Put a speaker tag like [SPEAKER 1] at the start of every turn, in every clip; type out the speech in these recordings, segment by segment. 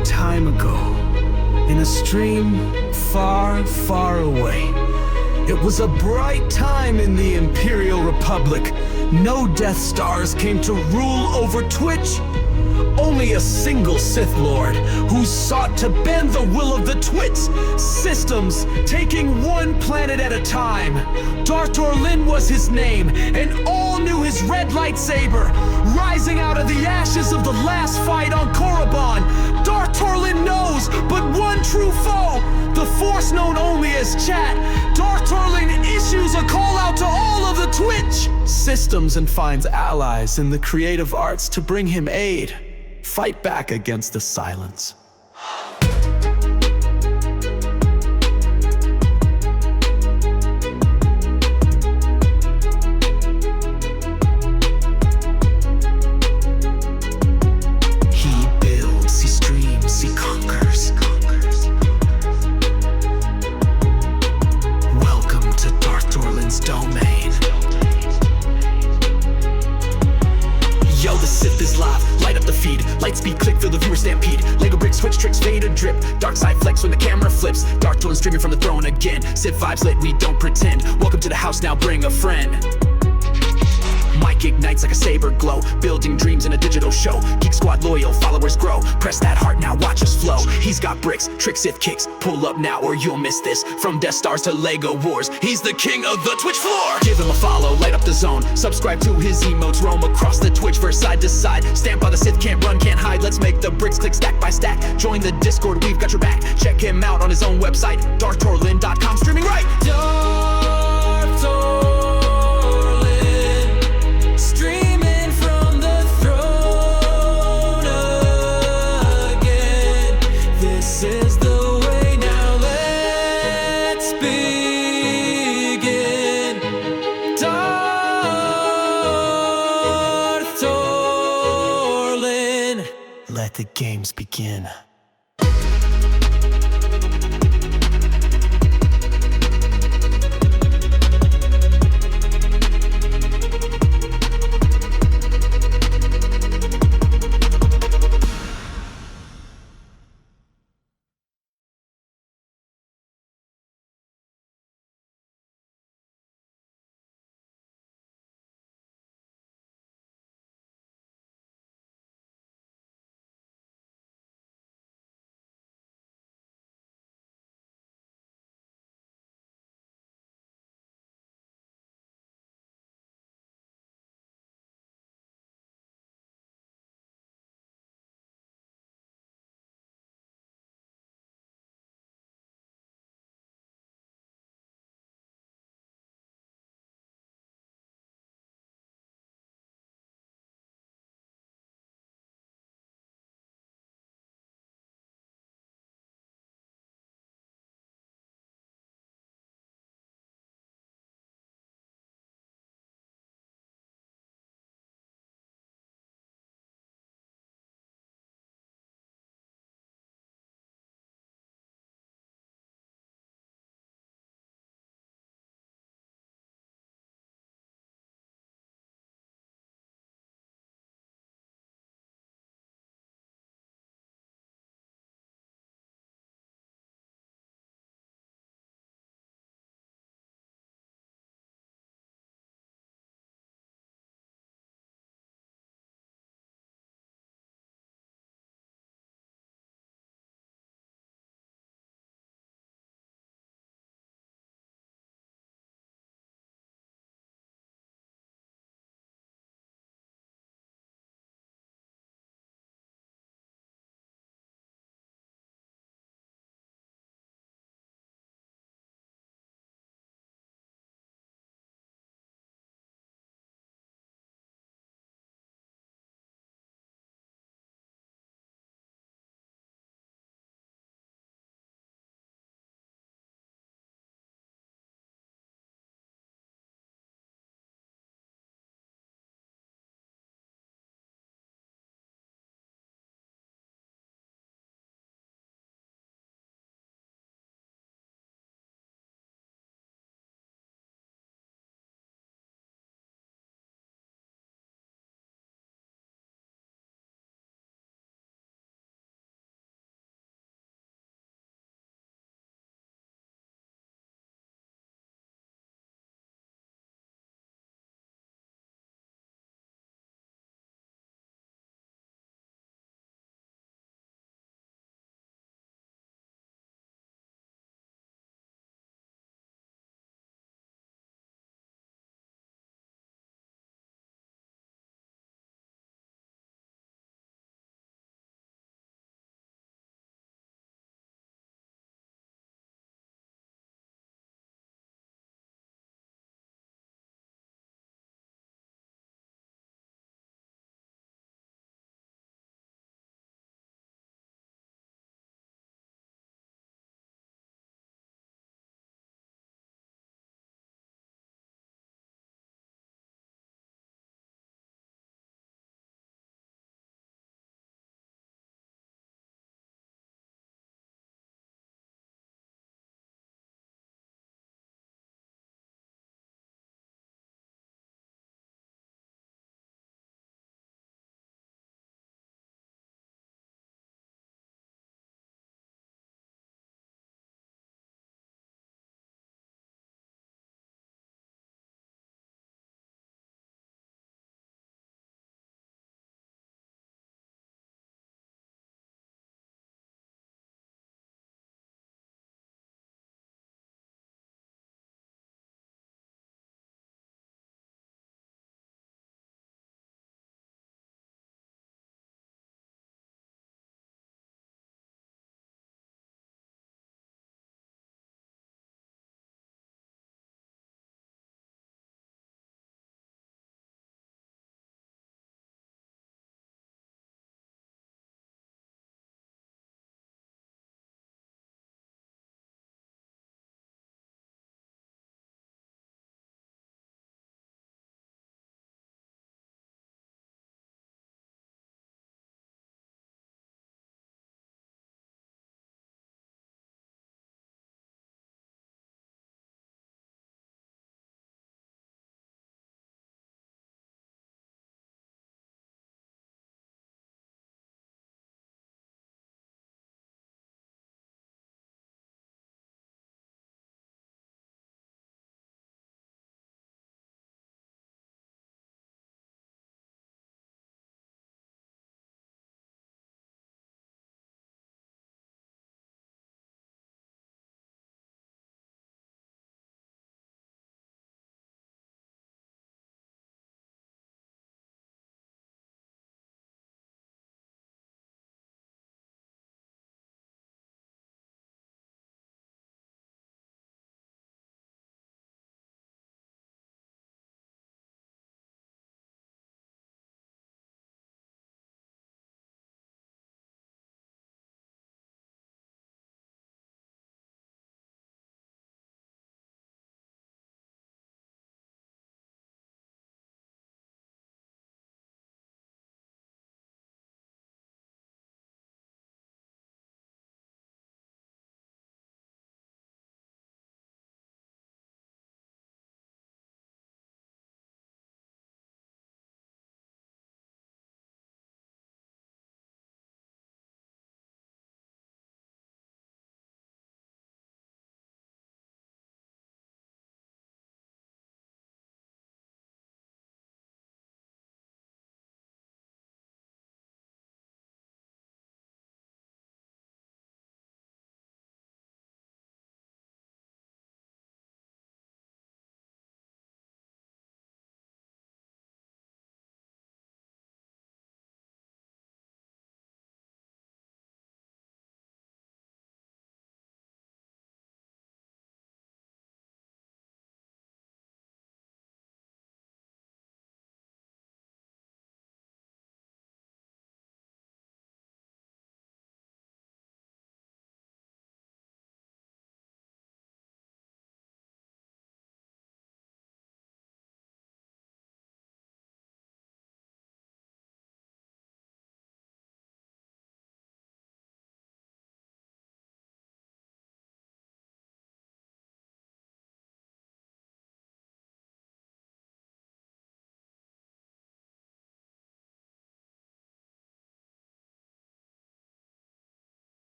[SPEAKER 1] long time ago, in a stream far, far away. It was a bright time in the Imperial Republic. No Death Stars came to rule over Twitch. Only a single Sith Lord who sought to bend the will of the Twitch systems, taking one planet at a time. Darth Lin was his name, and all knew his red lightsaber. Rising out of the ashes of the last fight on Korriban, Darth Lin knows but one true foe, the Force known only as Chat. Darth Lin issues a call out to all of the Twitch systems and finds allies in the creative arts to bring him aid. Fight back against the silence. He builds, he streams, he conquers. Welcome to Darth Lin's domain. Yo, the Sith is live. Light up the feed, light speed, click, feel the viewer stampede. Lego bricks, switch tricks, fade or drip. Dark side flex when the camera flips. Dark Tolan streaming from the throne again. Sith vibes lit, we don't pretend. Welcome to the house, now bring a friend. Mic ignites like a saber glow, building dreams in a digital show. Geek Squad loyal, followers grow. Press that heart now, watch us flow. He's got bricks, tricks, Sith kicks. Pull up now or you'll miss this. From Death Stars to Lego Wars, he's the king of the Twitch floor. Give him a follow, light up the zone. Subscribe to his emotes, roam across the Twitchverse side to side. Stand by the Sith, can't run, can't hide. Let's make the bricks click stack by stack. Join the Discord, we've got your back. Check him out on his own website, darthtorlin.com, streaming right. Darth Torlin, streaming from the throne again. This is the way, now let's begin. Darth Torlin, let the games begin.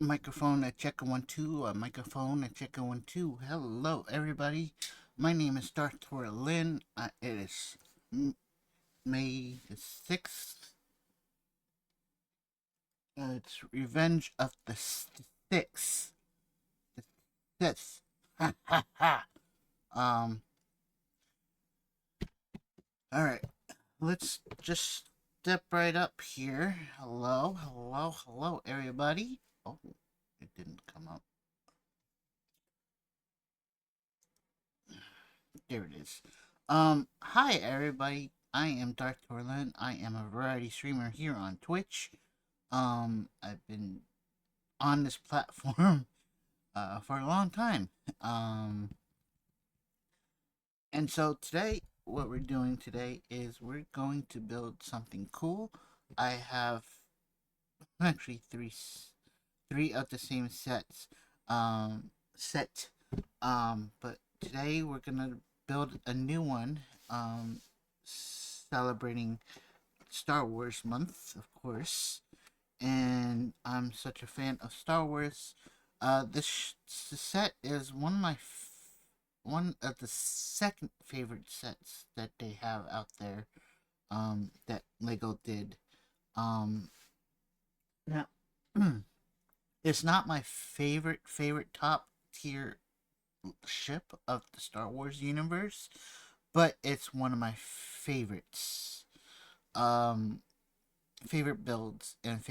[SPEAKER 2] Microphone at check 1 2. Microphone at check 1 2. Hello, everybody. My name is Dr. Lin. It is May the 6th. It's Revenge of the Six. The Sith. Ha ha ha. Um. All right. Let's just step right up here. Hello, hello, hello, everybody. Oh, it didn't come up. There it is. Hi everybody. I am Dark Torlin. I am a variety streamer here on Twitch. I've been on this platform for a long time. Um, and so today, what we're doing today is we're going to build something cool. I have actually three of the same sets. Set. But today we're gonna build a new one. Celebrating Star Wars month, of course. And I'm such a fan of Star Wars. This set is one of the second favorite sets that they have out there. That Lego did. Um, now it's not my favorite top tier ship of the Star Wars universe, but it's one of my favorites. Um, favorite builds and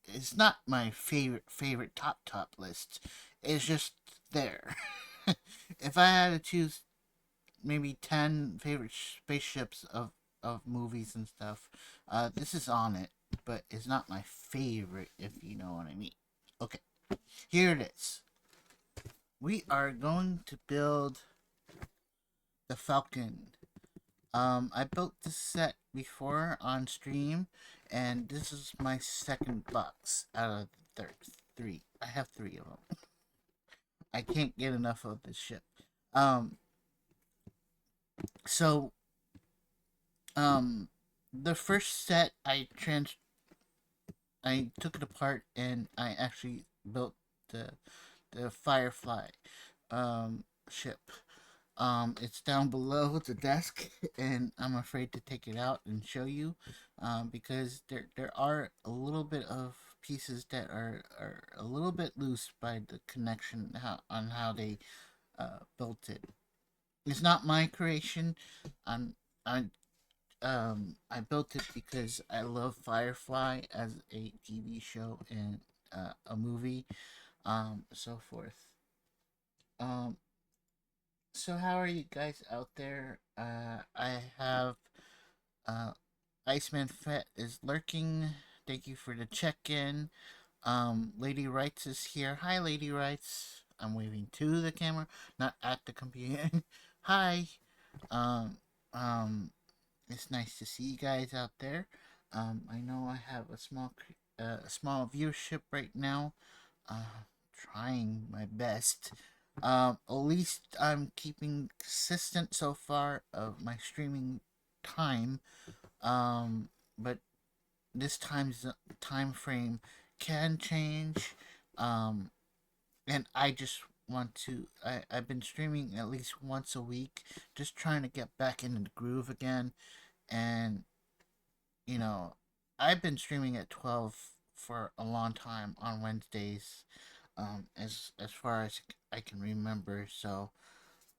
[SPEAKER 2] it's not my favorite top list. It's just there. If I had to choose maybe 10 favorite spaceships of movies and stuff, this is on it, but it's not my favorite, if you know what I mean. Okay, here it is. We are going to build the Falcon. I built this set before on stream, and this is my second box out of the three. I have three of them. I can't get enough of this ship. Um, so the first set I took it apart and I actually built the Firefly ship. It's down below the desk, and I'm afraid to take it out and show you, because there are a little bit of pieces that are a little bit loose by the connection on how they built it. It's not my creation. I'm I I built it because I love Firefly as a TV show and a movie, so forth. Um, So how are you guys out there? I have uh Iceman Fett is lurking. Thank you for the check-in. Lady Wrights is here. Hi, Lady Wrights. I'm waving to the camera, not at the computer. Hi. Um, it's nice to see you guys out there. I know I have a small viewership right now. Trying my best. At least I'm keeping consistent so far of my streaming time. But this time frame can change. Um, and I just want to. I've been streaming at least once a week, just trying to get back into the groove again. And you know, I've been streaming at 12 for a long time on Wednesdays, as far as I can remember. So,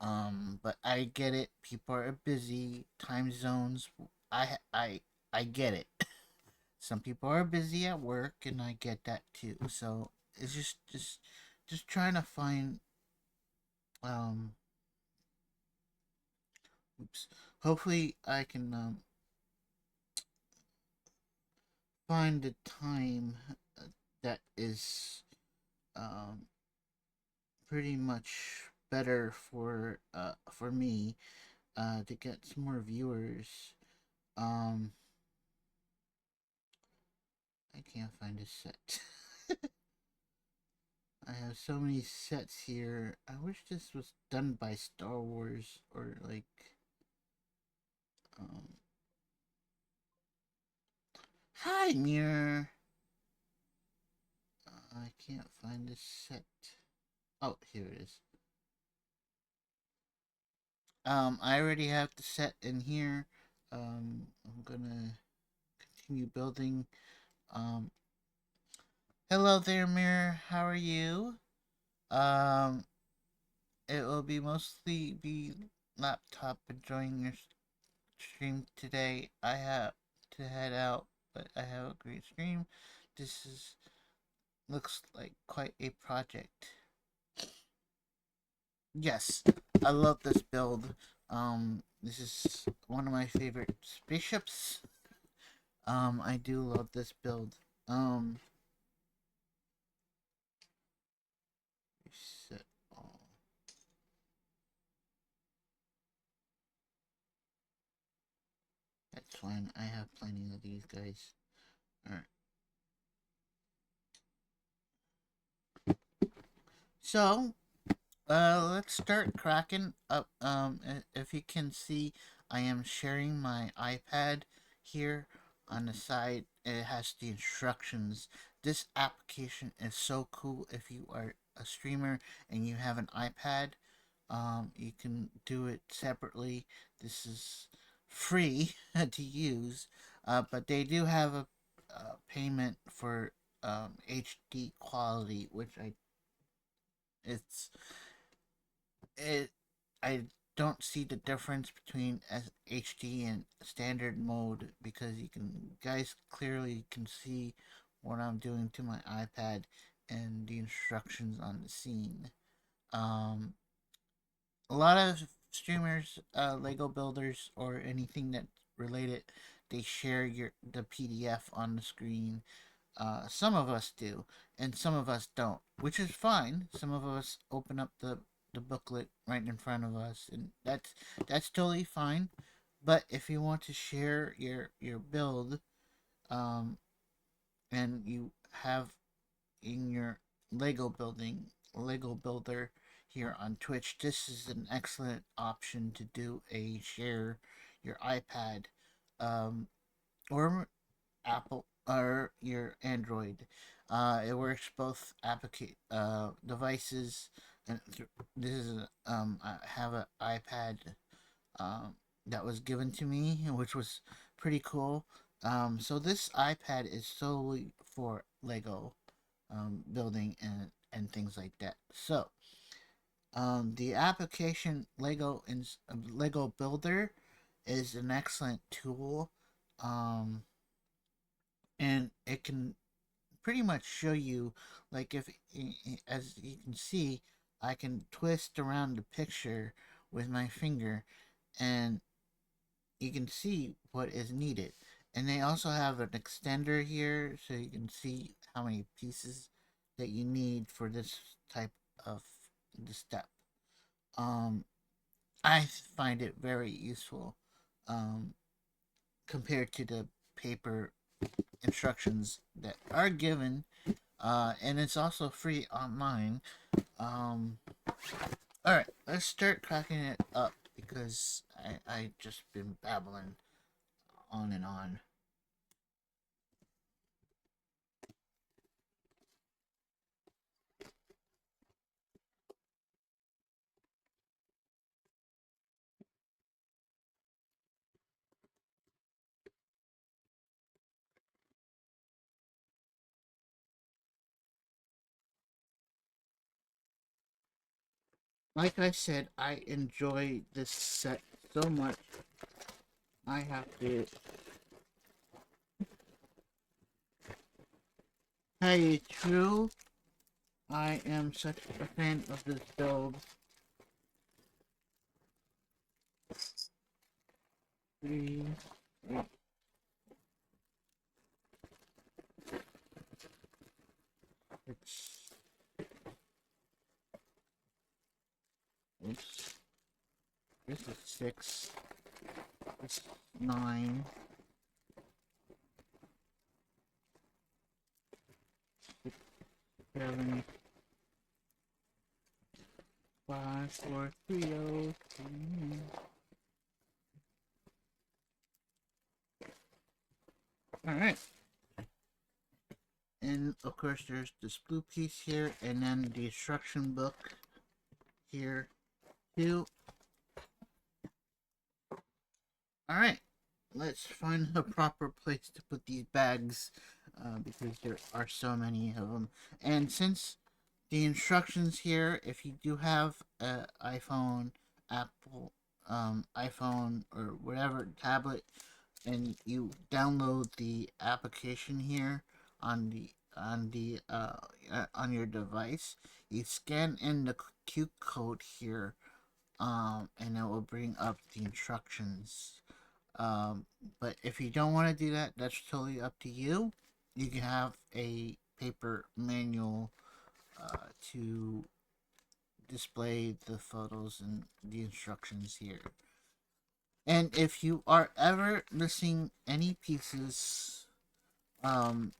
[SPEAKER 2] but I get it. People are busy. Time zones. I get it. Some people are busy at work, and I get that too. So it's just trying to find um. Oops. Hopefully, I can find the time that is um pretty much better for me to get some more viewers. Um, I can't find a set. I have so many sets here. I wish this was done by Star Wars or like um. Hi, Mirror. can't find this set. Oh, here it is. I already have the set in here. I'm gonna continue building. Um, Hello there, Mirror. How are you? Um, it will be mostly be laptop enjoying your stream today. I have to head out, but I have a great stream. This is looks like quite a project. Yes, I love this build. This is one of my favorite spaceships. I do love this build. Reset all. That's fine. I have plenty of these guys. Alright. So, let's start cracking up. If you can see, I am sharing my iPad here on the side. It has the instructions. This application is so cool if you are a streamer and you have an iPad. You can do it separately. This is free to use, but they do have a payment for HD quality, which it's it I don't see the difference between HD and standard mode because you guys clearly can see what I'm doing to my iPad and the instructions on the scene. Um, a lot of streamers, Lego builders, or anything that's related, they share the PDF on the screen. Some of us do, and some of us don't, which is fine. Some of us open up the booklet right in front of us, and that's totally fine. But if you want to share your build, um, and you have in your Lego builder here on Twitch, this is an excellent option to do a share your iPad, or Apple or your Android. It works both devices, and this is I have an iPad that was given to me, which was pretty cool. So this iPad is solely for Lego building and things like that. So the application Lego Builder is an excellent tool. Um, and it can pretty much show you, like, if as you can see, I can twist around the picture with my finger, and you can see what is needed. And they also have an extender here, so you can see how many pieces that you need for this type of the step. um I find it very useful, um compared to the paper instructions that are given, and it's also free online. Um, all right, let's start cracking it up because I just been babbling on and on. Like I said, I enjoy this set so much. I have to tell you true. I am such a fan of this build. Three, eight. It's oops. This is 6. This is 9. 6, 7, 5, 4, 3, 0. All right. And of course, there's this blue piece here, and then the instruction book here too. Alright, let's find a proper place to put these bags because there are so many of them. And since the instructions here, if you do have an iPhone, Apple, iPhone, or whatever tablet, and you download the application here on on your device, you scan in the Q code here, and it will bring up the instructions. But if you don't want to do that, that's totally up to you. You can have a paper manual to display the photos and the instructions here. And if you are ever missing any pieces, um,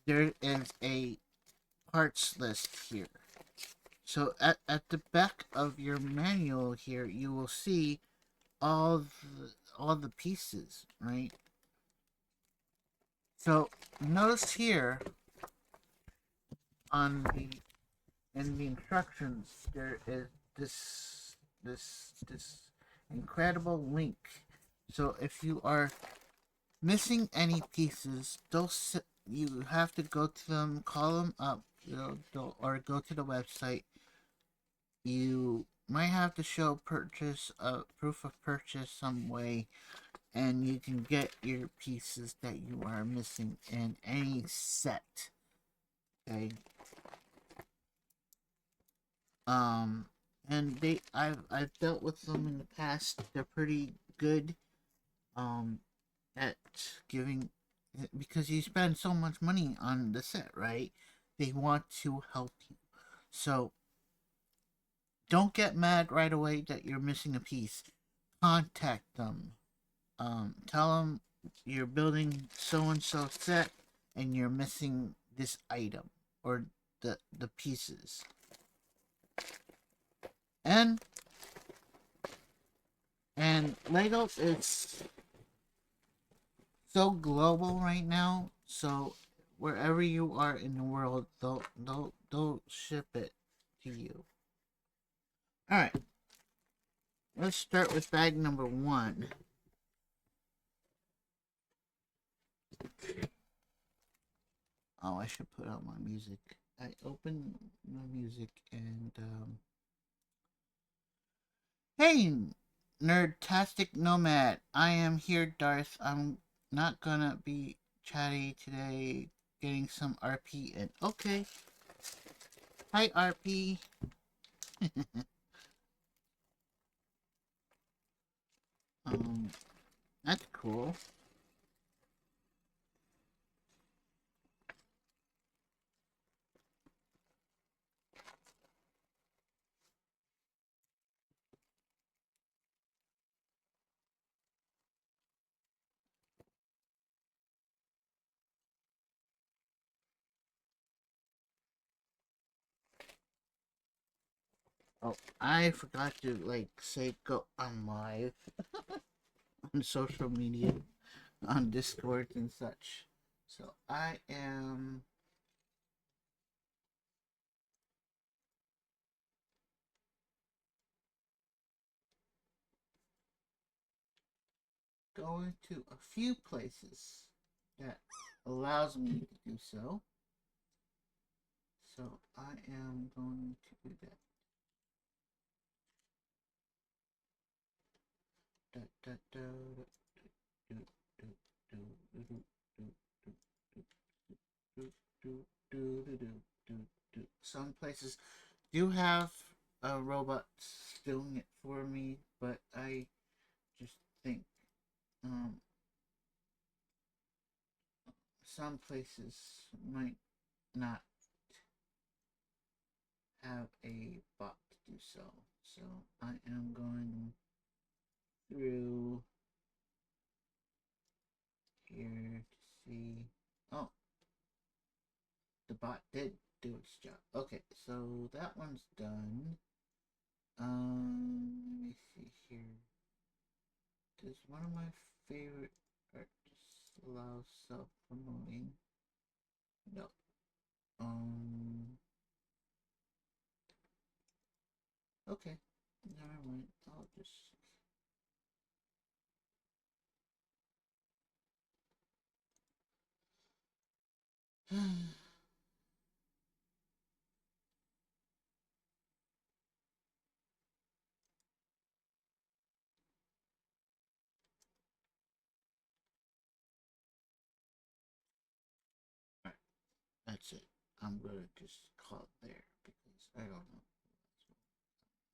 [SPEAKER 2] there is a parts list here. So at the back of your manual here, you will see all the pieces, right? So notice here on the in the instructions there is this incredible link. So if you are missing any pieces, you have to go to them, call them up, or go to the website. You might have to show proof of purchase some way, and you can get your pieces that you are missing in any set. Okay. And I've dealt with them in the past. They're pretty good. At giving, because you spend so much money on the set, right? They want to help you. So don't get mad right away that you're missing a piece. Contact them. Tell them you're building so and so set and you're missing this item or the pieces. And Lego is so global right now, so wherever you are in the world, they'll ship it to you. All right, let's start with bag number 1. Oh, I should put out my music. I open my music and hey, Nerdtastic Nomad. I am here, Darth. I'm not gonna be chatty today. Getting some RP in. Okay. Hi, RP. That's cool. Oh, I forgot to say go on live on social media, on Discord and such. So I am going to a few places that allows me to do so. So I am going to do that. Some places do have robots doing it for me, but I just think some places might not have a bot to do so. So I am going through here to see. Oh, the bot did do its job. Okay, so that one's done. Let me see here. Does one of my favorite artists allow self-promoting? No. Okay. Never mind. I'll just. Alright, that's it. I'm gonna just call it there because I don't know.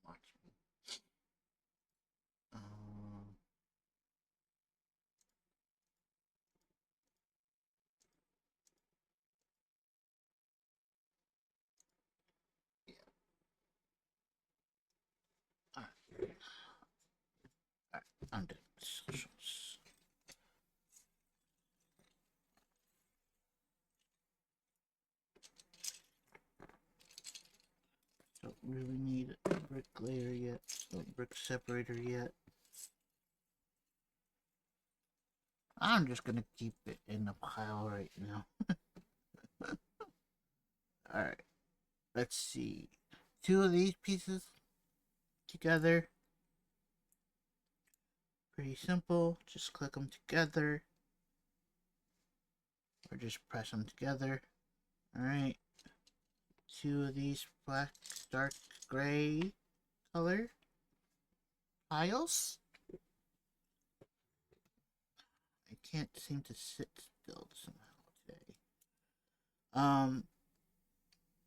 [SPEAKER 2] Watch me. Um, yeah. Alright. Alright. I'm done. Socials. Don't really need a brick layer yet. No brick separator yet. I'm just gonna keep it in the pile right now. Alright. Let's see. Two of these pieces together. Pretty simple. Just click them together. Or just press them together. Alright. Two of these black, dark gray color tiles. I can't seem to sit still somehow today.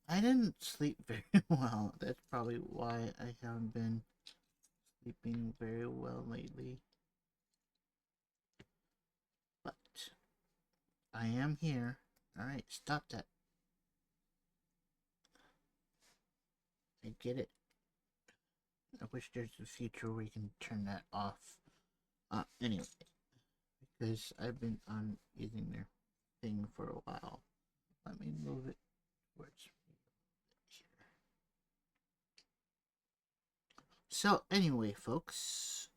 [SPEAKER 2] I didn't sleep very well. That's probably why I haven't been sleeping very well lately. But I am here. Alright, stop that. I get it. I wish there's a future where you can turn that off. Anyway, because I've been on using their thing for a while. Let me move it towards here. So anyway, folks,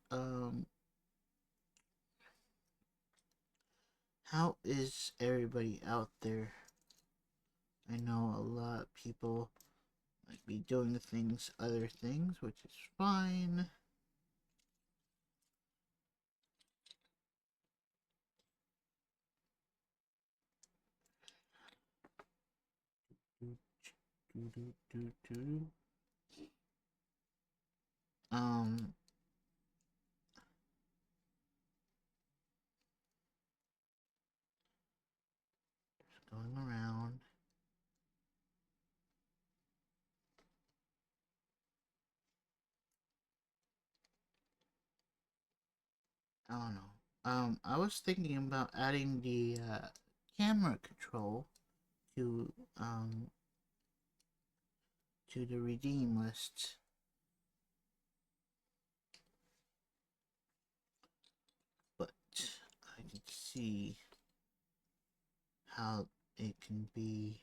[SPEAKER 2] how is everybody out there? I know a lot of people might be doing other things, which is fine. Um, going around. I don't know. I was thinking about adding the camera control to the redeem list. But I can see how it can be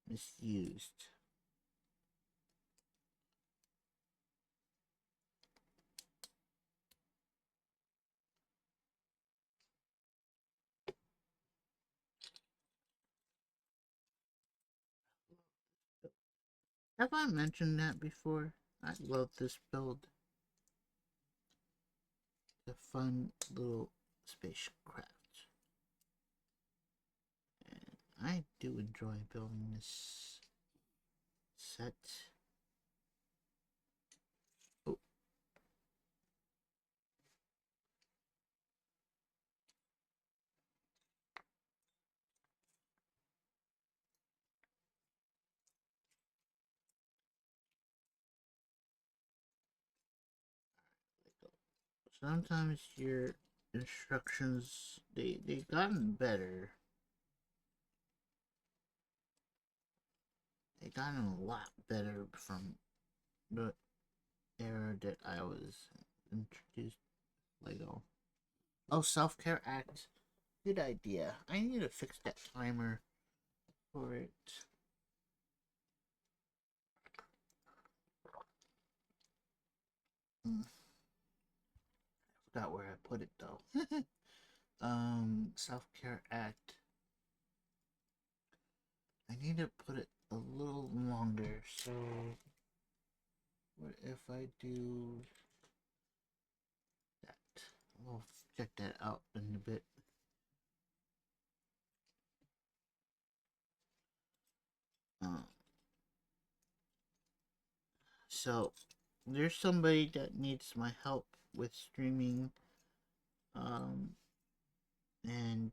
[SPEAKER 2] misused. Have I mentioned that before? I love this build. It's a fun little spacecraft. And I do enjoy building this set. Oh. Sometimes your instructions they've gotten better. They gotten a lot better from the era that I was introduced to Lego. Oh, Self-Care Act. Good idea. I need to fix that timer for it. I forgot where I put it though. self-care act. I need to put it a little longer. So what if I do that? We'll check that out in a bit. So there's somebody that needs my help with streaming, um, and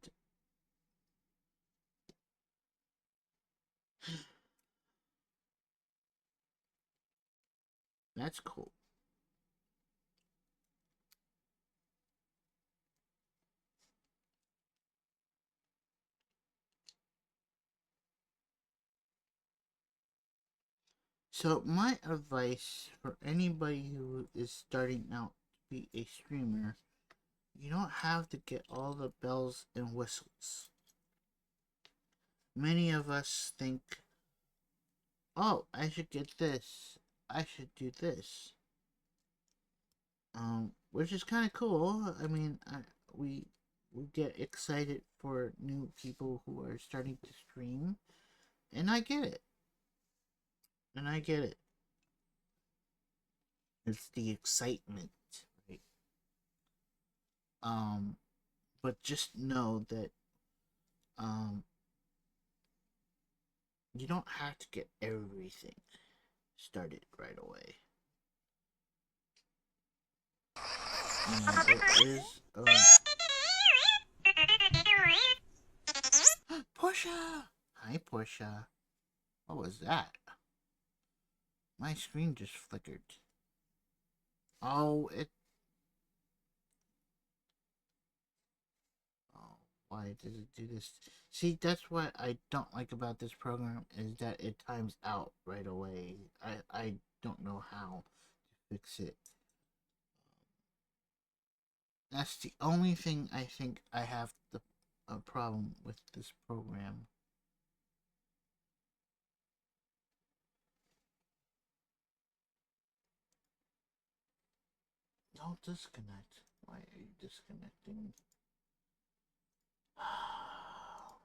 [SPEAKER 2] that's cool. So my advice for anybody who is starting out to be a streamer, you don't have to get all the bells and whistles. Many of us think, oh, I should get this. I should do this. Which is kind of cool. I mean, we we get excited for new people who are starting to stream, and I get it. And I get it. It's the excitement, right? Um, but just know that um, you don't have to get everything started right away. There is Portia. Hi, Portia. What was that? My screen just flickered. Oh, it. Oh, why did it do this? See, that's what I don't like about this program is that it times out right away. I don't know how to fix it. That's the only thing I think I have a problem with this program. Don't disconnect. Why are you disconnecting? Oh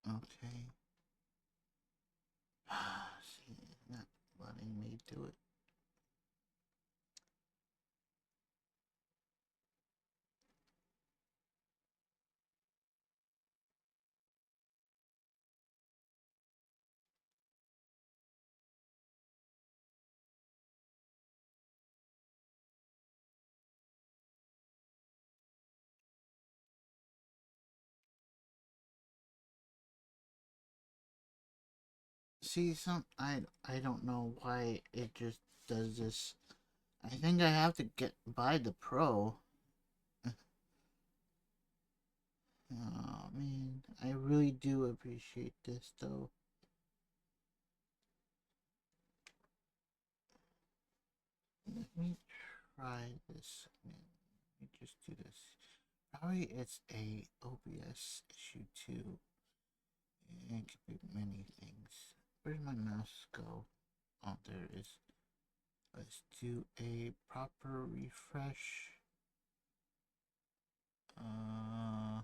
[SPEAKER 2] my. Okay. See, not letting me do it. See, I don't know why it just does this. I think I have to buy the Pro. Oh man, I really do appreciate this though. Let me try this. Man, let me just do this. Probably it's a OBS issue too. It could be many things. Where's my mouse go? Oh, there it is. Let's do a proper refresh. Uh,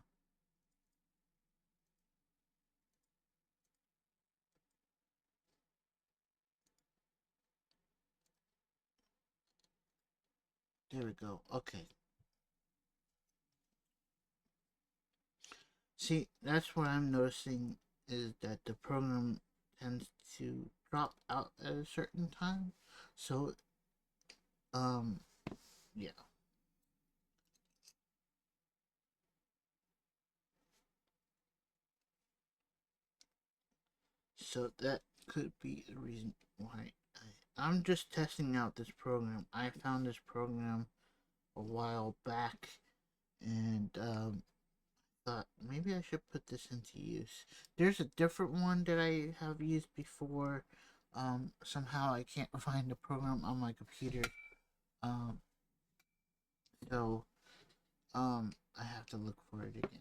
[SPEAKER 2] there we go. Okay. See, that's what I'm noticing is that the program tends to drop out at a certain time. So, um, yeah. So that could be the reason why I'm just testing out this program. I found this program a while back and thought maybe I should put this into use. There's a different one that I have used before. Somehow I can't find the program on my computer. Um, so I have to look for it again.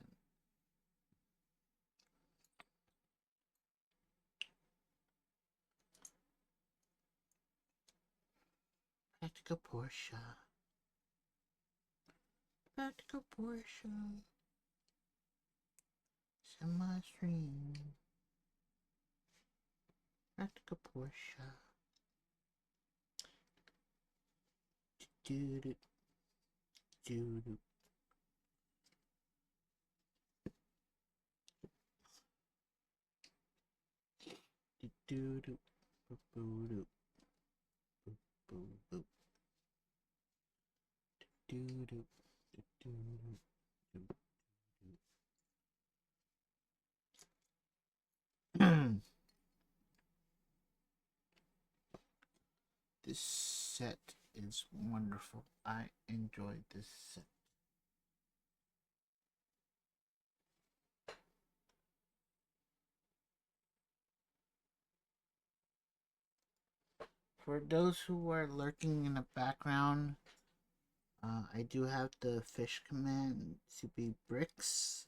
[SPEAKER 2] Tactical Porsche. Tactical Porsche. Semi-stream. Tactical Porsche. Do do do do. Do do do. Boo boo do. Boo boo boo. Do do do do do do. This set is wonderful. I enjoyed this set. For those who are lurking in the background, I do have the fish command to be bricks.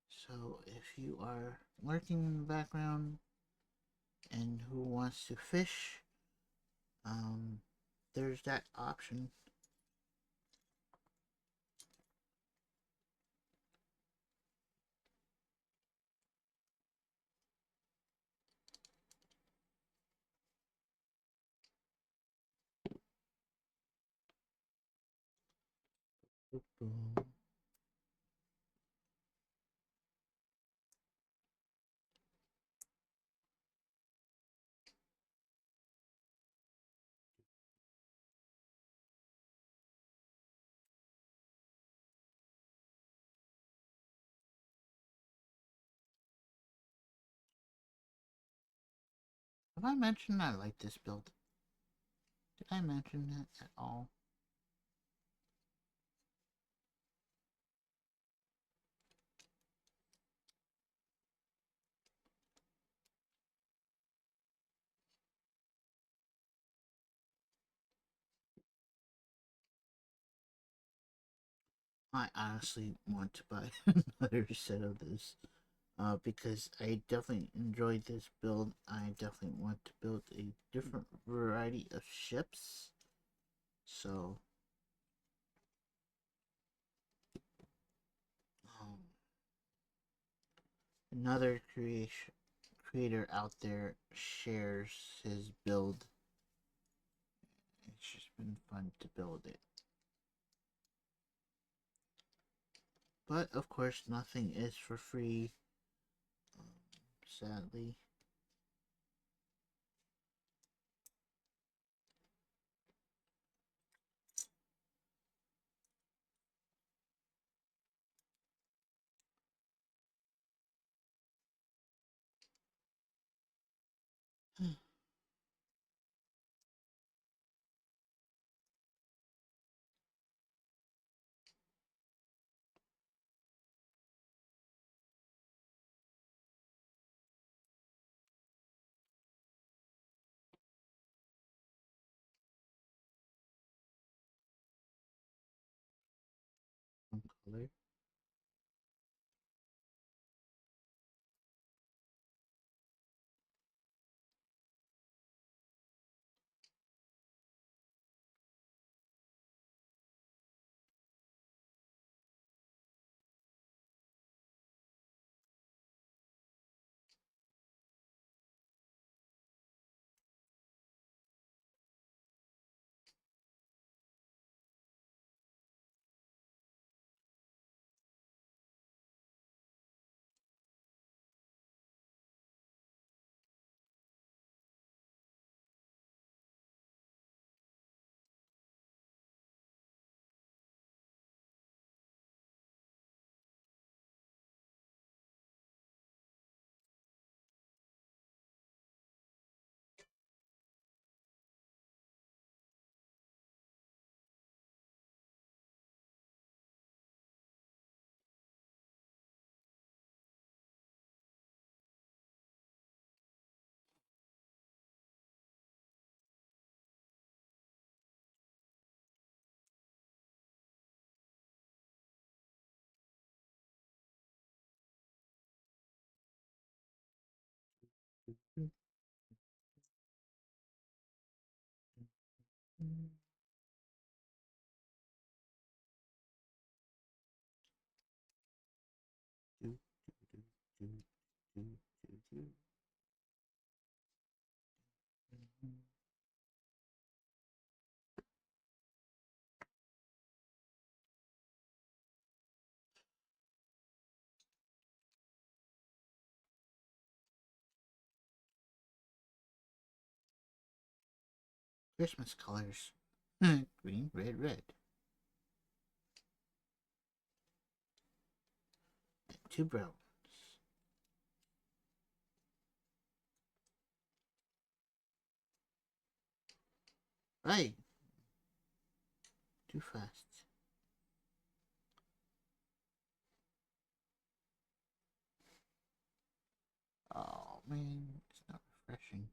[SPEAKER 2] So if you are lurking in the background and who wants to fish, there's that option. Boom. Have I mentioned I like this build? Did I mention that at all? I honestly want to buy another set of this. Because I definitely enjoyed this build. I definitely want to build a different variety of ships. So, um, another creator out there shares his build. It's just been fun to build it. But of course, nothing is for free. Sadly. One color. Christmas colors. Green, red, red. And two browns. Right. Too fast. Oh man, it's not refreshing.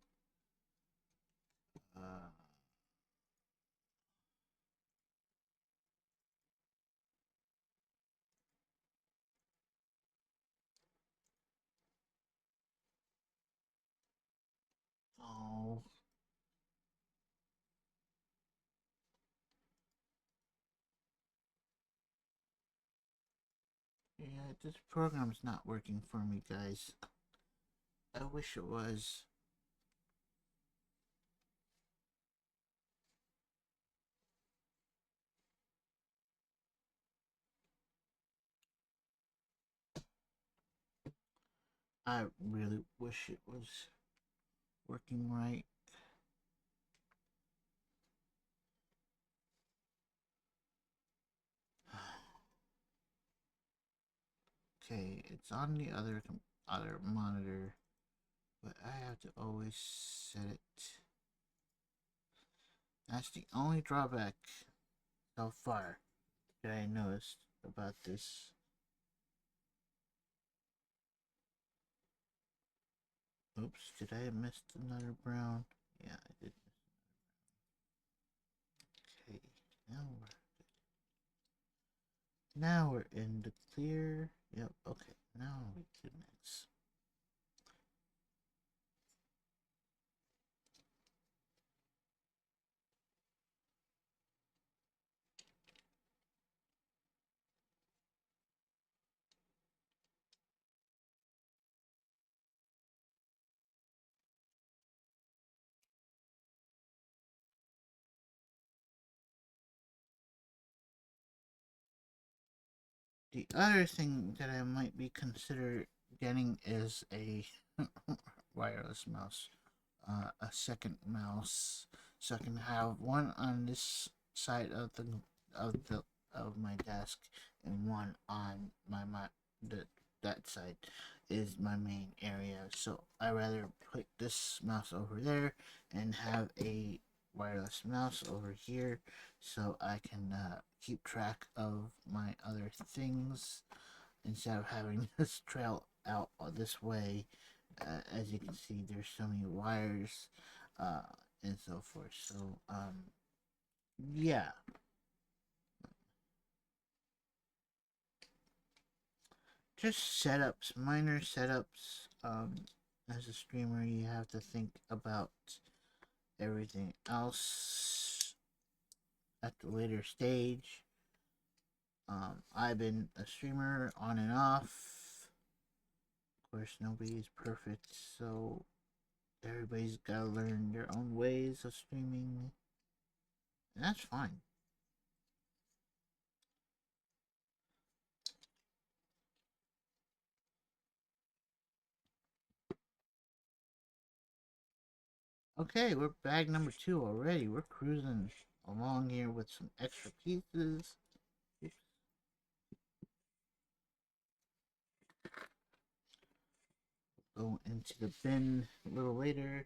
[SPEAKER 2] Uh, oh. Yeah, this program's not working for me, guys. I wish it was. I really wish it was working right. Okay, it's on the other monitor, but I have to always set it. That's the only drawback so far that I noticed about this. Oops, did I miss another brown? Yeah, I did. Okay, now we're in the clear. Yep. Okay, now we can mix. The other thing that I might be consider getting is a wireless mouse, a second mouse, so I can have one on this side of the of my desk and one on the that side is my main area. So I rather put this mouse over there and have a wireless mouse over here so I can keep track of my other things instead of having this trail out this way. As you can see, there's so many wires and so forth. So, yeah. Just setups, minor setups. As a streamer, you have to think about everything else at the later stage. I've been a streamer on and off. Of course, nobody is perfect, so everybody's got to learn their own ways of streaming, and that's fine. Okay, we're bag number 2 already. We're cruising along here with some extra pieces. Oops. Go into the bin a little later.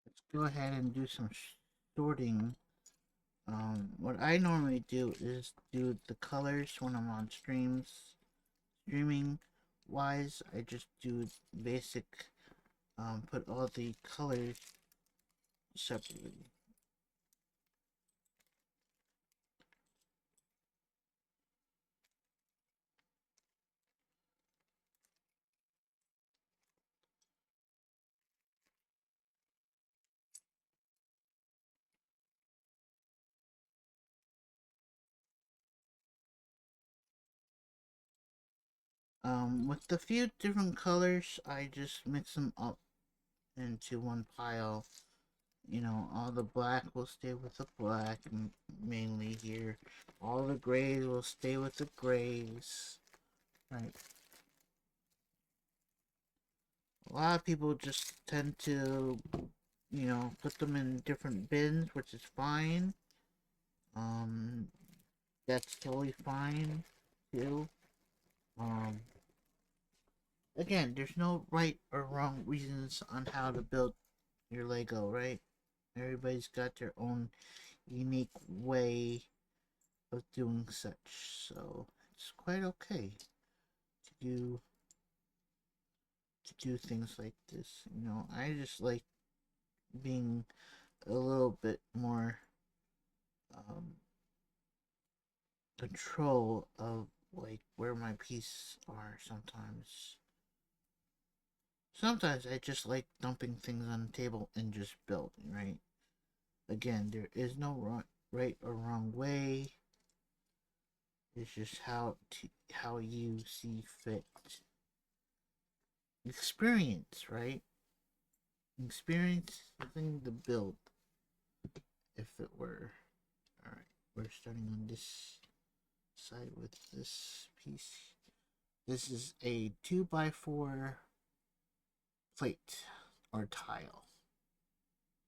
[SPEAKER 2] Let's go ahead and do some sorting What I normally do is do the colors when I'm on streaming wise. I just do basic, put all the colors separately. With the few different colors, I just mix them up into one pile. You know, all the black will stay with the black, mainly here. All the grays will stay with the grays. Right. A lot of people just tend to, you know, put them in different bins, which is fine. Um, that's totally fine too. Um, Again, there's no right or wrong reasons on how to build your Lego, right? Everybody's got their own unique way of doing such, so it's quite okay to do things like this. You know, I just like being a little bit more um, control of like where my pieces are sometimes. Sometimes I just like dumping things on the table and just building, right? Again, there is no right or wrong way. It's just how you see fit. Experience, right? Experience something to build. If it were, all right, we're starting on this side with this piece. This is a 2x4 plate or tile.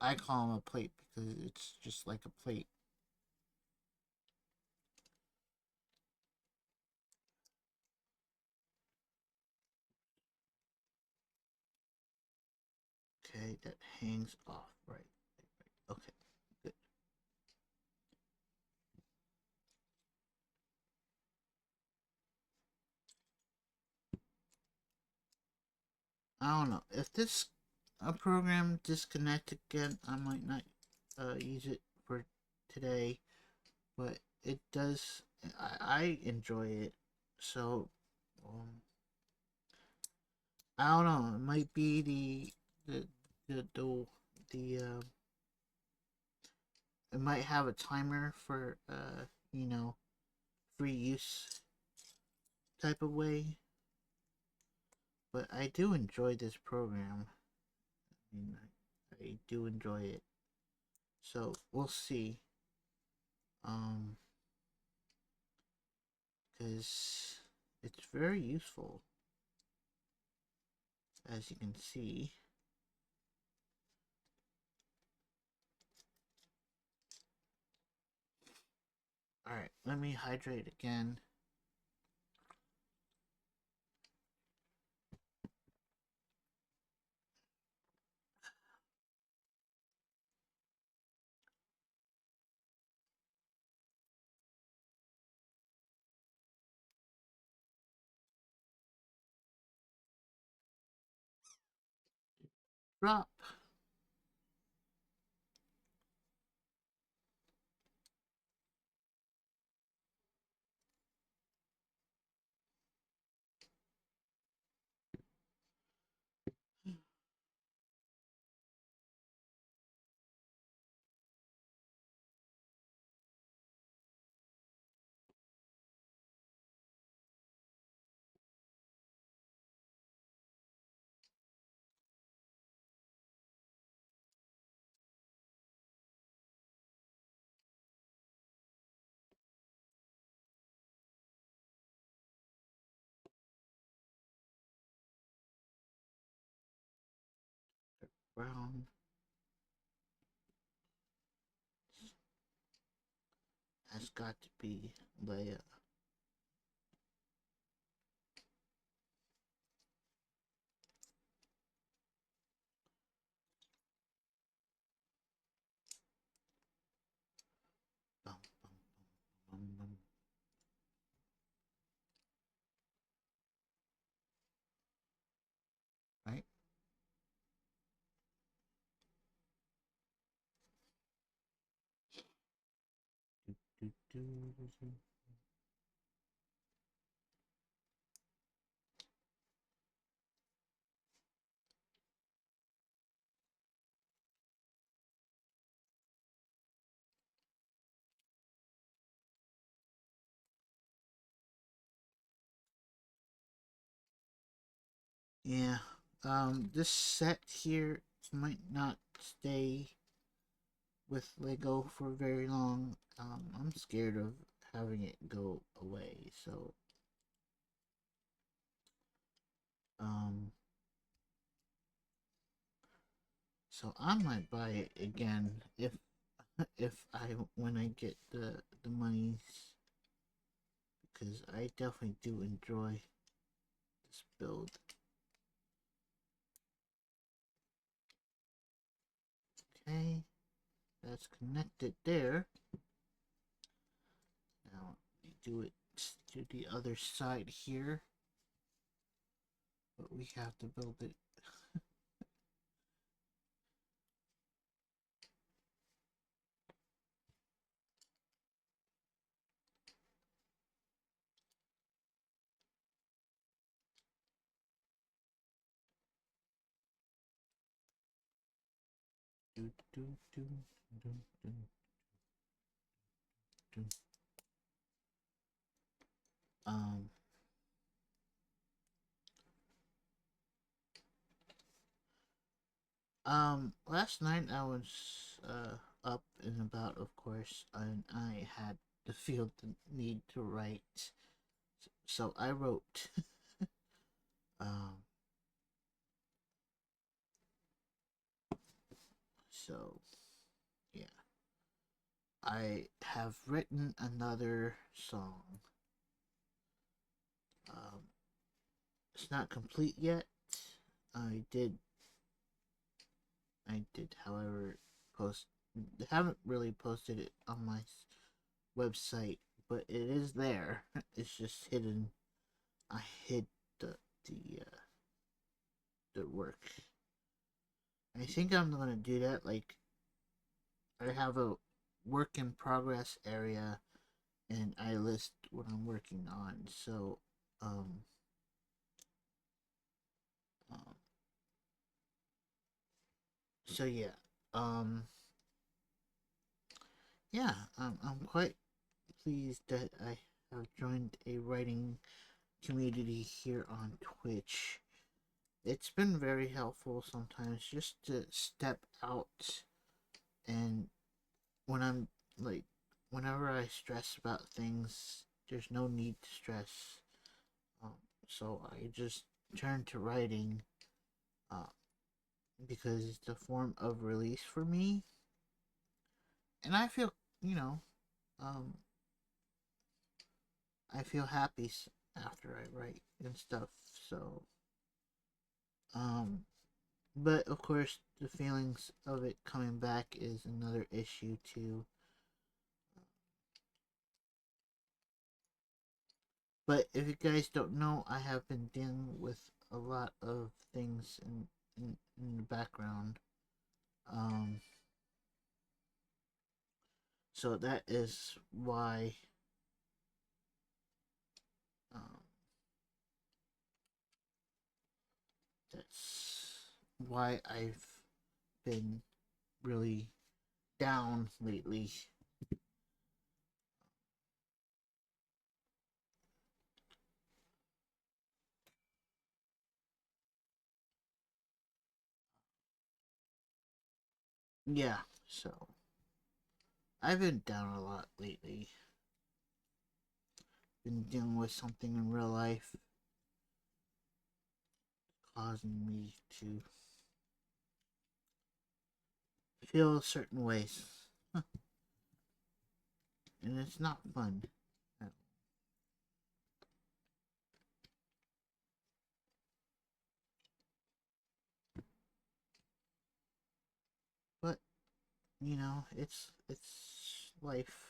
[SPEAKER 2] I call them a plate because it's just like a plate. Okay, that hangs off, right? Okay, good. I don't know if this a program disconnect again. I might not use it for today, but it does. I enjoy it. So I don't know. It might be the the the, the it might have a timer for you know, free use type of way. But I do enjoy this program. I mean, I do enjoy it. So we'll see. Um, because it's very useful, as you can see. All right, let me hydrate again. Drop. Brown has got to be Leia. Yeah. This set here might not stay with Lego for very long. I'm scared of having it go away, um, so I might buy it again if I when I get the monies, because I definitely do enjoy this build. Okay, that's connected there. Now do it to the other side here, but we have to build it. Do, do, do, do, do, do. Um, last night I was up and about, of course, and I had to feel the need to write, so I wrote. um, so yeah, I have written another song. Um, it's not complete yet. I did, however, post. Haven't really posted it on my website, but it is there. It's just hidden. I hid the uh, the work. I think I'm gonna do that. Like, I have a work in progress area, and I list what I'm working on. Um, um so yeah, um, yeah. I'm quite pleased that I have joined a writing community here on Twitch. It's been very helpful sometimes just to step out, and when I'm like, whenever I stress about things, there's no need to stress. Um, so I just turn to writing, uh, because it's a form of release for me, and I feel, you know, um, I feel happy after I write and stuff. So, um, but of course, the feelings of it coming back is another issue too. But if you guys don't know, I have been dealing with a lot of things in the background. Um, so that is why, um, that's why I've been really down lately. Yeah, so I've been down a lot lately. Been dealing with something in real life causing me to feel certain ways. And it's not fun. But, you know, it's life.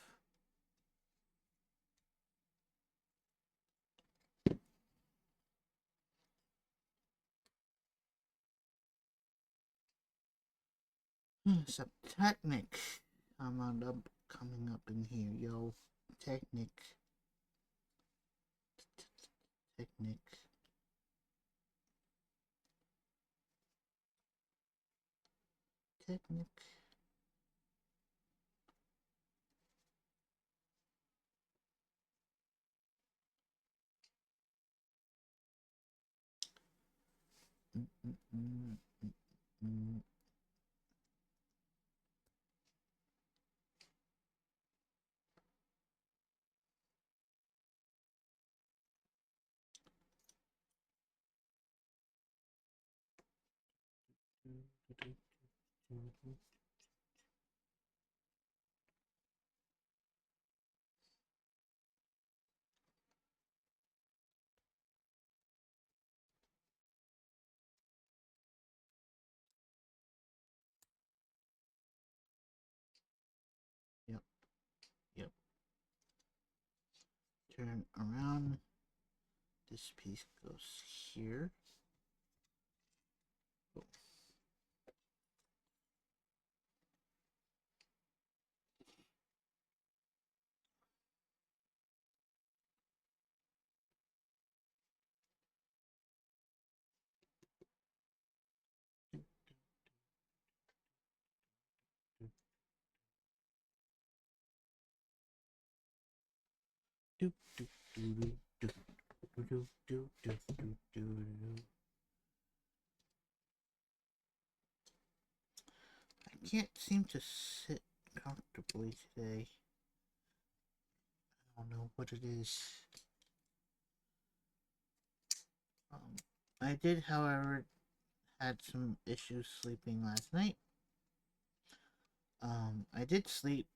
[SPEAKER 2] Subtechnic. I'm on up coming up in here, yo. Technic. Technic. Technic. Yep. Yep. Turn around. This piece goes here. Oh. Do, do, do, do, do, do, do, do, do, do. I can't seem to sit comfortably today. I don't know what it is. I did, however, had some issues sleeping last night. I did sleep.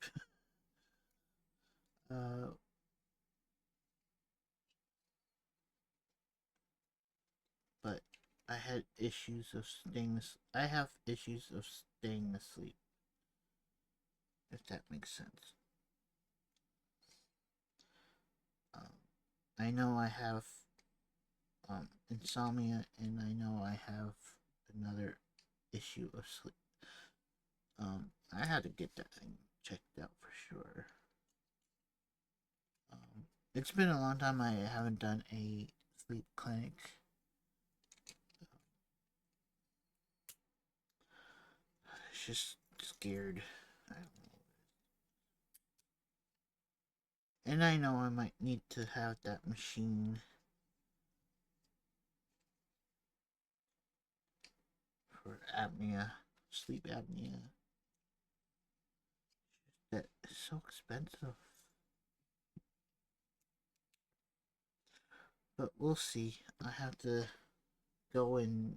[SPEAKER 2] But I had issues of staying. I have issues of staying asleep. If that makes sense. I know I have insomnia, and I know I have another issue of sleep. I had to get that thing checked out for sure. It's been a long time I haven't done a sleep clinic. It's just scared. I don't know. And I know I might need to have that machine for apnea, sleep apnea. That is so expensive. But we'll see. I have to go in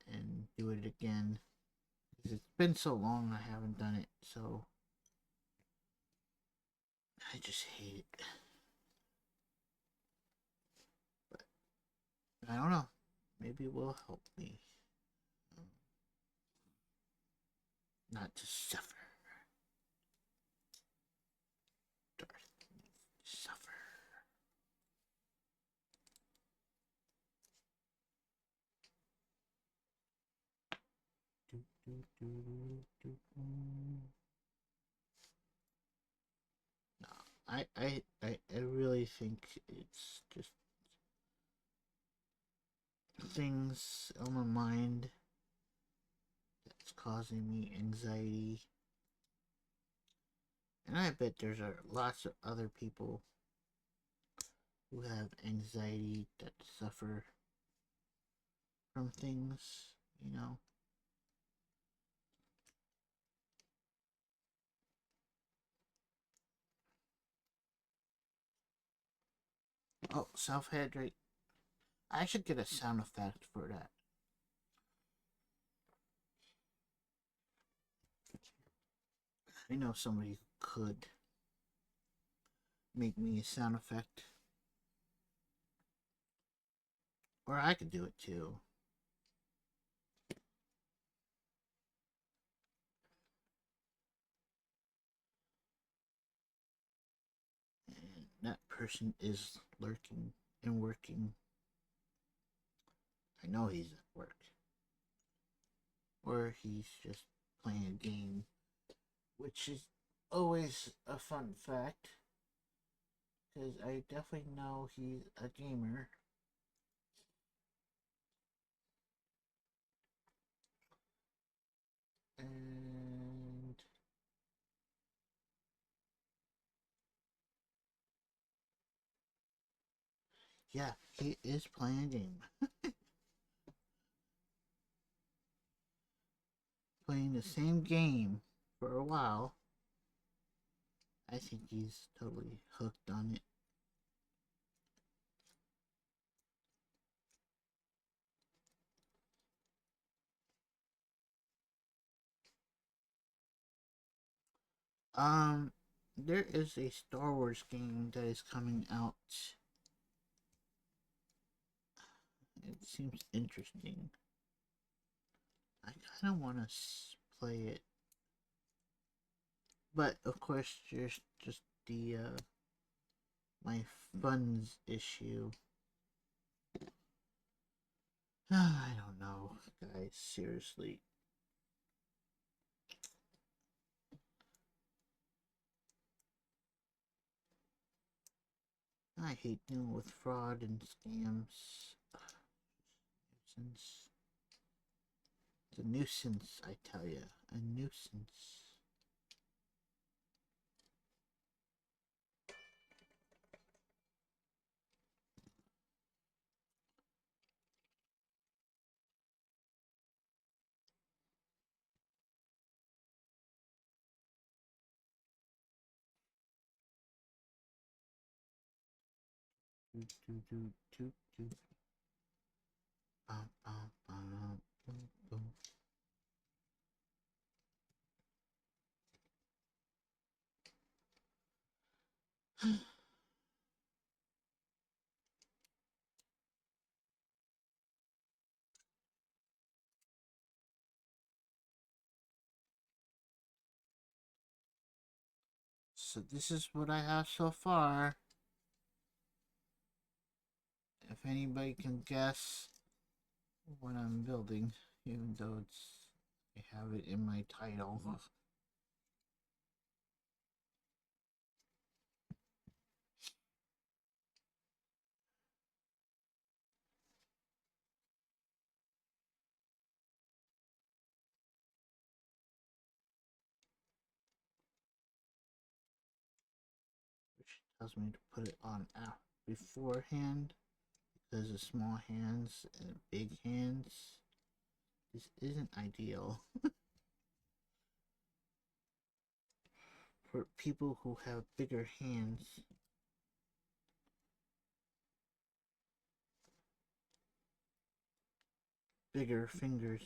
[SPEAKER 2] and do it again. It's been so long I haven't done it, so I just hate it. But I don't know. Maybe it will help me not to suffer. Darth suffer. No, I really think it's just things on my mind that's causing me anxiety. And I bet there's lots of other people who have anxiety that suffer from things, you know. Oh, self hydrate. I should get a sound effect for that. I know somebody who could make me a sound effect. Or I could do it too. And that person is lurking and working. I know he's at work. Or he's just playing a game, which is always a fun fact, because I definitely know he's a gamer. And yeah, he is playing a game. Playing the same game for a while. I think he's totally hooked on it. There is a Star Wars game that is coming out. It seems interesting. I kind of want to play it, but of course, there's just the my funds issue. I don't know, guys. Seriously. I hate dealing with fraud and scams. Nuisance. It's a nuisance, I tell you. A nuisance. Do, do, do, do, do. Bum, bum, bum, boom, boom. So this is what I have so far. If anybody can guess what I'm building, even though I have it in my title. Which tells me to put it on beforehand, because of small hands and big hands. This isn't ideal. For people who have bigger hands. Bigger fingers.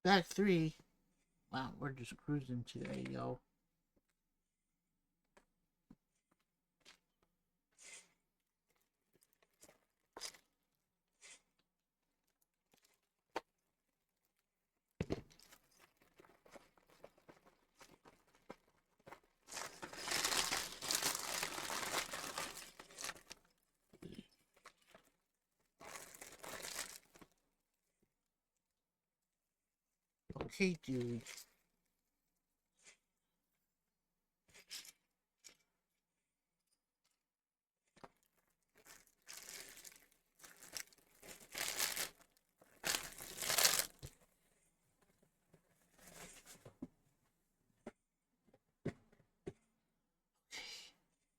[SPEAKER 2] Back 3. Wow, we're just cruising today, yo. Okay, dude.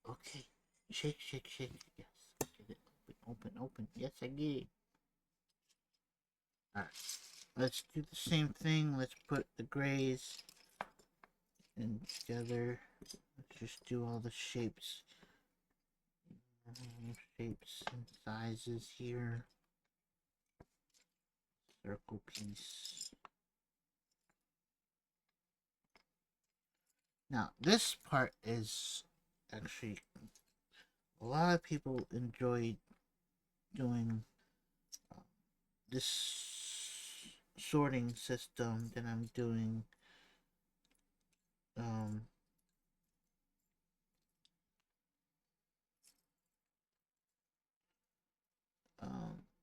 [SPEAKER 2] Okay. Shake, shake, shake. Yes. Get it. Open, open, open. Yes, I get it. Alright. Let's do the same thing. Let's put the grays in together. Let's just do all the shapes. Shapes and sizes here. Circle piece. Now, this part is actually a lot of people enjoy doing this sorting system that I'm doing. Um,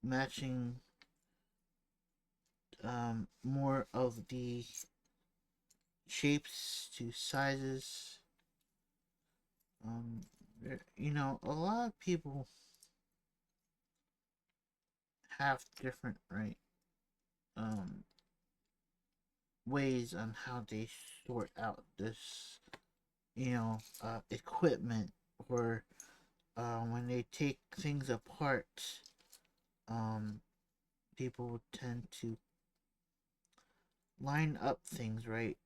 [SPEAKER 2] matching more of the shapes to sizes. A lot of people have different um ways on how they sort out this equipment, or when they take things apart, um people tend to line up things right,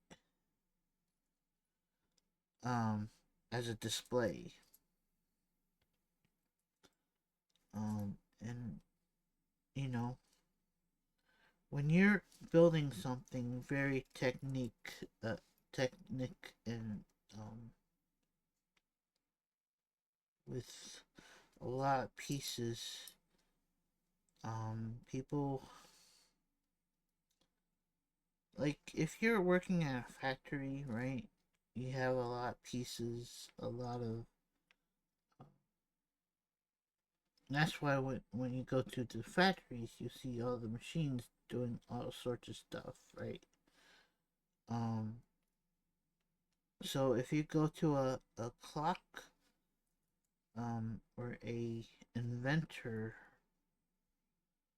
[SPEAKER 2] um as a display, and you know when you're building something very technique and with a lot of pieces, people, like, if you're working at a factory, right, you have a lot of pieces, a lot of that's why when you go to the factories, you see all the machines doing all sorts of stuff, right? um so if you go to a clock, or a inventor,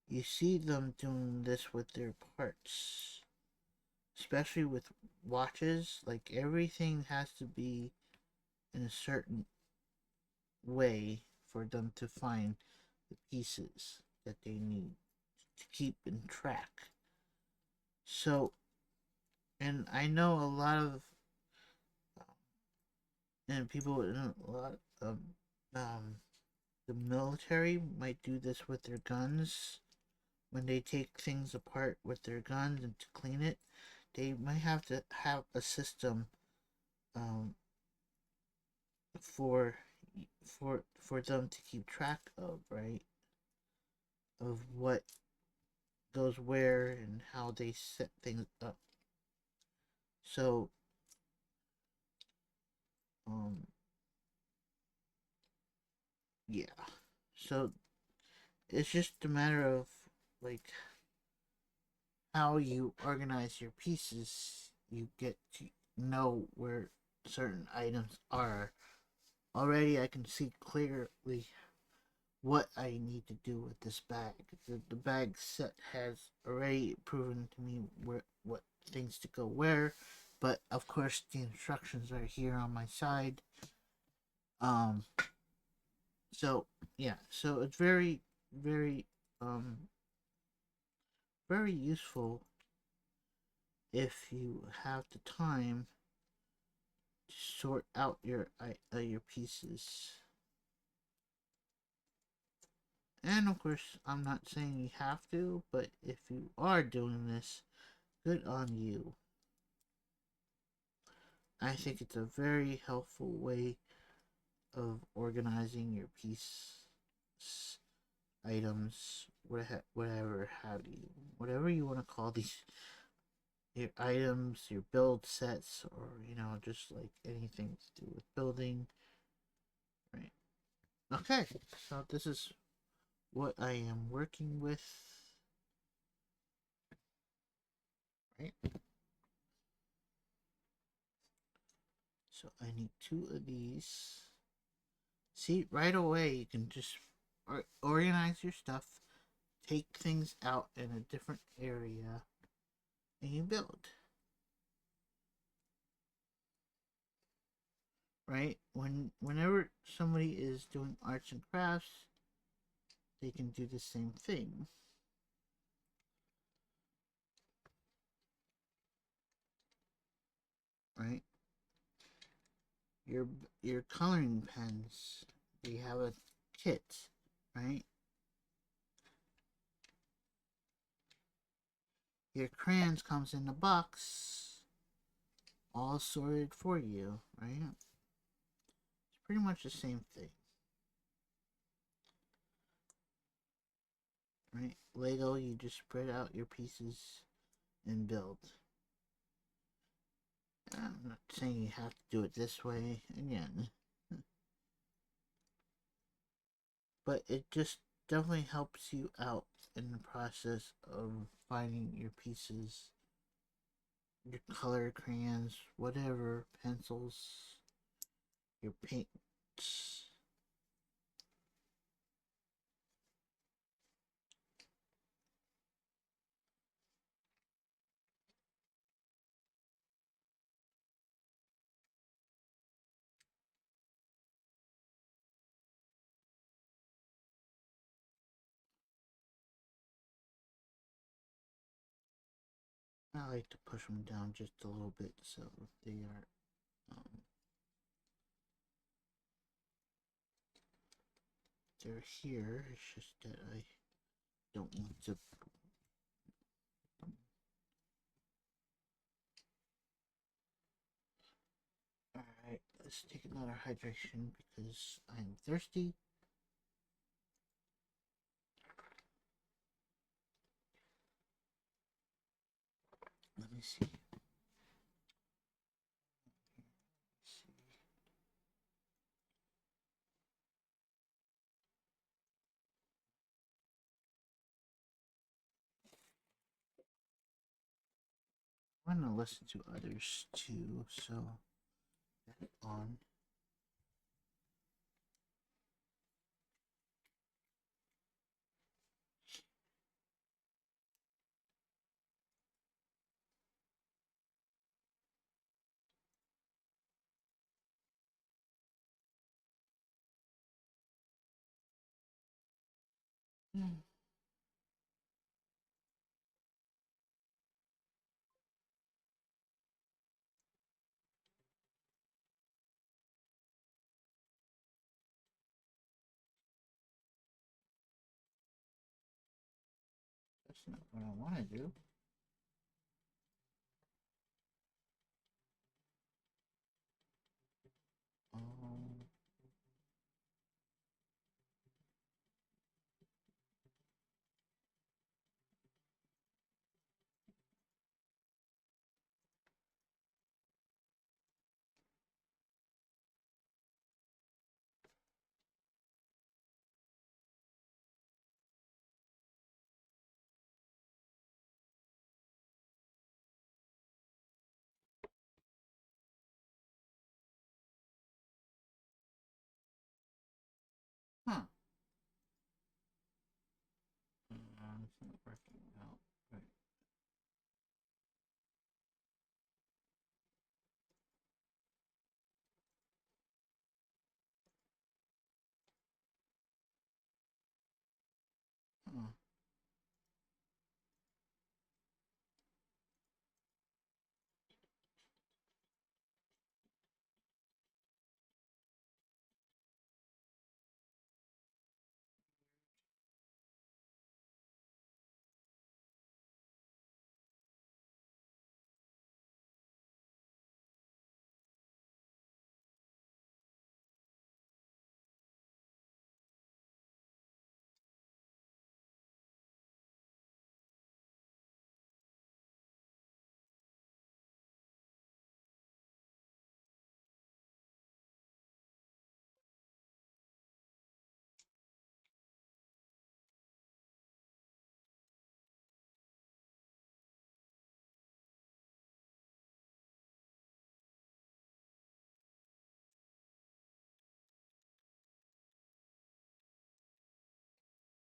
[SPEAKER 2] you see them doing this with their parts, especially with watches. Like, everything has to be in a certain way for them to find the pieces that they need to keep in track. So, and I know a lot of and people in a lot of um the military might do this with their guns. When they take things apart with their guns and to clean it, they might have to have a system, um, for for them to keep track of, right? Of what goes where and how they set things up. So, um, yeah. So it's just a matter of, like, how you organize your pieces. You get to know where certain items are. Already, I can see clearly what I need to do with this bag. The bag set has already proven to me what things to go where, but of course the instructions are here on my side. Um, so yeah, so it's um, very useful if you have the time to sort out your pieces. And of course, I'm not saying you have to, but if you are doing this, good on you. I think it's a very helpful way of organizing your piece items, whatever have you, whatever you want to call these, your items, your build sets, or just like anything to do with building, right? Okay, so this is what I am working with, right? So I need 2 of these. See, right away you can just organize your stuff, take things out in a different area, and you build. Right? Whenever somebody is doing arts and crafts, they can do the same thing. Right? Your your coloring pens, they have a kit, right? Your crayons comes in a box, all sorted for you, right? It's pretty much the same thing. Right? Lego, you just spread out your pieces and build. I'm not saying you have to do it this way again, but it just definitely helps you out in the process of finding your pieces, your color crayons, whatever, pencils, your paints. I like to push them down just a little bit so they are they're here. It's just that I don't want to. Alright, let's take another hydration because I'm thirsty. Let me see. I'm gonna listen to others too, so on. That's not what I want to do. Um, huh. It's not working out. Right. Huh.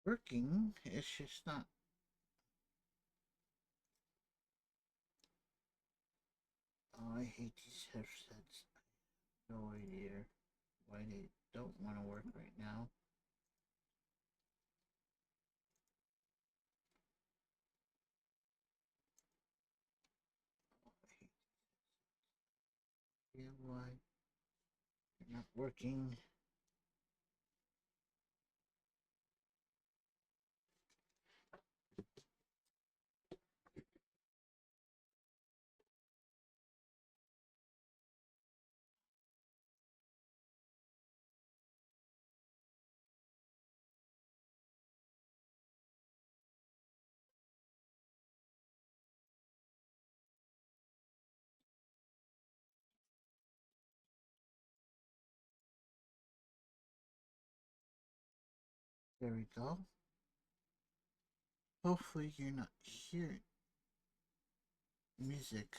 [SPEAKER 2] Working. It's just not. Oh, I hate these headsets. No idea why they don't want to work right now. Yeah, why they're not working? There we go. Hopefully you're not hearing music.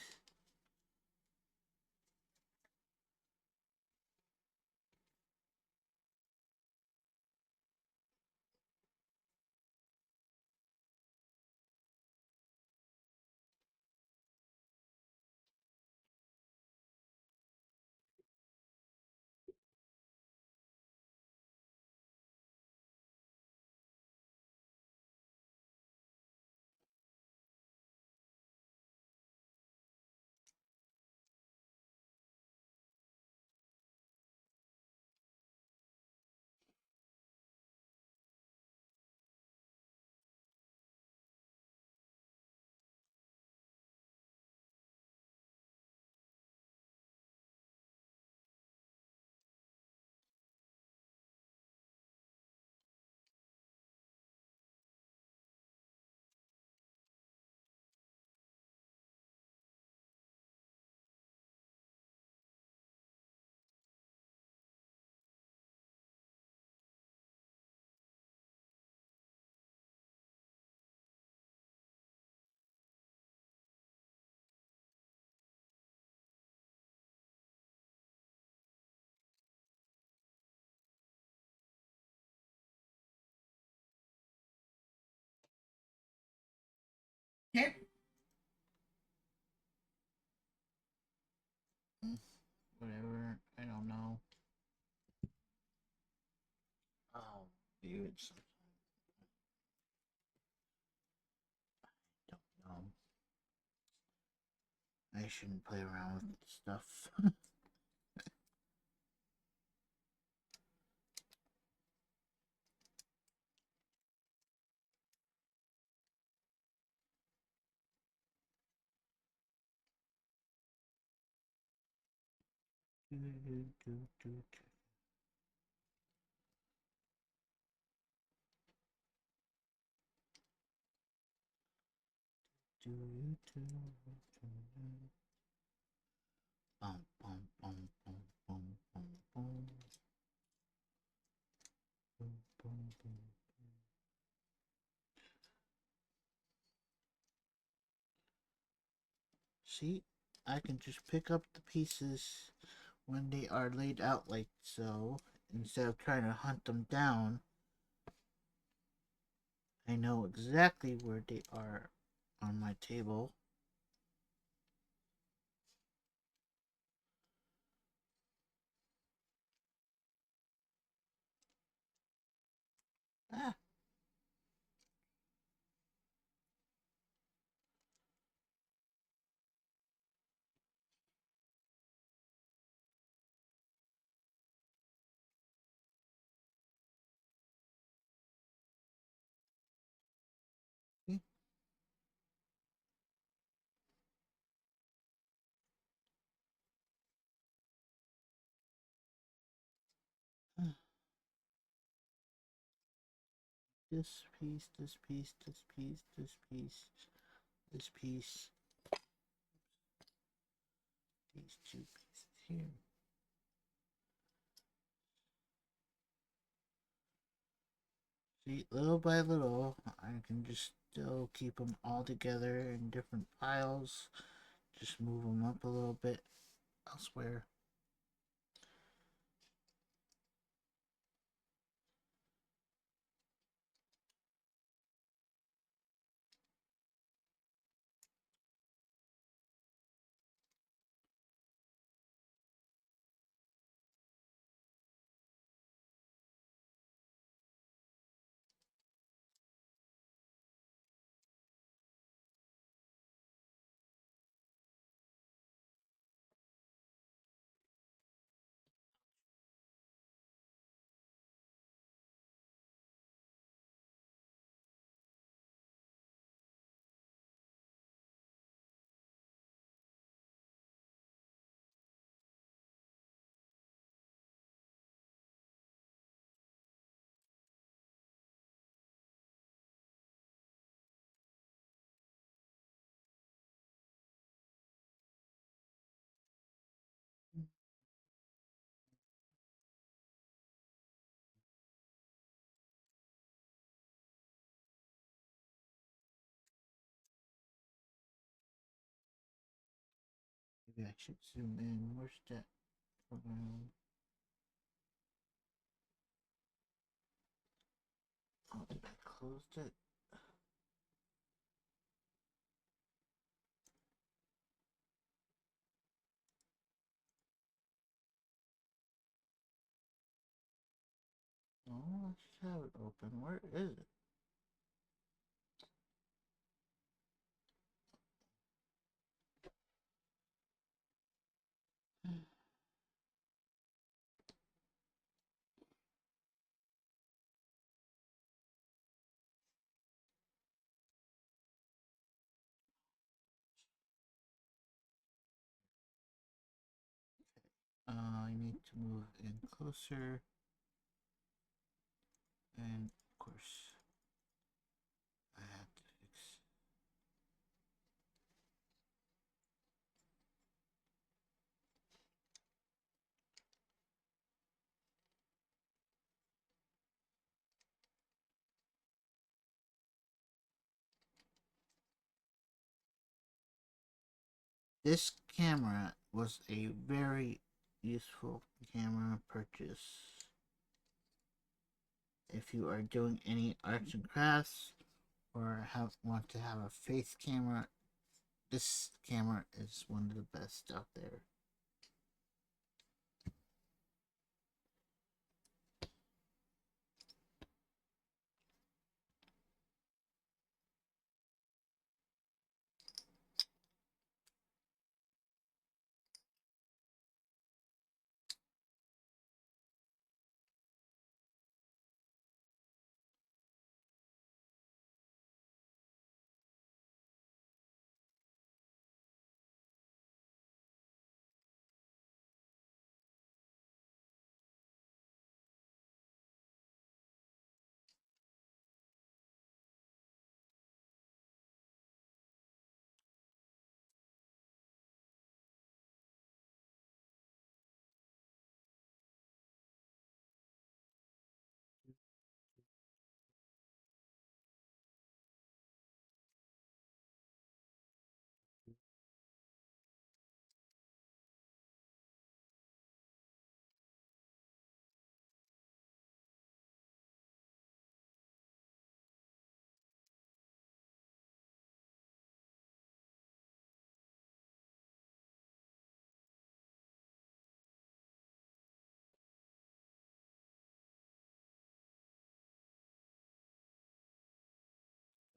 [SPEAKER 2] Yep. Whatever. I don't know. I'll view it sometime. Don't know. I shouldn't play around with stuff. Bum, bum, bum, bum, bum, bum, bum. Bum, bum, bum. See, I can just pick up the pieces when they are laid out like so, instead of trying to hunt them down. I know exactly where they are on my table. Ah, see? Ah, this piece, this piece, this piece, this piece, this piece, these two pieces here. See, little by little, I can just still keep them all together in different piles. Just move them up a little bit elsewhere. Maybe I should zoom in. Where's that program? Oh, did I close it? Oh, I should have it open. Where is it? I need to move in closer. And of course, I have to fix. This camera was a very useful camera purchase. If you are doing any arts and crafts or want to have a face camera, this camera is one of the best out there.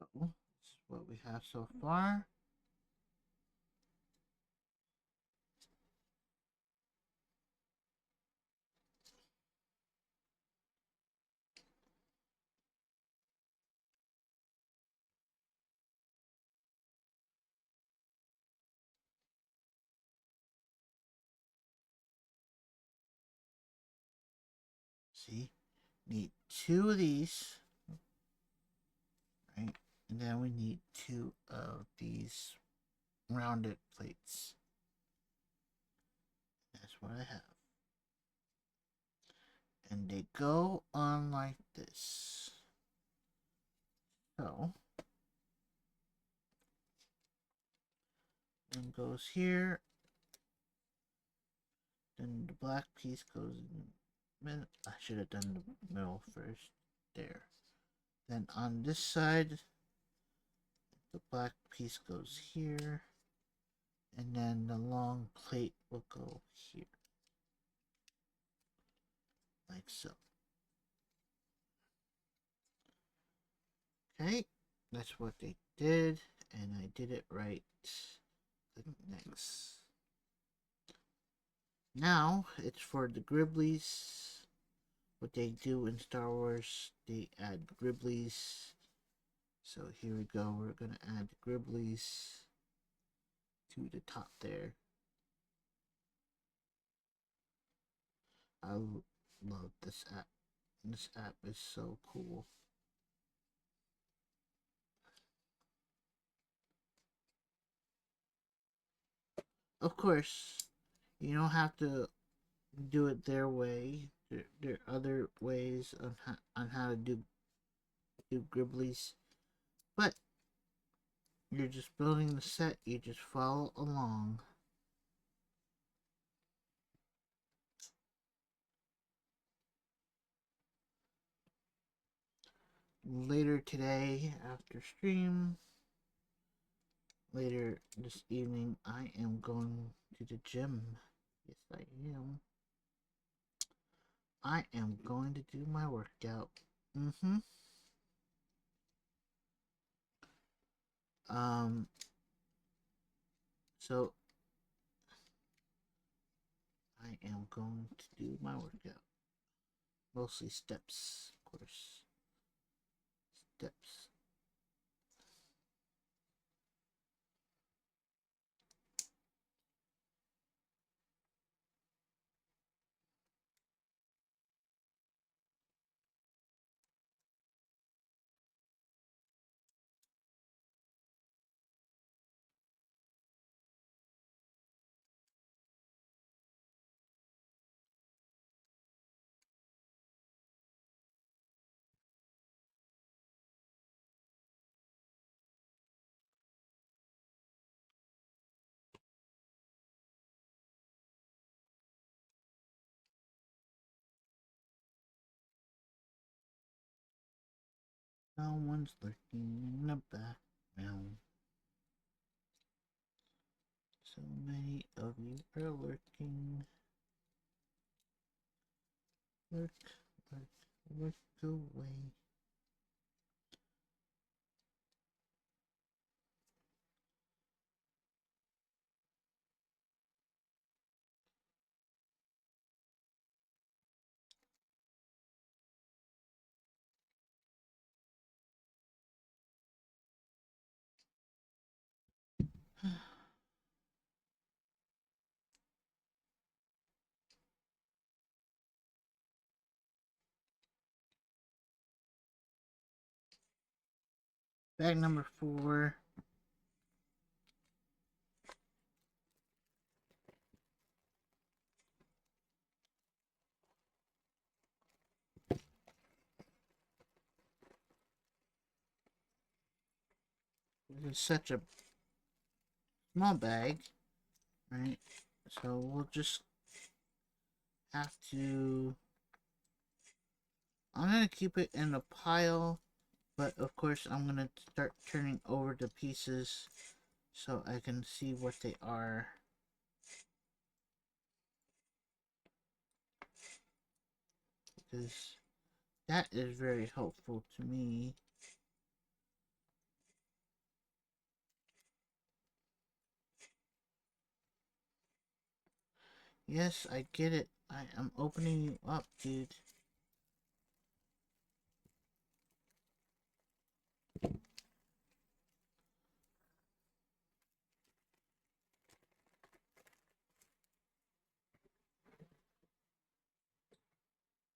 [SPEAKER 2] So, this is what we have so far. See, need 2 of these, right? And then we need 2 of these rounded plates. That's what I have. And they go on like this. So, one goes here. Then the black piece goes in the middle. I should have done the middle first. There. Then on this side, the black piece goes here. And then the long plate will go here. Like so. Okay, that's what they did, and I did it right. Next. Now, it's for the Gribblies. What they do in Star Wars, they add Gribblies. So here we go, we're gonna add the Gribblies to the top there. I love this app. This app is so cool. Of course, you don't have to do it their way. There are other ways on how to do Gribblies, but you're just building the set. You just follow along. later today after stream, later this evening, I am going to the gym. Yes, I am. I am going to do my workout. Mm-hmm. Um, so I am going to do my workout. Mostly steps, of course. Steps. Someone's lurking in the background. So many of you are lurking. Lurk, lurk, lurk away. Bag number 4. This is such a small bag, right? So we'll just have to... I'm going to keep it in a pile, but of course I'm going to start turning over the pieces so I can see what they are. Because that is very helpful to me. Yes, I get it. I am opening you up, dude.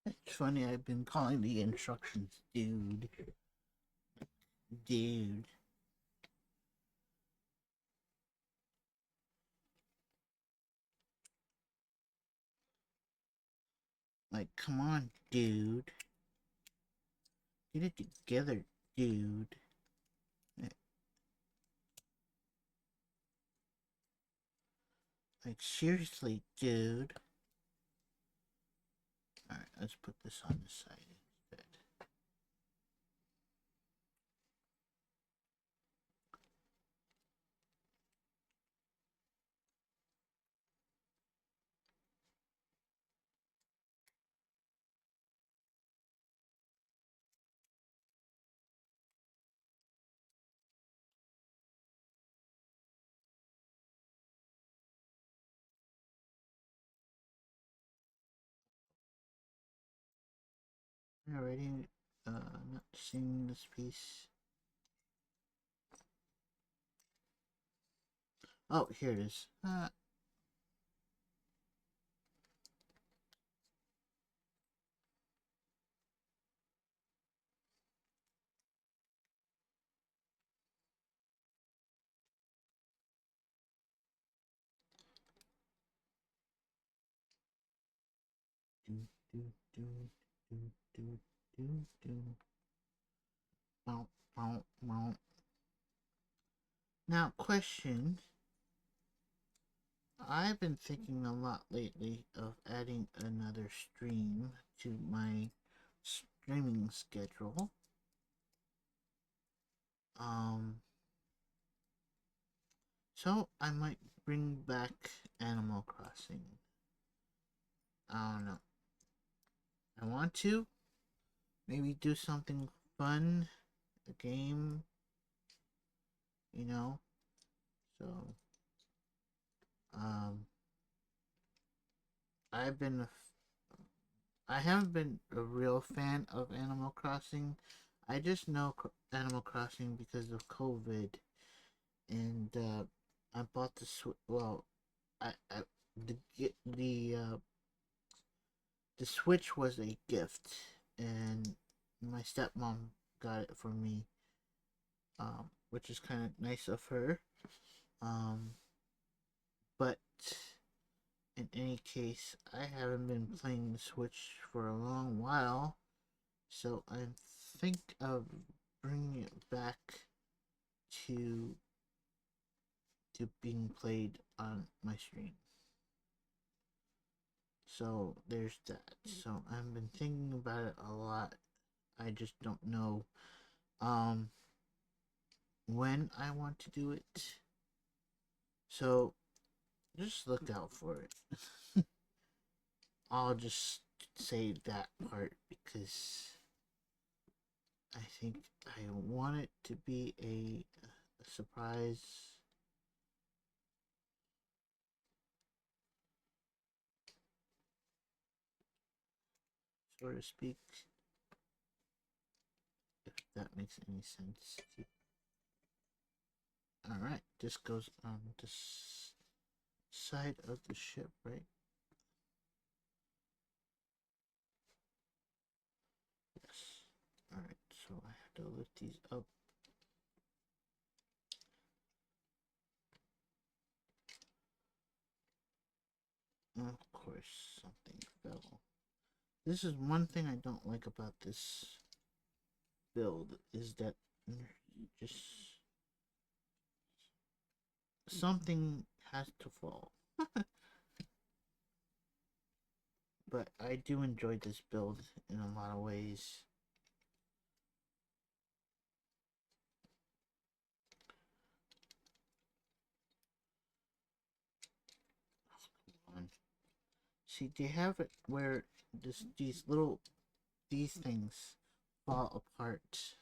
[SPEAKER 2] It's funny, I've been calling the instructions dude. Dude. Like, come on, dude. Get it together, dude. Like, seriously, dude. Alright, let's put this on the side instead. Already, not seeing this piece. Oh, here it is. Do, do, do, do, do, do, do. Bow, bow, bow. Now, question. I've been thinking a lot lately of adding another stream to my streaming schedule. Um, so I might bring back Animal Crossing. I don't know. I want to maybe do something fun, a game, you know. So, um, I've been I haven't been a real fan of Animal Crossing. I just know Animal Crossing because of COVID, and I bought the well, I the Switch was a gift, and my stepmom got it for me, which is kind of nice of her. Um, but in any case, I haven't been playing the Switch for a long while, so I think of bringing it back to being played on my stream. So there's that. So I've been thinking about it a lot. I just don't know um when I want to do it. So just look out for it. I'll just say that part because I think I want it to be a surprise. So to speak, if that makes any sense. Alright, this goes on this side of the ship, right? Yes. Alright, so I have to lift these up. Of course, something fell. This is one thing I don't like about this build, is that just something has to fall. But I do enjoy this build in a lot of ways. See, they have it where these things fall apart,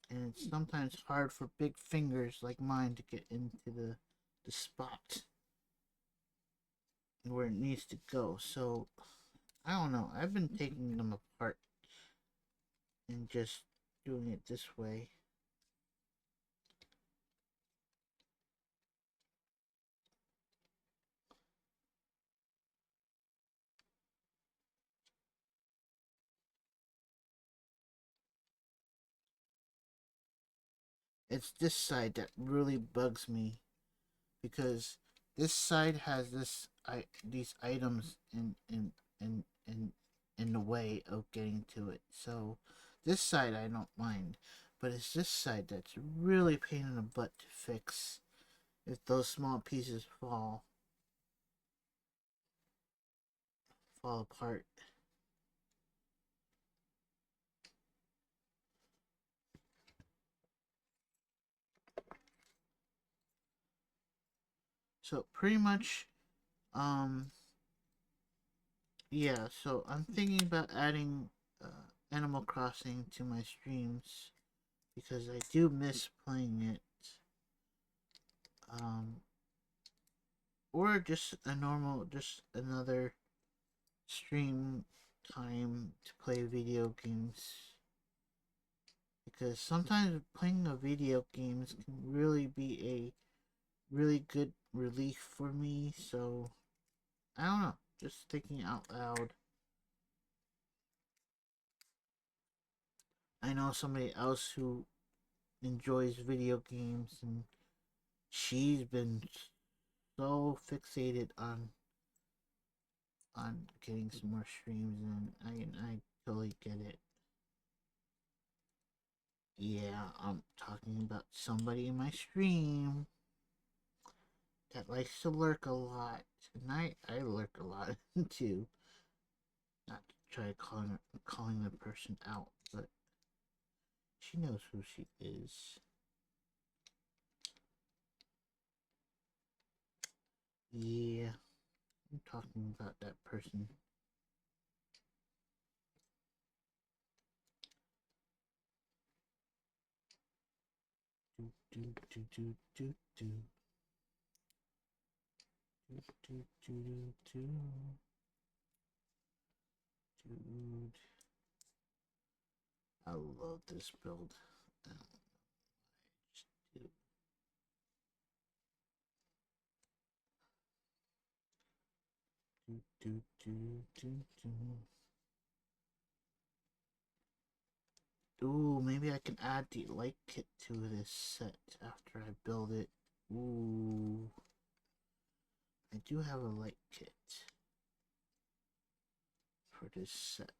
[SPEAKER 2] and it's sometimes hard for big fingers like mine to get into the spot where it needs to go. So I don't know. I've been taking them apart and just doing it this way. It's this side that really bugs me because this side has these items in the way of getting to it. So this side I don't mind, but it's this side that's really pain in the butt to fix if those small pieces fall apart. So pretty much, um, yeah. So I'm thinking about adding Animal Crossing to my streams because I do miss playing it. Um, or just just another stream time to play video games. Because sometimes playing a video games can really be a really good relief for me. So I don't know, just thinking out loud. I know somebody else who enjoys video games, and she's been so fixated on getting some more streams, and I totally get it. Yeah, I'm talking about somebody in my stream that likes to lurk a lot, and I lurk a lot too. Not to try calling the person out, but She knows who she is. Yeah, I'm talking about that person. Do do do do do do. Do do do do do. Dude, I love this build. Just do. Do do do do do. Ooh, maybe I can add the light kit to this set after I build it. Ooh, I do have a light kit for this set.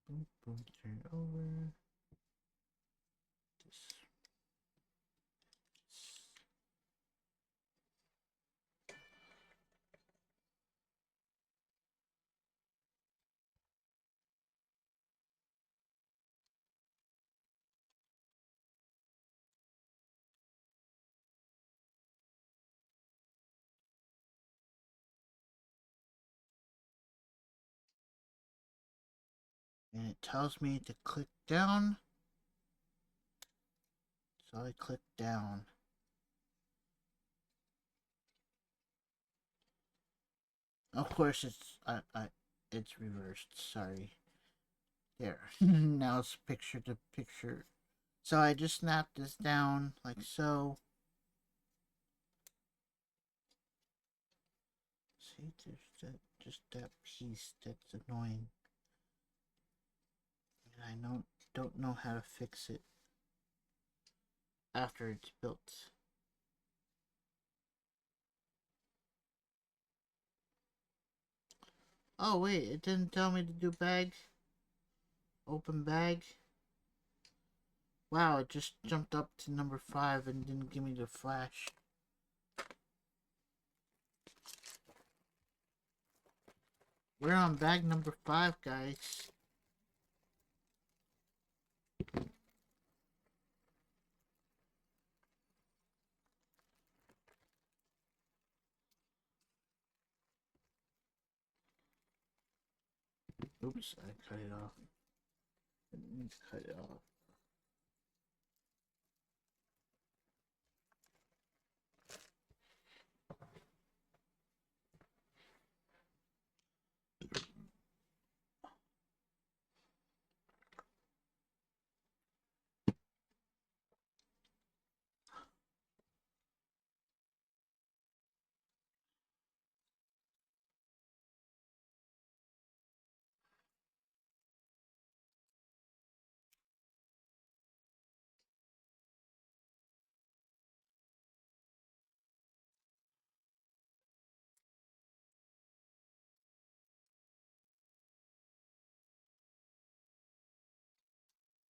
[SPEAKER 2] Boom, boom, turn it over. This. And it tells me to click down. So I click down. Of course, it's reversed. Sorry. There. Now it's picture to picture. So I just snap this down like so. See, there's just that piece that's annoying. And I don't know how to fix it after it's built. Oh wait, it didn't tell me to do bag. Open bag. Wow, it just jumped up to number 5 and didn't give me the flash. We're on bag number 5, guys. Oops, I cut it off. I need to cut it off.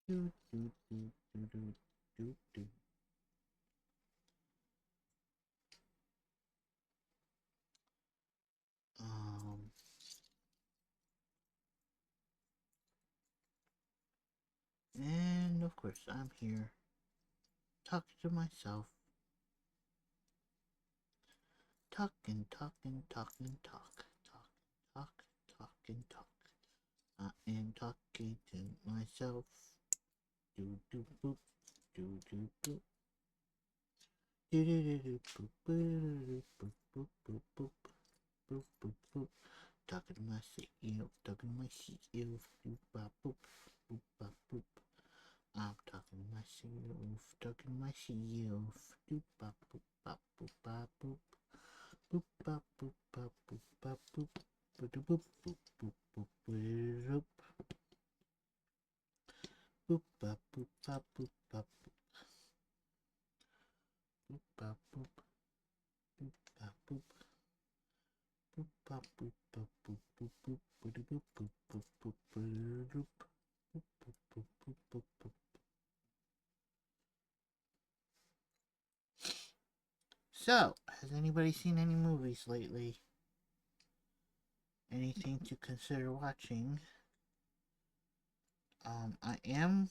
[SPEAKER 2] Do, do, do, do, do, do, do. And of course I'm here talking to myself. Talking, talking, talking, talk, talk, talk, talking, talk. I am talking to myself. Do do boop, do do boop. Do do do do boop, boop, boop, boop, boop, boop, boop, boop, boop. Talking to myself, talking to myself. Boop, bop, boop, boop, bop, boop. I'm talking to myself, talking to myself. Doop, bop, boop, bop, boop, bop, boop. Boop, bop, boop, bop, boop, bop, boop. Boop, boop, boop, boop, boop, boop. Boop, bop, boop, bop, boop, bop, boop. Boop, bop, boop. Boop, bop, boop. Boop, bop, boop, bop, boop, boop, boop. Boop, boop, boop, boop, boop, boop. Boop, boop, boop, boop, boop, boop. So, has anybody seen any movies lately? Anything to consider watching? I am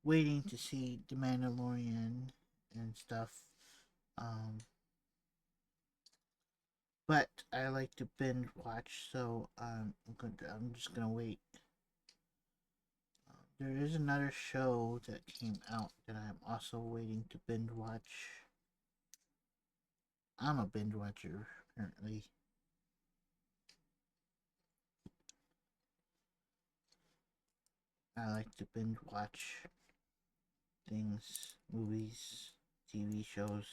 [SPEAKER 2] waiting to see The Mandalorian and stuff. Um, but I like to binge watch, so I'm just gonna wait. There is another show that came out that I'm also waiting to binge watch. I'm a binge watcher, apparently. I like to binge watch things, movies, TV shows.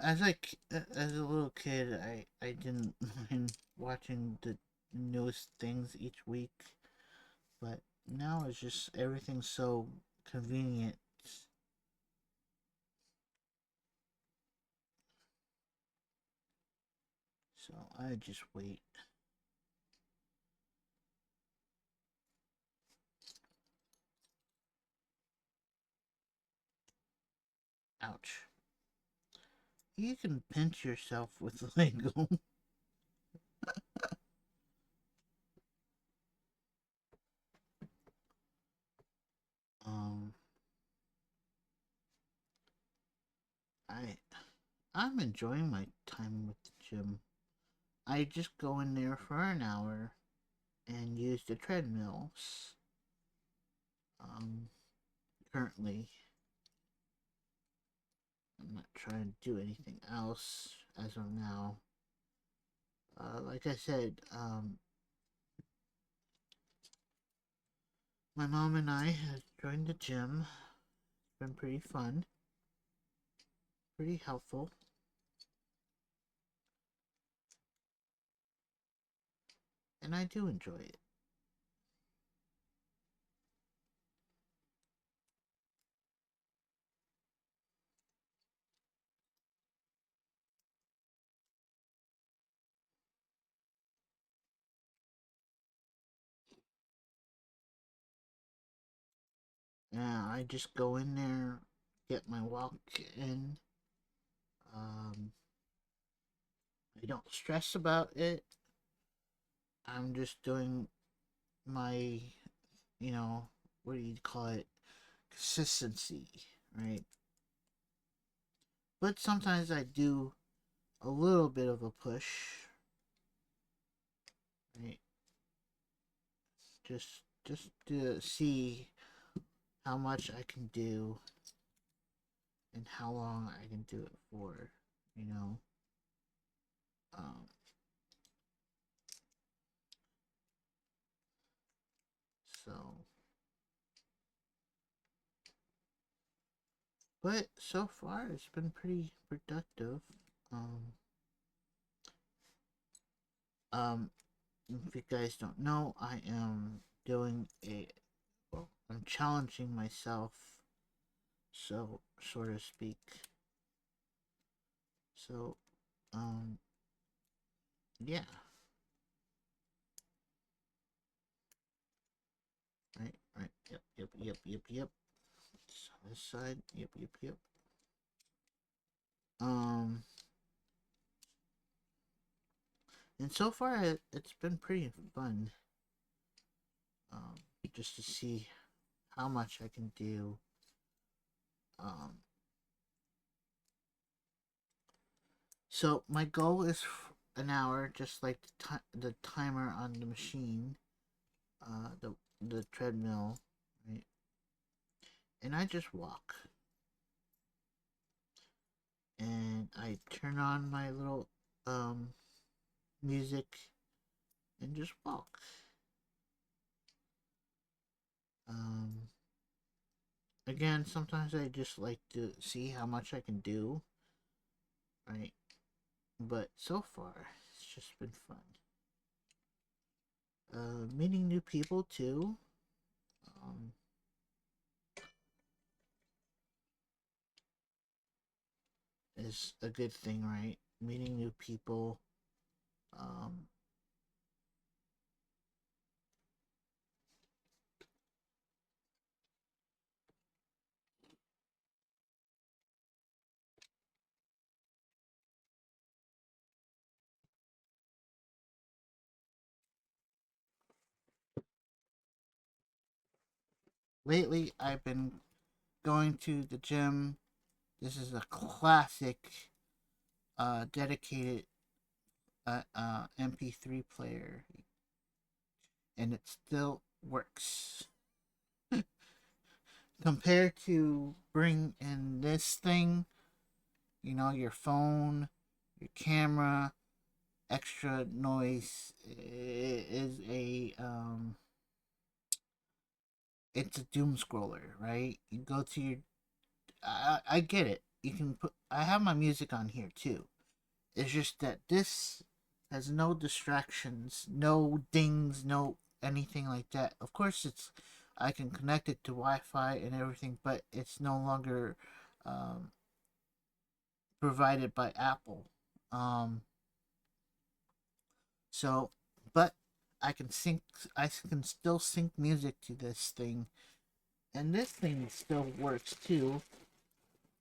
[SPEAKER 2] As a little kid, I didn't mind watching the newest things each week, but now it's just everything's so convenient. So I just wait. Ouch. You can pinch yourself with Lego. um, I I'm enjoying my time with the gym. I just go in there for an hour and use the treadmills. Um, Currently, I'm not trying to do anything else as of now. Like I said, my mom and I have joined the gym. It's been pretty fun, pretty helpful, and I do enjoy it. Yeah, I just go in there, get my walk in. Um, I don't stress about it. I'm just doing my, you know, what do you call it? Consistency, right? But sometimes I do a little bit of a push, right? Just to see how much I can do and how long I can do it for, you know. Um, so, but so far it's been pretty productive. Um, um, if you guys don't know, I am doing a, well, I'm challenging myself, so to speak. So, um, yeah, right, yep. So this side, yep. Um, and so far it's been pretty fun. Um, just to see how much I can do. Um, so my goal is an hour, just like the timer on the machine, the treadmill, right? And I just walk, and I turn on my little music, and just walk. Um, Again, sometimes I just like to see how much I can do, right? But so far, it's just been fun. Meeting new people too. Um, is a good thing, right? Meeting new people. Um, lately I've been going to the gym. This is a classic, dedicated MP3 player, and it still works. Compared to bring in this thing, your phone, your camera, extra noise is it's a doom scroller, right? You go to your, I get it. You can put, I have my music on here too. It's just that this has no distractions, no dings, no anything like that. Of course, I can connect it to Wi-Fi and everything, but it's no longer um, provided by Apple. Um, so, but I can sync. I can still sync music to this thing, and this thing still works too.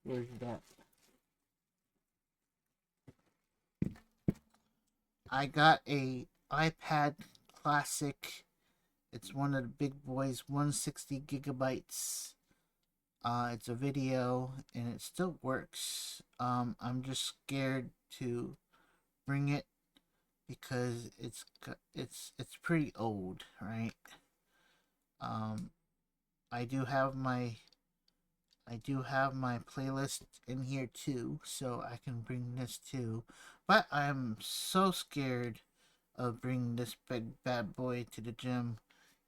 [SPEAKER 2] Where's that? I got a iPad Classic. It's one of the big boys, 160 gigabytes. It's a video, and it still works. I'm just scared to bring it because it's pretty old, right? Um, I do have my I do have my playlist in here too, so I can bring this too. But I'm so scared of bringing this big bad boy to the gym,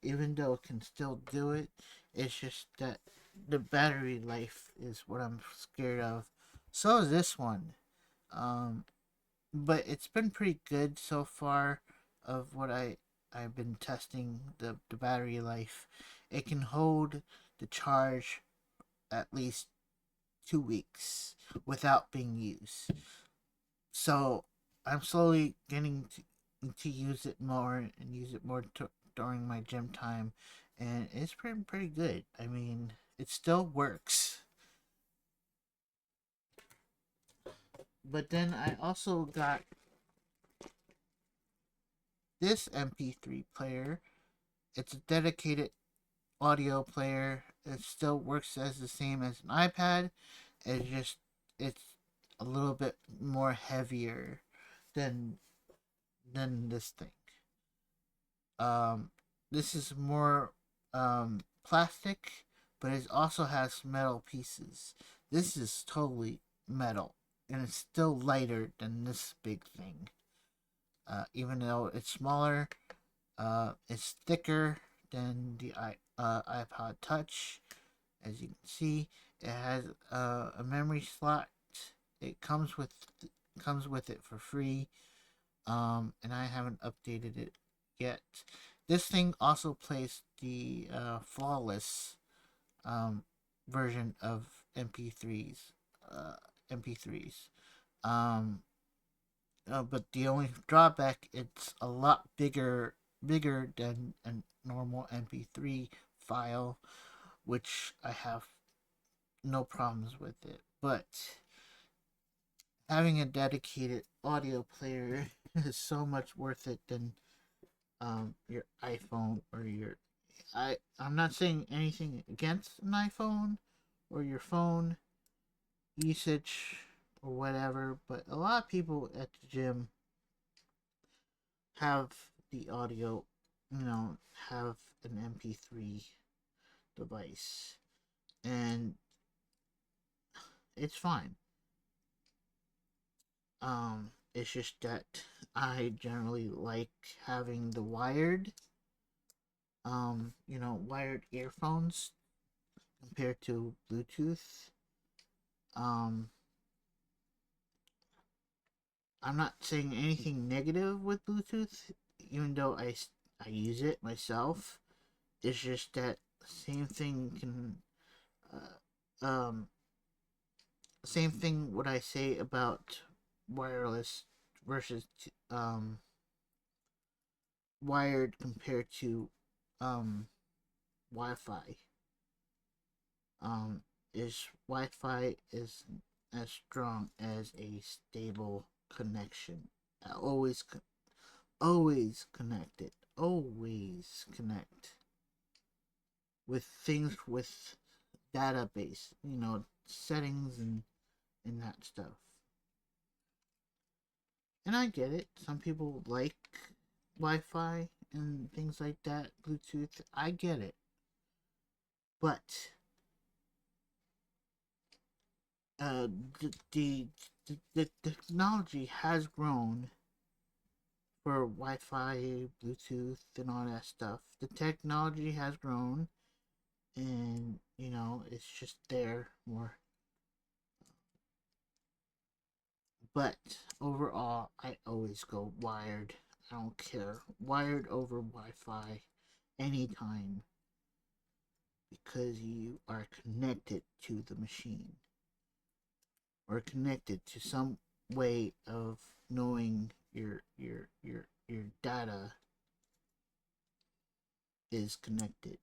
[SPEAKER 2] even though it can still do it. It's just that the battery life is what I'm scared of. So is this one. Um, but it's been pretty good so far of what I've been testing the battery life. It can hold the charge at least 2 weeks without being used. So I'm slowly getting to use it more and use it more during my gym time, and it's pretty good. I mean, it still works. But then I also got this MP3 player. It's a dedicated audio player. It still works as the same as an iPad. It's a little bit more heavier than this thing. Um, this is more plastic, but it also has metal pieces. This is totally metal, and it's still lighter than this big thing. Even though it's smaller, it's thicker than the iPod Touch. As you can see, it has a memory slot. It comes with it for free. And I haven't updated it yet. This thing also plays the flawless um, version of MP3s. MP3s. Um, but the only drawback, it's a lot bigger than a normal MP3 file, which I have no problems with it. But having a dedicated audio player is so much worth it than your iPhone or your I'm not saying anything against an iPhone or your phone usage or whatever, but a lot of people at the gym have the audio, have an MP3 device, and it's fine. It's just that I generally like having the wired earphones compared to Bluetooth. Um, I'm not saying anything negative with Bluetooth, even though I use it myself. It's just that same thing can, um, same thing what I say about wireless versus wired compared to Wi-Fi. Is Wi-Fi is as strong as a stable connection. Always, always connected. Always connect. with things with database, settings and that stuff. And I get it. Some people like Wi-Fi and things like that, Bluetooth. I get it. But uh, the technology has grown for Wi-Fi, Bluetooth, and all that stuff. The technology has grown, and it's just there more. But overall, I always go wired. I don't care. Wired over Wi-Fi anytime because you are connected to the machine or connected to some way of knowing your data is connected.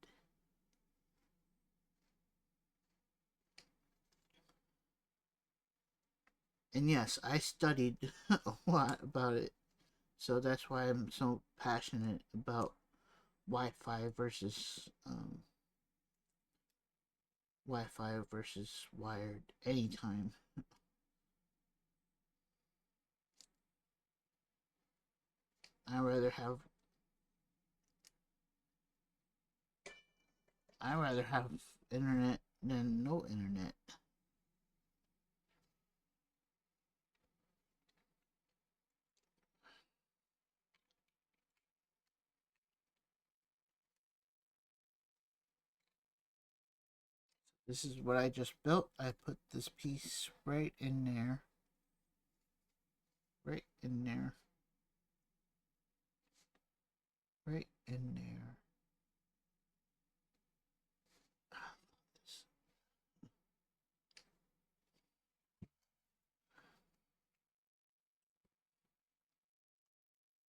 [SPEAKER 2] And yes, I studied a lot about it. So that's why I'm so passionate about Wi-Fi versus Wi-Fi versus wired anytime. I rather have I rather have internet than no internet. This is what I just built. I put this piece right in there. Right in there. Right in there.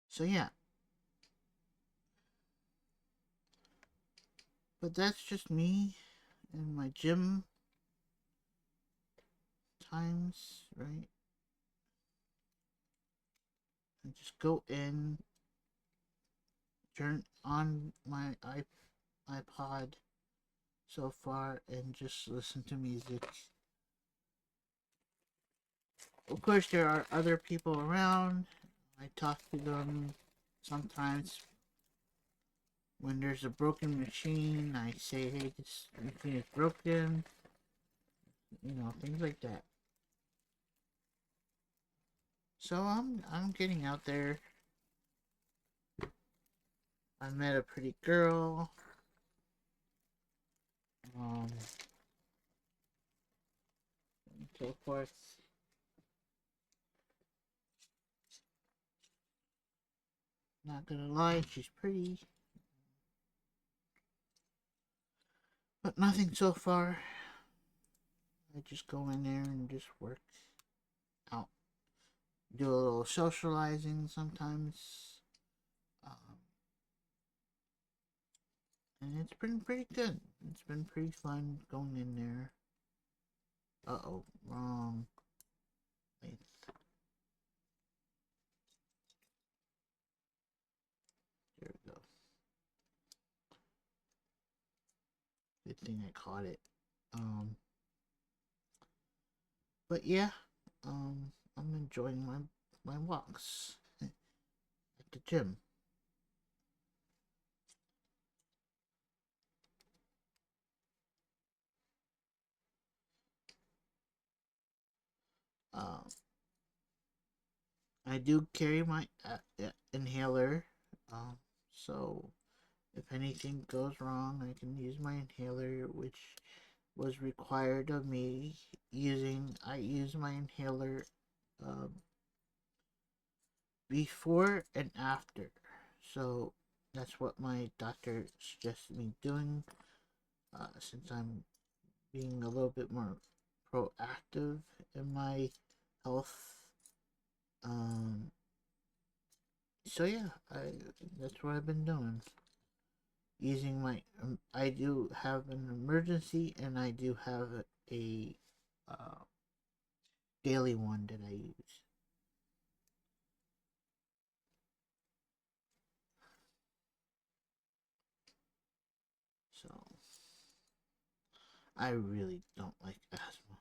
[SPEAKER 2] So yeah. But that's just me and my gym times, right? I just go in, turn on my iPod so far, and just listen to music. Of course, there are other people around. I talk to them sometimes. When there's a broken machine, I say, hey, this machine is broken. Things like that. So I'm getting out there. I met a pretty girl. Um, and so forth. Not gonna lie, she's pretty. But nothing so far. I just go in there and just work out. Do a little socializing sometimes. Um, and it's been pretty good. It's been pretty fun going in there. Uh-oh, wrong length. There we go. Good thing I caught it. But yeah, I'm enjoying my walks at the gym. Um, I do carry my inhaler. So if anything goes wrong, I can use my inhaler, which was required of me using. I use my inhaler before and after. So that's what my doctor suggested me doing. Since I'm being a little bit more proactive in my health. So yeah, that's what I've been doing. Using my, I do have an emergency, and I do have a uh, daily one that I use. So I really don't like asthma.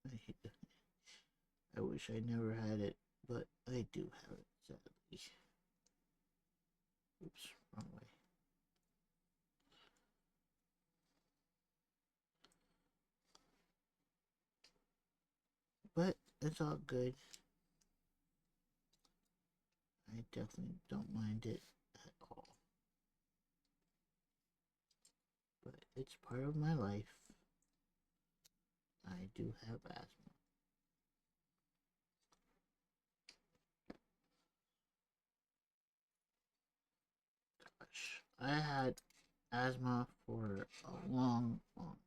[SPEAKER 2] I hate it. I wish I never had it, but I do have it, sadly. Oops, wrong way. But it's all good. I definitely don't mind it at all. But it's part of my life. I do have asthma. Gosh, I had asthma for a long, long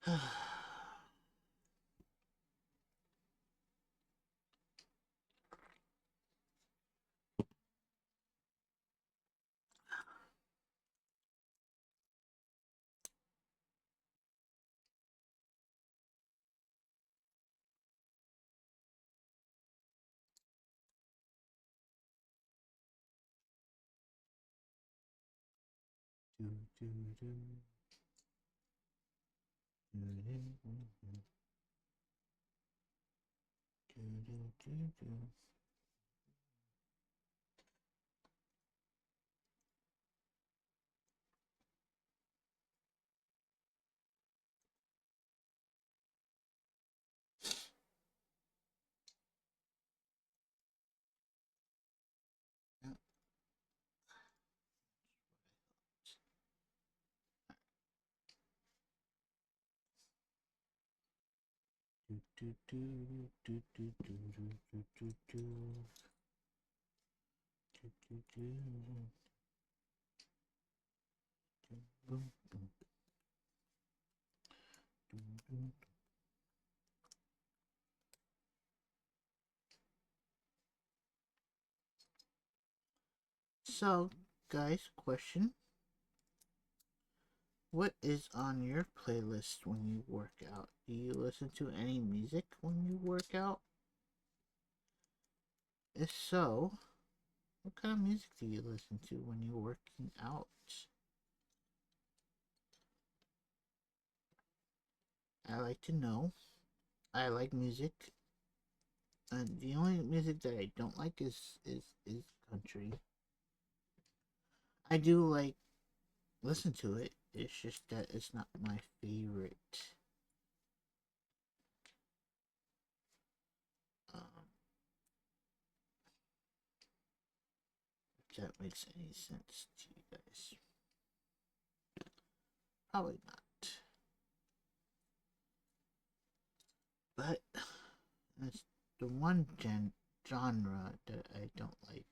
[SPEAKER 2] time. do, do, do. Do, do, do, do. Do, do, do, do. Yeah. Do, do, do, do, do, do, do, do, do, do. Do, do, do. Do, boom, boom. Do, do. So, guys, question. What is on your playlist when you work out? Do you listen to any music when you work out? If so, what kind of music do you listen to when you're working out? I like to know. I like music. And the only music that I don't like is country. I do like listen to it. It's just that it's not my favorite. Um, if that makes any sense to you guys. Probably not. But it's the one genre that I don't like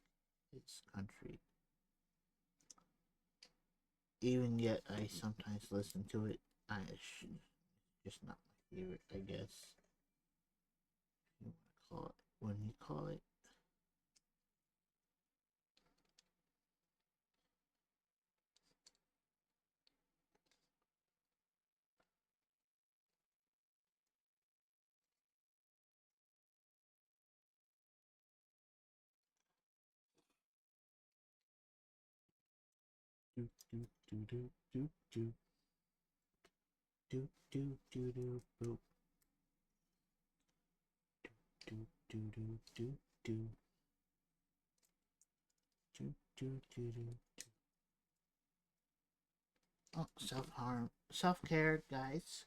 [SPEAKER 2] is country. Even yet, I sometimes listen to it. It's just not my favorite, I guess. You want to call it when you call it. Do do do do do do do do do do boop. Do do do do do do do do do. Oh, self care, guys.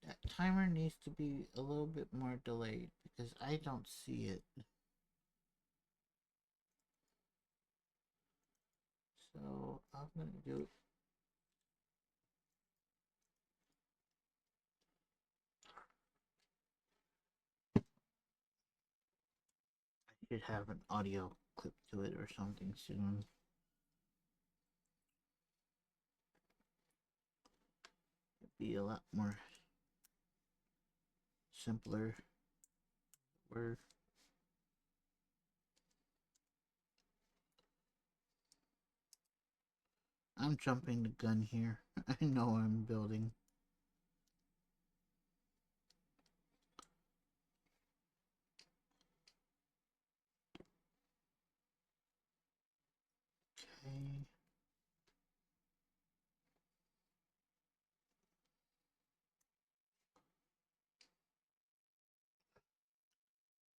[SPEAKER 2] That timer needs to be a little bit more delayed because I don't see it. So I'm gonna do. I should have an audio clip to it or something soon. It'd be a lot more simpler. Where I'm jumping the gun here. I know I'm building. Okay.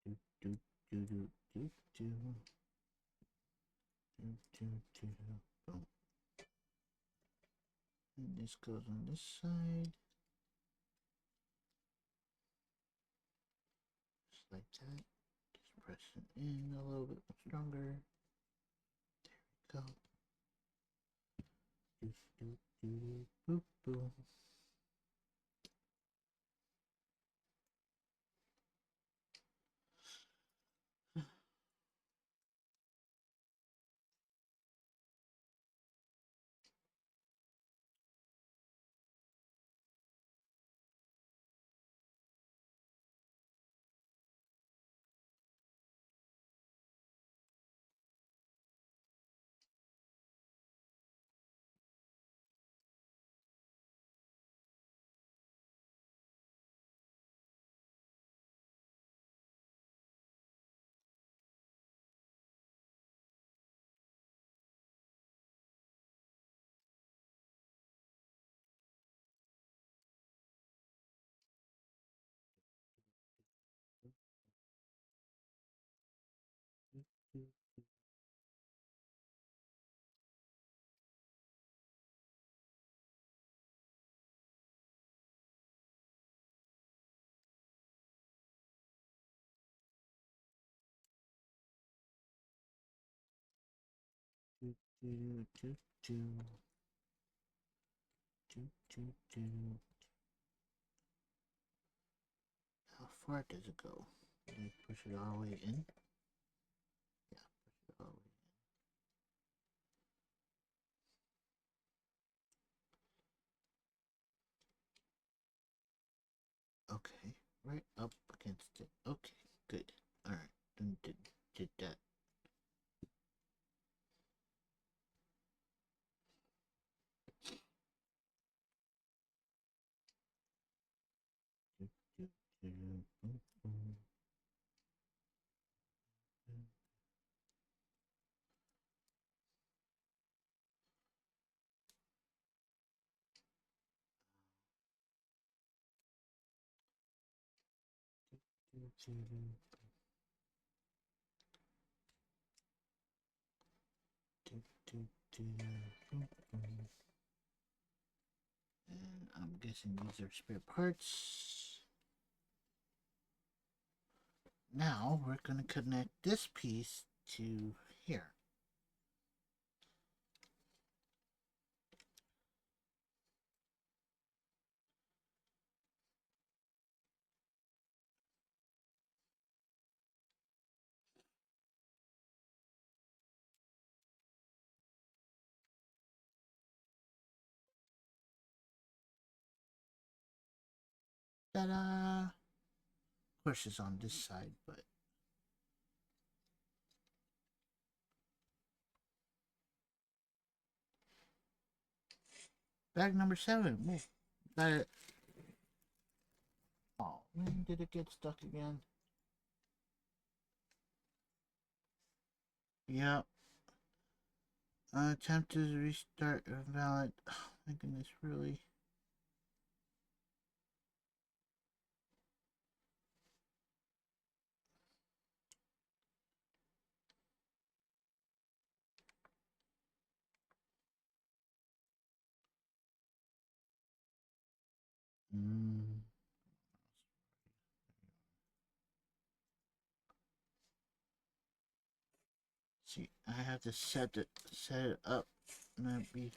[SPEAKER 2] Do do do do do do do do do. Boom. And this goes on this side. Just like that. Just press it in a little bit stronger. There we go. Do do do boop boom. Do do do do do do do. How far does it go? Did I push it all the way in? Yeah, push it all the way in. Okay, right up against it. Okay, good. Alright, then did that. Do, do, do, boom, boom. Do, do, do, do, do, do, boom, boom. And I'm guessing these are spare parts. Now we're going to connect this piece to here. Ta-da! Of course it's on this side, but bag number 7. Ooh, got it. Oh, when did it get stuck again? Yep. Attempt to restart valid. Oh my goodness, really? See, I have to set it up. Maybe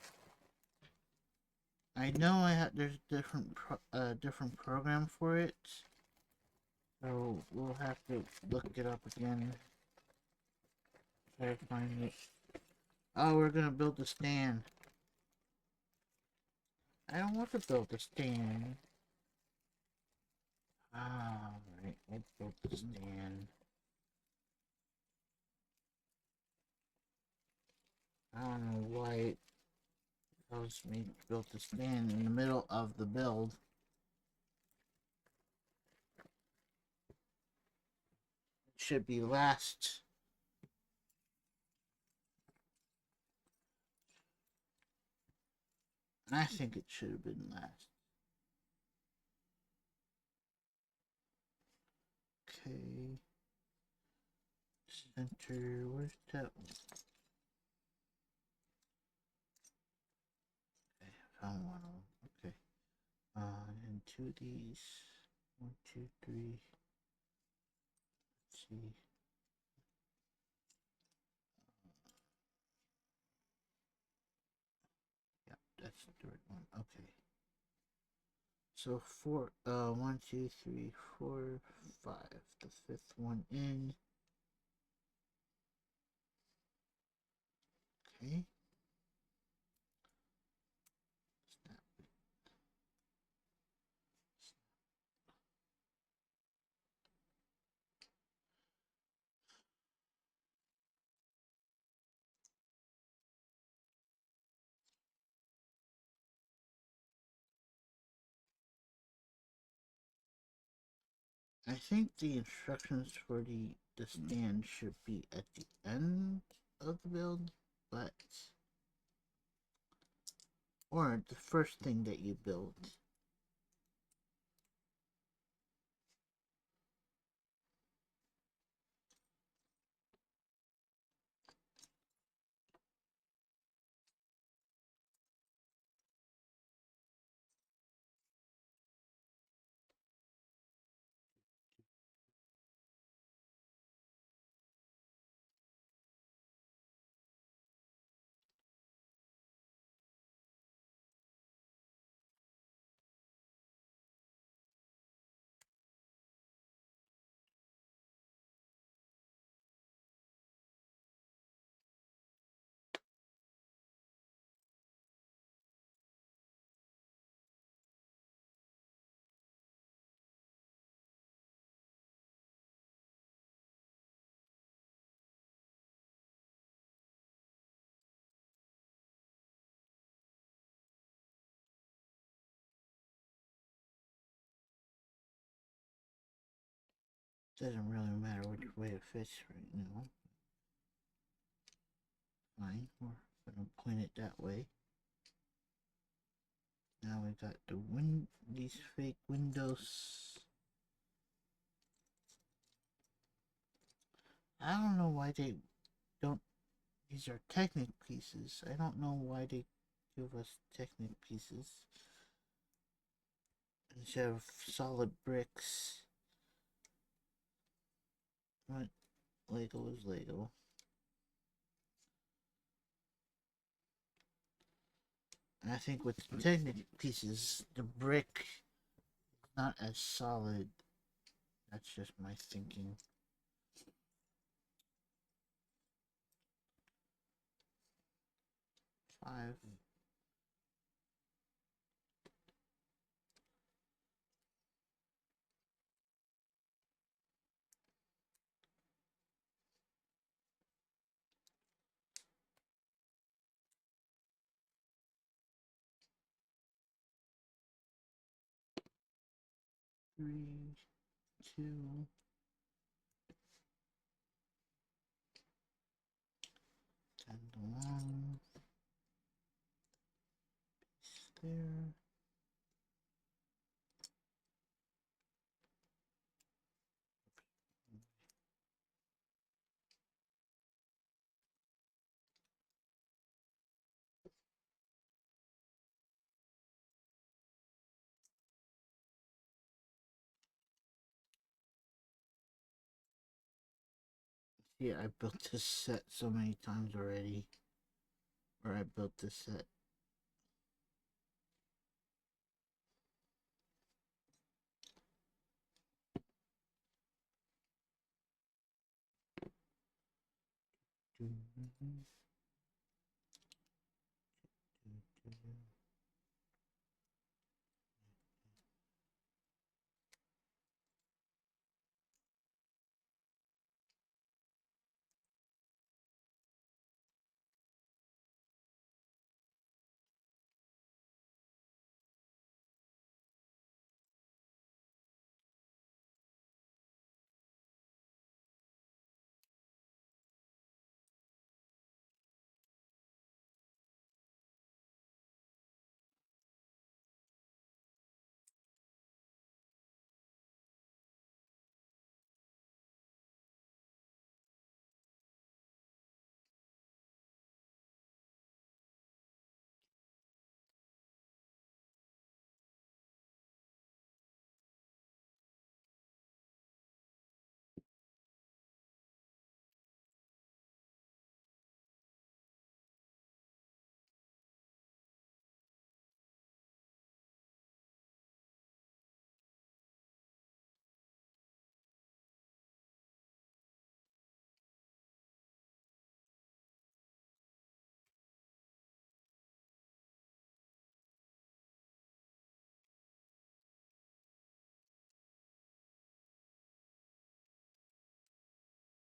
[SPEAKER 2] I know there's different program for it, so we'll have to look it up again. Try to find it. Oh, we're gonna build the stand. I don't want to build the stand. Ah, right. Let's build the stand. I don't know why it tells me to build the stand in the middle of the build. It should be last. I think it should have been last. Okay. Center, where's that one? Okay, found one of them. Okay. And two of these. 1, 2, 3. Let's see. Yep, that's the right one. Okay. So 4, 1, 2, 3, 4, 5. The fifth one in. Okay. Snap. I think the instructions for the stand should be at the end of the build, but or the first thing that you build. Doesn't really matter which way it fits right now. Fine, we're gonna point it that way. Now we got these fake windows. I don't know why they don't. These are Technic pieces. I don't know why they give us Technic pieces instead of solid bricks. But Lego is Lego. And I think with the Technic pieces, the brick is not as solid. That's just my thinking. Five. Three, two, and one. There. Yeah, I built this set so many times already. Or I built this set.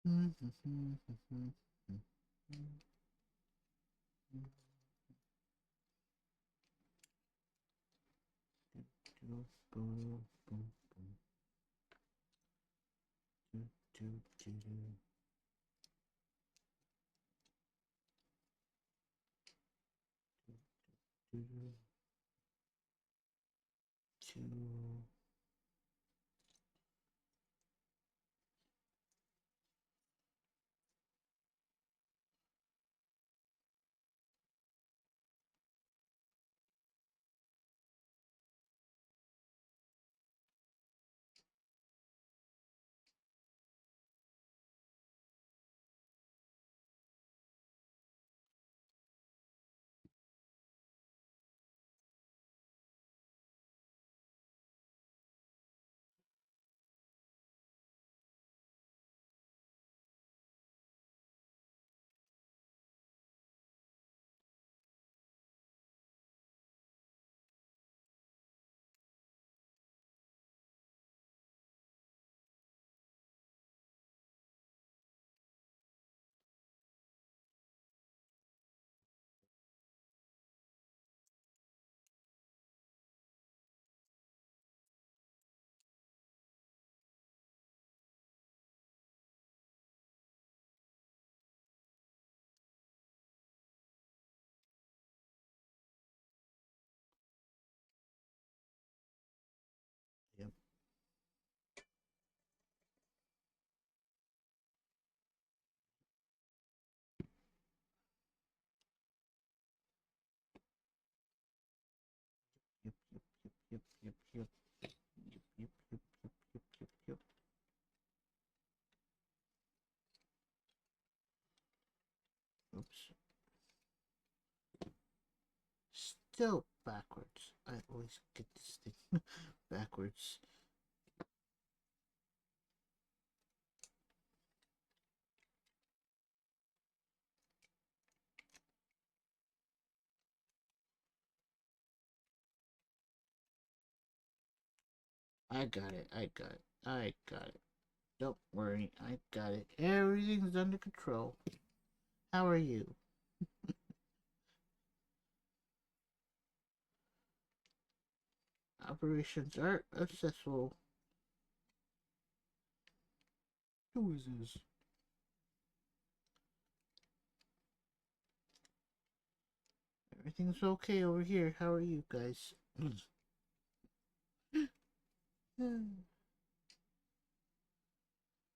[SPEAKER 2] Yep. Yep, yep, yep, yep, yep, yep, yep, yep, yep, yep, yep, yep, yep. Oops. Still backwards. I always get this thing backwards. I got it. I got it. I got it. Don't worry. I got it. Everything's under control. How are you? Operations are successful. Who is this? Everything's okay over here. How are you guys?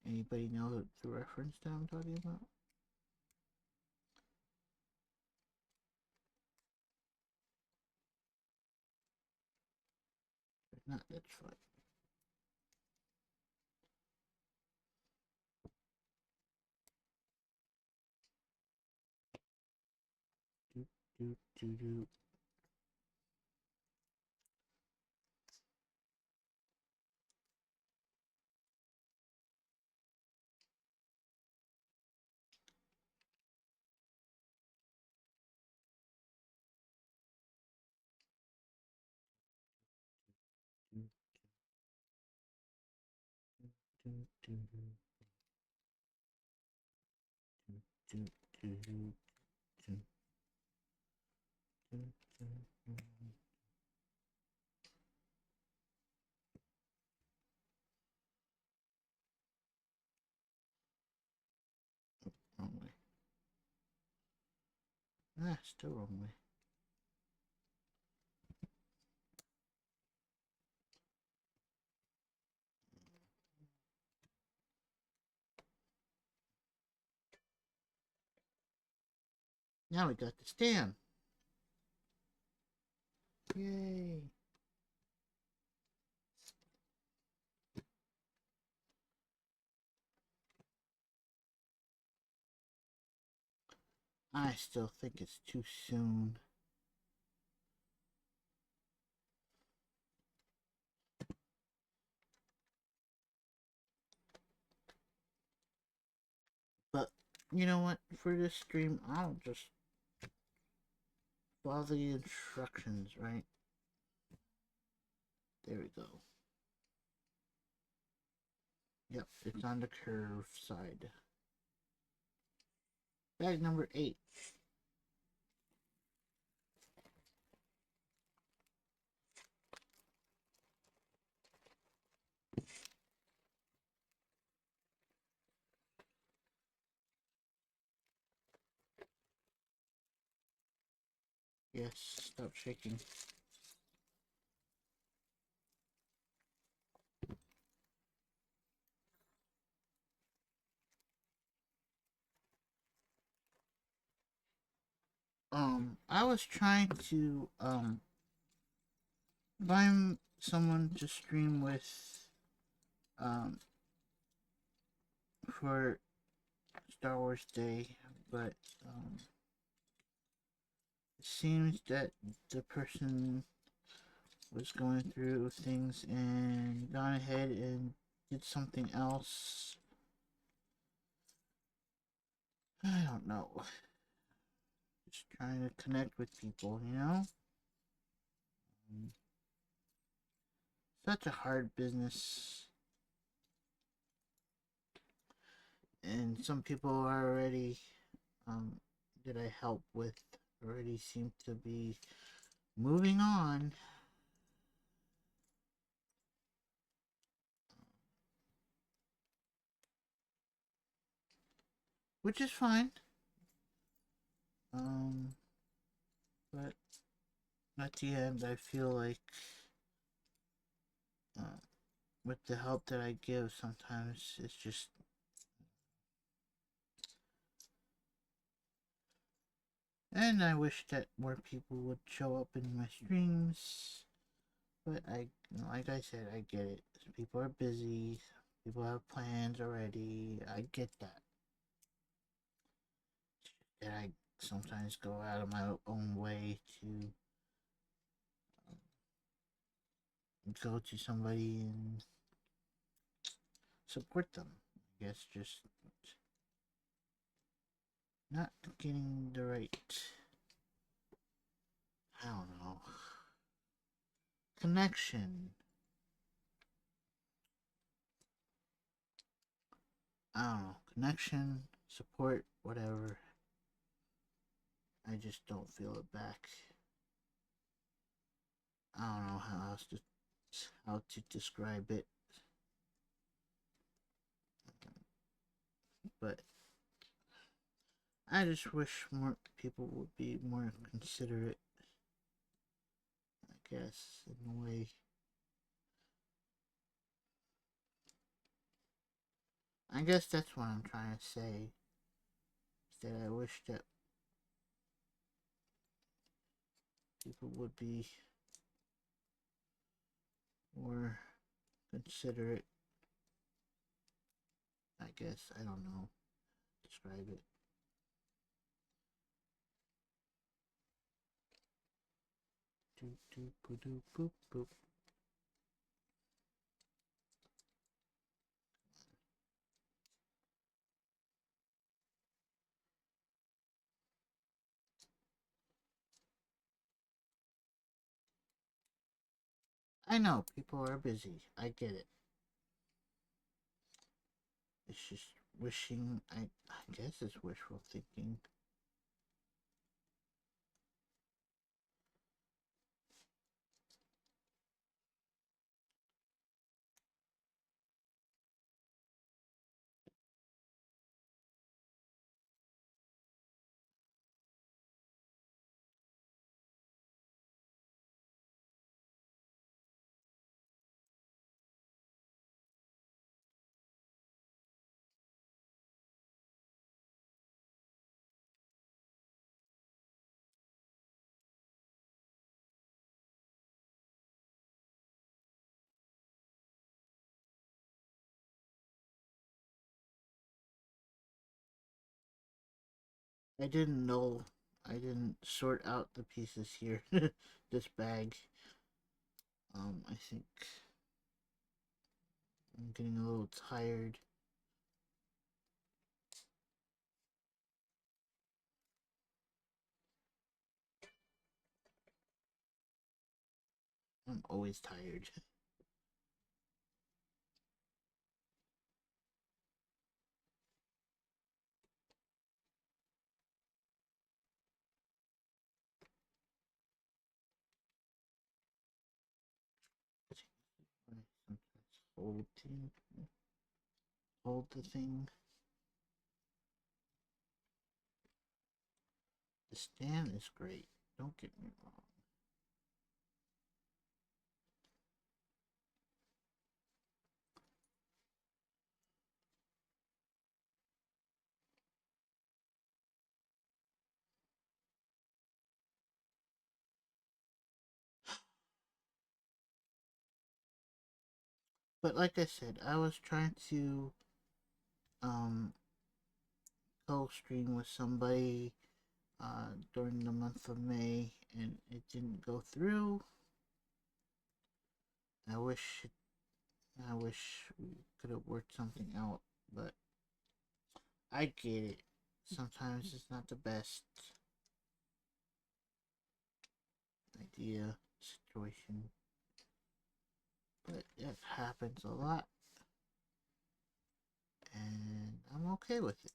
[SPEAKER 2] Anybody know the reference that I'm talking about? If not, that's fine. Do, do, do, do. Do, do, do, do, do, do, do, do, do, do, do. Wrong way. Ah, still wrong way. Now we got the stand. Yay. I still think it's too soon. But you know what? For this stream, I'll just follow the instructions, right? There we go. Yep, it's on the curve side. Bag number 8. Yes, stop shaking. I was trying to find someone to stream with um for Star Wars Day, but it seems that the person was going through things and gone ahead and did something else. I don't know. Just trying to connect with people, you know? Such a hard business. And some people are already, that I help with, already seem to be moving on. Which is fine. But at the end, I feel like uh, with the help that I give, sometimes it's just. And I wish that more people would show up in my streams. But like I said, I get it. People are busy. People have plans already. I get that. That I sometimes go out of my own way to go to somebody and support them. I guess just not getting the right, I don't know, connection. I don't know, connection, support, whatever. I just don't feel it back. I don't know how to describe it, but I just wish more people would be more considerate. I guess in a way. I guess that's what I'm trying to say. Is that I wish that people would be more considerate. I guess I don't know. Describe it. Doop doop doop boop boop. I know people are busy. I get it. It's just wishing. I guess it's wishful thinking. I didn't know. I didn't sort out the pieces here. This bag. I think I'm getting a little tired. I'm always tired. hold the thing. The stand is great. Don't get me wrong. But like I said, I was trying to co-stream with somebody during the month of May, and it didn't go through. I wish we could have worked something out, but I get it. Sometimes it's not the best idea situation, but it happens a lot, and I'm okay with it.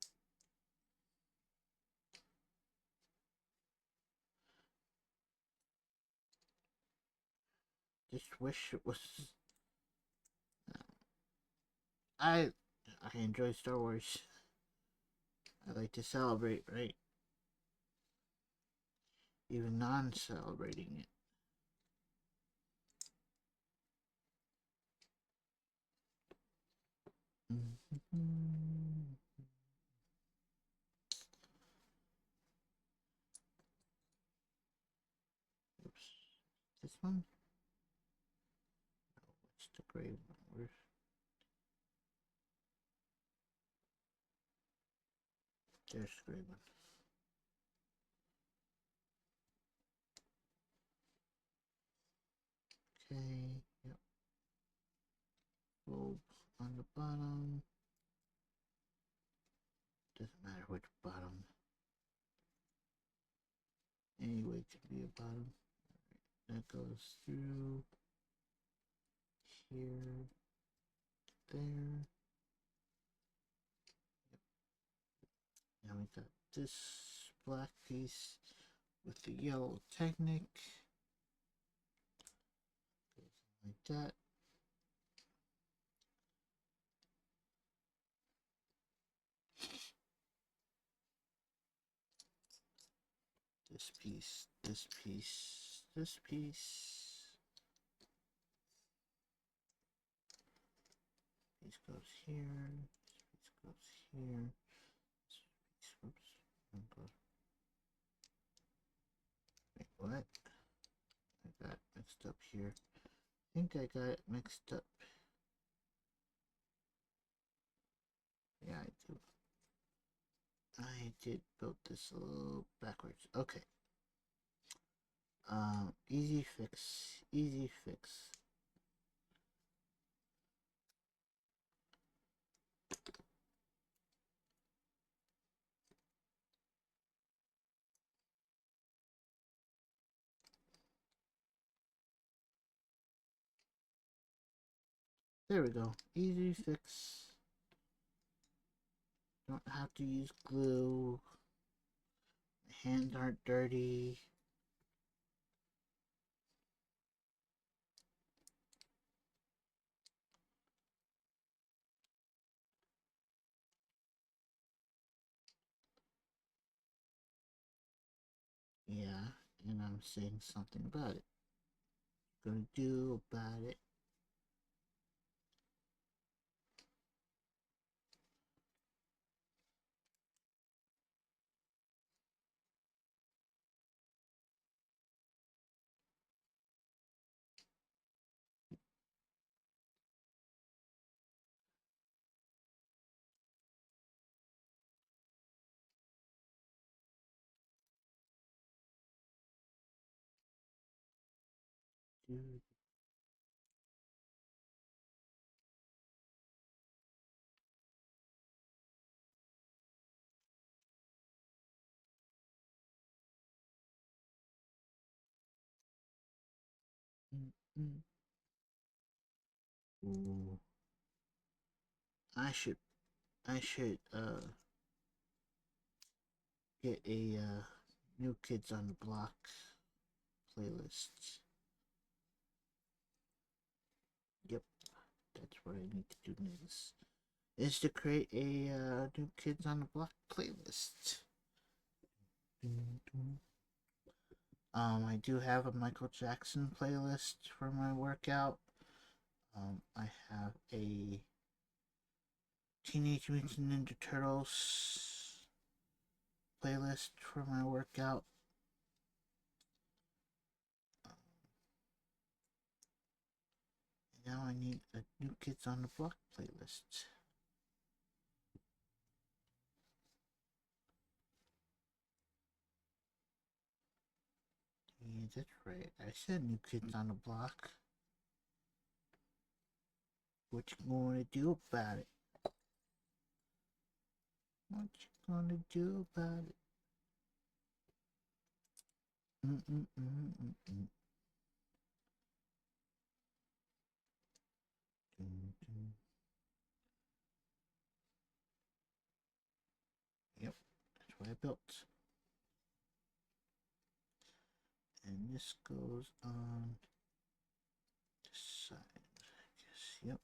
[SPEAKER 2] Just wish it was. I I enjoy Star Wars. I like to celebrate, right? Even non-celebrating it. Oops. This one? No, it's the gray one. Where's... There's the gray one. Okay, yep. Bulb on the bottom. Doesn't matter which bottom. Anyway, it could be a bottom. That goes through here, there. Yep. Now we got this black piece with the yellow Technic. Like that. This piece, this piece, this piece. Piece goes here, this piece goes here, this piece goes. Wait, what? I got mixed up here. I think I got it mixed up. Yeah, I do. I did build this a little backwards. Okay. Easy fix. Easy fix. There we go. Easy fix. Don't have to use glue. My hands aren't dirty. Yeah, and I'm saying something about it. Gonna do about it. Do Ooh. I should get a New Kids on the Block playlist. Yep, that's what I need to do next. Is to create a New Kids on the Block playlist. I do have a Michael Jackson playlist for my workout. I have a Teenage Mutant Ninja Turtles playlist for my workout. Now I need a New Kids on the Block playlist. Yeah, that's right. I said New Kids on the Block. What you gonna do about it? What you gonna do about it? Mm-mm-mm-mm-mm. Yep, that's what I built. And this goes on this side, I guess. Yep.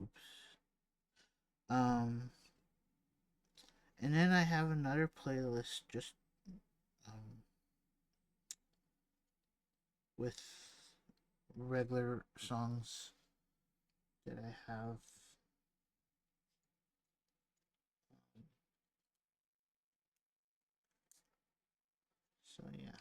[SPEAKER 2] Oops. And then I have another playlist just with regular songs that I have. So yeah.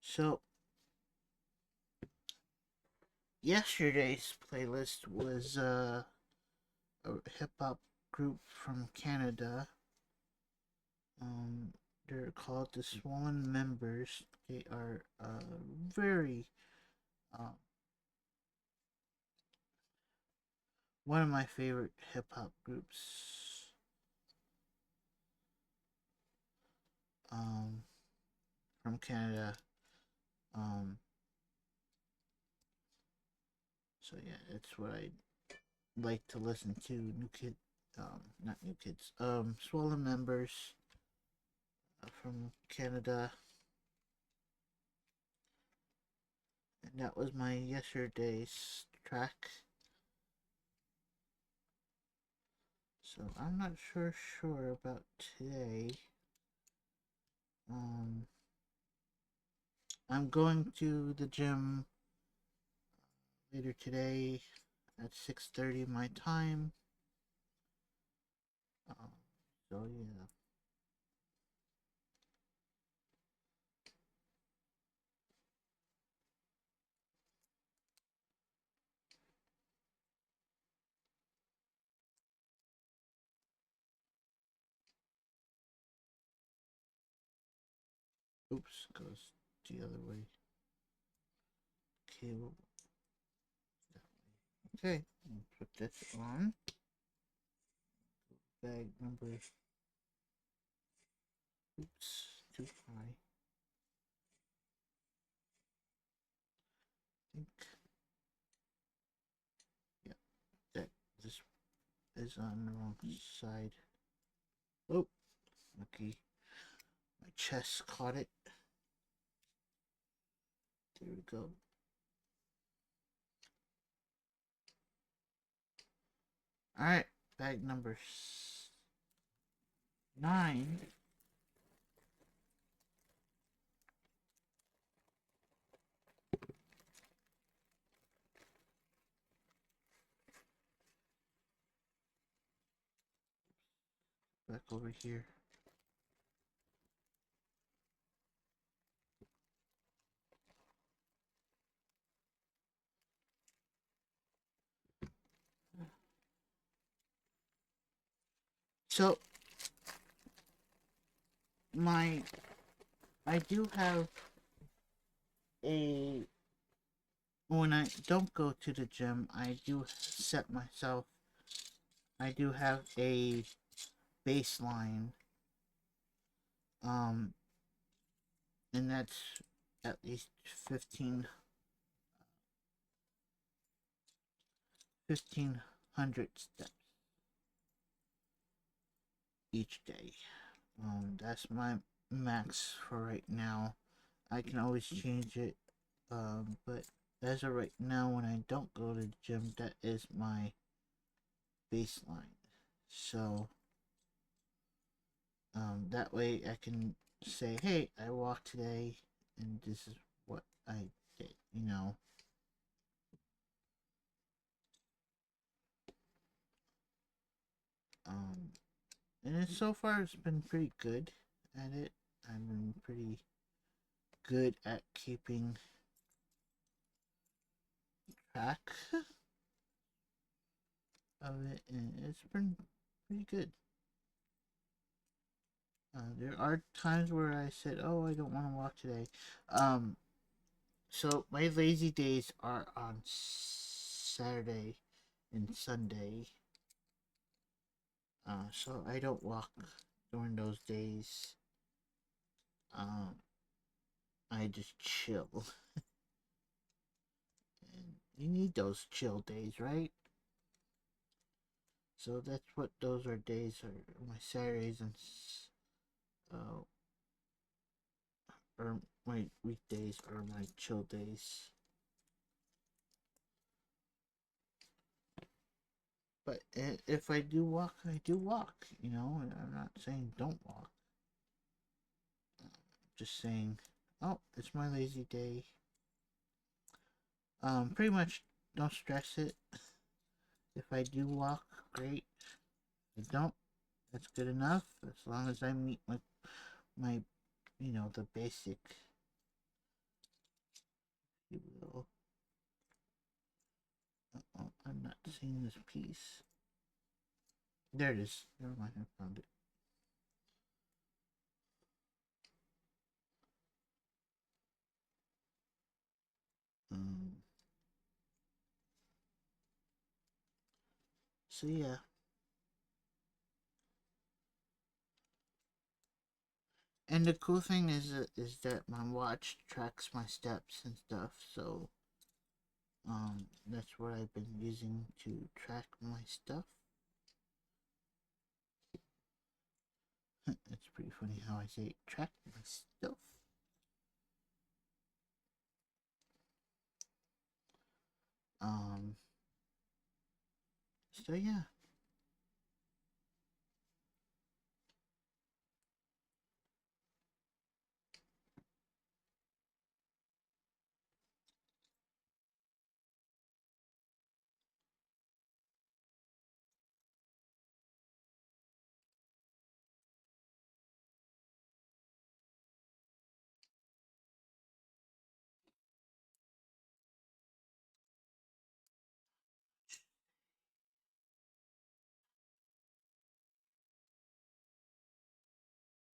[SPEAKER 2] So yesterday's playlist was a hip hop group from Canada. They're called the Swollen Members. They are very one of my favorite hip hop groups. From Canada. So yeah, it's what I like to listen to. Not New Kids. Swollen Members from Canada. And that was my yesterday's track. So I'm not sure about today. I'm going to the gym later today at 6:30 my time. So yeah. Oops, goes the other way. Cable. Okay, put this on. Bag number. Oops, too high. I think. Yeah, that this is on the wrong side. Oh, lucky. My chest caught it. There we go. Alright, bag number 9. Back over here. So I do have a when I don't go to the gym, I do set myself. I do have a baseline, um, and that's at least 1,500 steps each day. That's my max for right now. I can always change it, but as of right now, when I don't go to the gym, that is my baseline. So, that way I can say, hey, I walked today, and this is what I did, you know. Um, so far it's been pretty good at it. I've been pretty good at keeping track of it, and it's been pretty good. There are times where I said, "Oh, I don't want to walk today." Um, so my lazy days are on Saturday and Sunday. So I don't walk during those days. Um, I just chill, and you need those chill days, right? So that's what those are days are. My Saturdays and uh, or my weekdays are my chill days. But if I do walk, I do walk. You know, I'm not saying don't walk. I'm just saying, oh, it's my lazy day. Pretty much don't stress it. If I do walk, great. If I don't, that's good enough. As long as I meet my the basic, if you will. Oh, I'm not seeing this piece. There it is. Never mind, I found it. Um, so yeah. And the cool thing is that my watch tracks my steps and stuff, so that's what I've been using to track my stuff. It's pretty funny how I say track my stuff. Um, so yeah.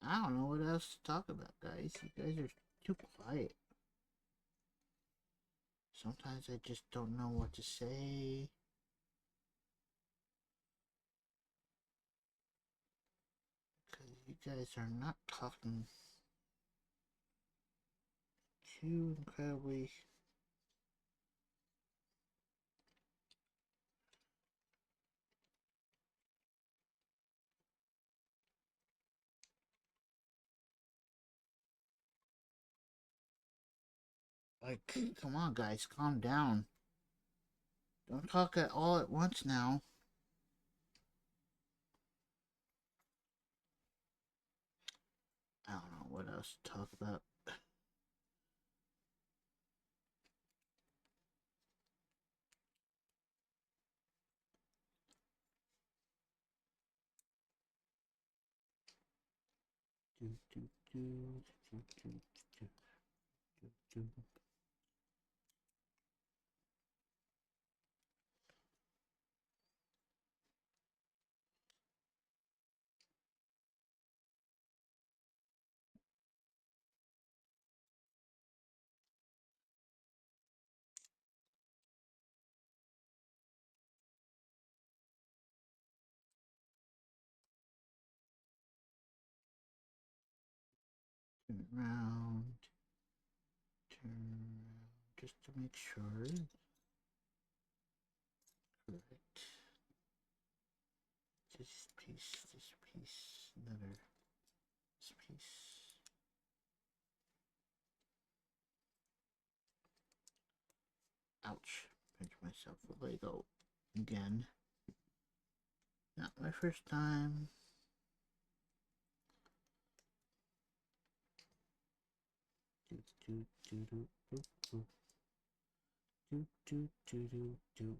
[SPEAKER 2] I don't know what else to talk about, guys. You guys are too quiet. Sometimes I just don't know what to say. Because you guys are not talking too incredibly. Like, come on, guys, calm down. Don't talk at all at once now. I don't know what else to talk about. Do, do, do, do, do, do, do, do. turn around, just to make sure. Correct. This piece, another, this piece. Ouch. Pinch myself a Lego again. Not my first time. Do do do do do do do do do do do.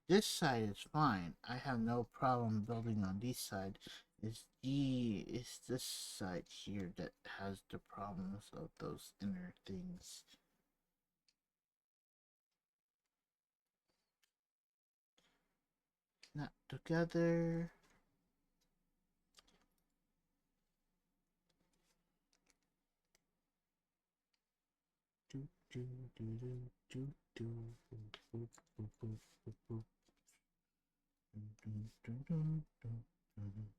[SPEAKER 2] This side is fine. I have no problem building on this side. It's this side here that has the problems of those inner things. Not together. Do do do do do do boop, boop, boop, boop, boop, boop. Dun, dun, dun, dun, dun, dun.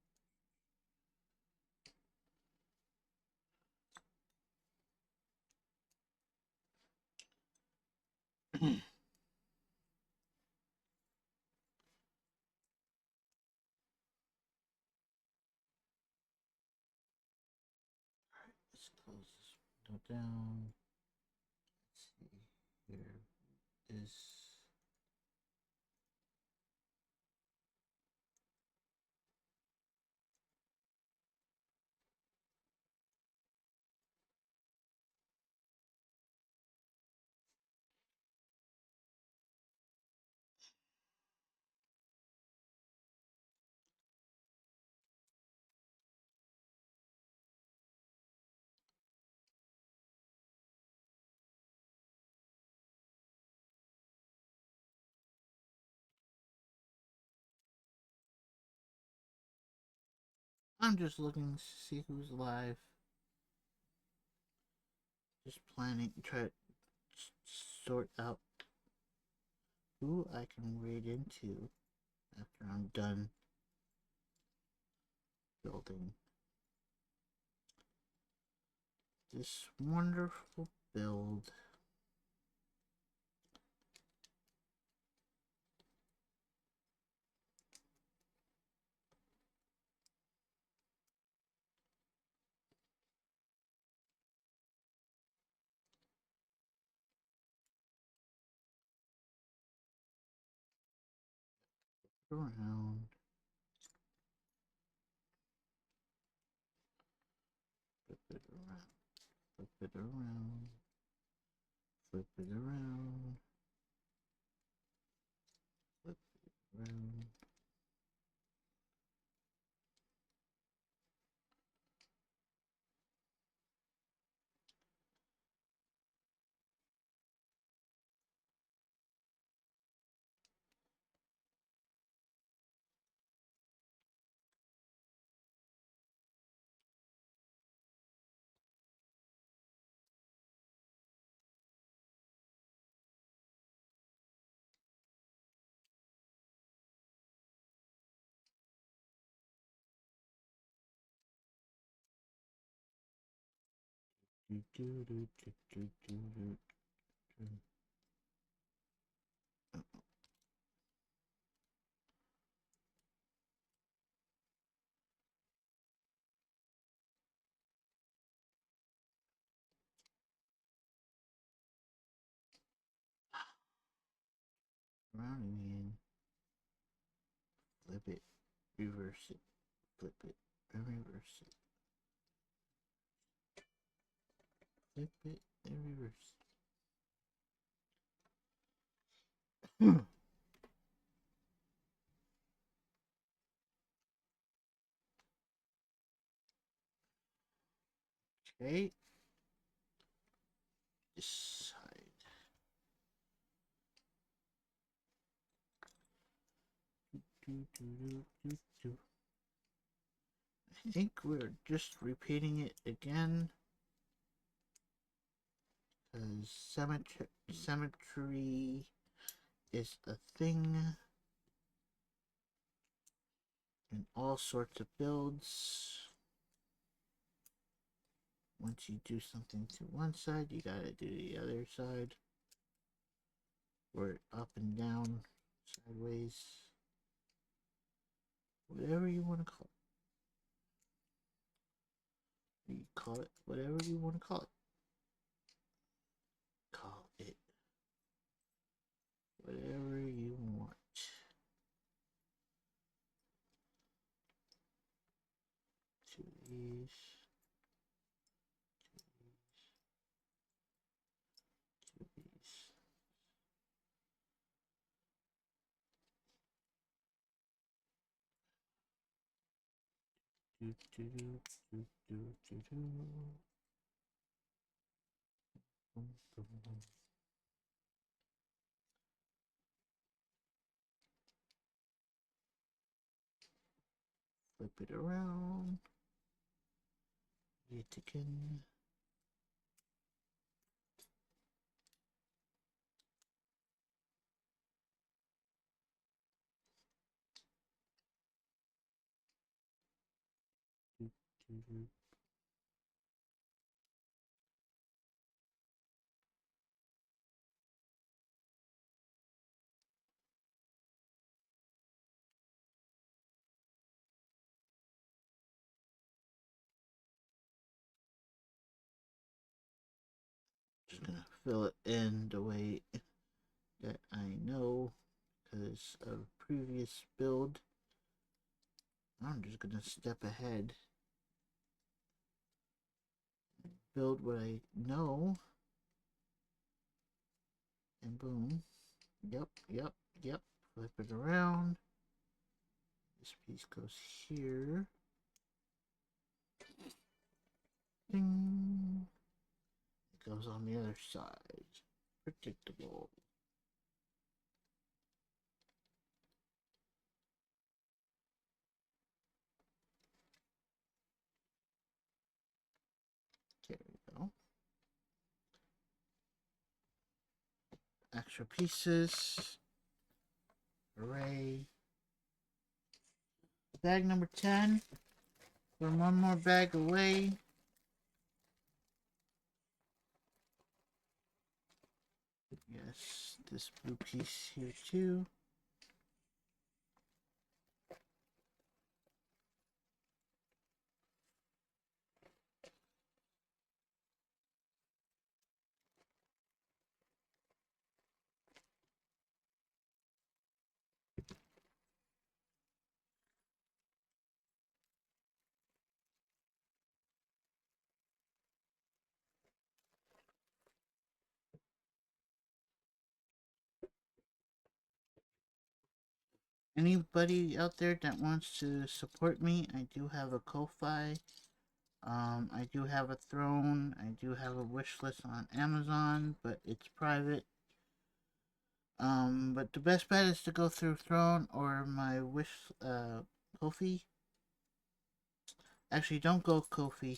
[SPEAKER 2] Let's close this window down. Let's see. Here is I'm just looking to see who's live. Just planning, try to sort out who I can raid into after I'm done building this wonderful build. Around, flip it around, flip it around, flip it around, flip it around. Do, do, do, do, do, do, do, do. Around again. Flip it. Reverse it. Flip it. And reverse it. Flip it and reverse it. Okay. This side. I think we're just repeating it again. Because symmetry is a thing in all sorts of builds. Once you do something to one side, you gotta do the other side. Or up and down, sideways. Whatever you want to call it. You call it whatever you want to call it. Call it whatever you want. Two of these. Two of these. Do, do, do, do, do, do, do. Boom, boom, boom. Flip it around. Yet again. Do, do, do. Just gonna fill it in the way that I know because of previous build. I'm just gonna step ahead, build what I know, and boom. Yep, yep, yep. Flip it around. This piece goes here. Ding. It goes on the other side. Predictable. There we go. Extra pieces. Hooray. Bag number 10. We're one more bag away. Yes, this blue piece here too. Anybody out there that wants to support me, I do have a Ko-Fi. I do have a throne. I do have a wish list on Amazon, but it's private. But the best bet is to go through Throne or my wish, Ko-fi. Actually, don't go Ko-fi.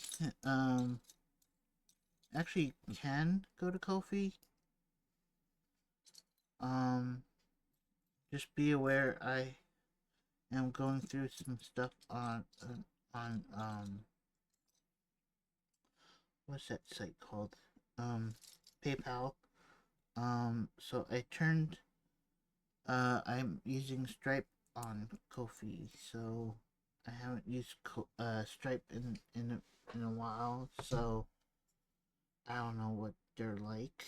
[SPEAKER 2] Actually, you can go to Ko-fi. Just be aware I am going through some stuff on what's that site called? PayPal. So I turned, I'm using Stripe on Ko-fi, so I haven't used Stripe in a while, so I don't know what they're like.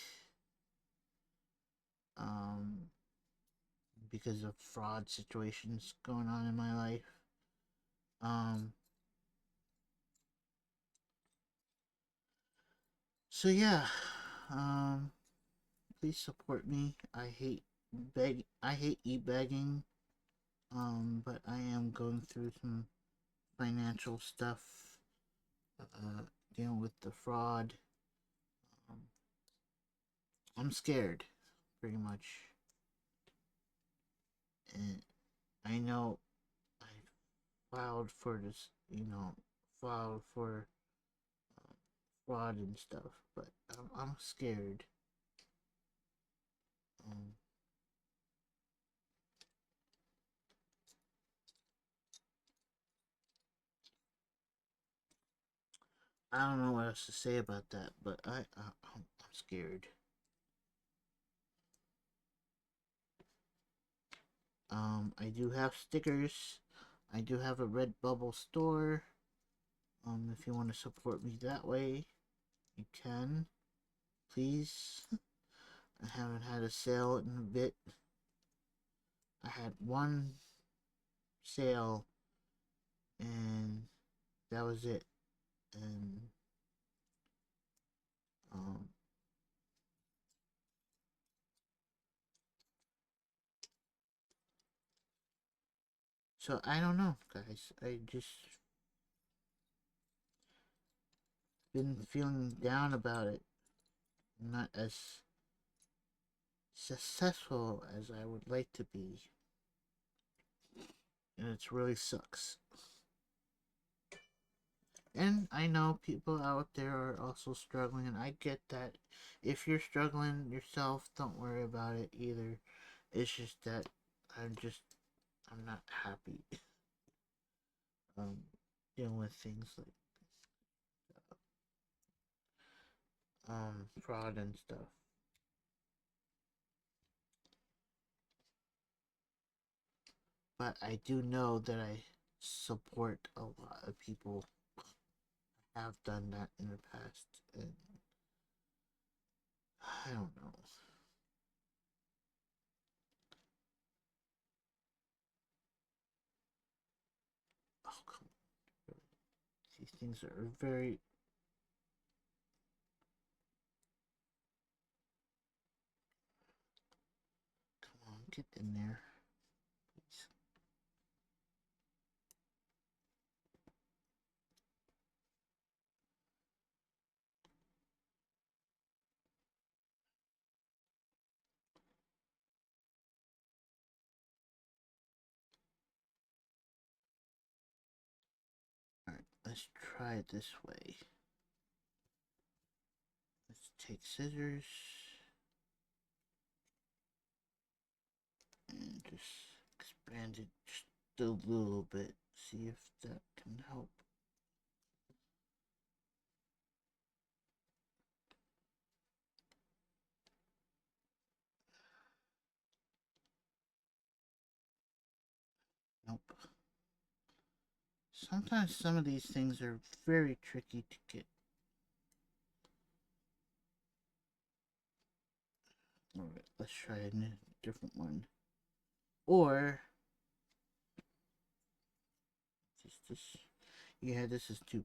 [SPEAKER 2] because of fraud situations going on in my life. Um, so yeah, um, please support me. I hate e-begging. But I am going through some financial stuff, uh, dealing with the fraud. Um, I'm scared, pretty much. And I know I filed for this, filed for um, fraud and stuff, but I'm scared. Um, I don't know what else to say about that, but I'm scared. I do have stickers. I do have a Redbubble store. If you want to support me that way, you can. Please. I haven't had a sale in a bit. I had one sale, and that was it. And um, so I don't know, guys. I just been feeling down about it. I'm not as successful as I would like to be, and it really sucks. And I know people out there are also struggling, and I get that. If you're struggling yourself, don't worry about it either. It's just that I'm not happy um dealing with things like fraud and stuff. But I do know that I support a lot of people, have done that in the past, and I don't know. Oh, come on. These things are very. Come on, get in there, please. Alright, let's try it this way. Let's take scissors and just expand it just a little bit. See if that can help. Nope. Sometimes some of these things are very tricky to get. Alright, let's try a different one. Or this. Yeah, this is too.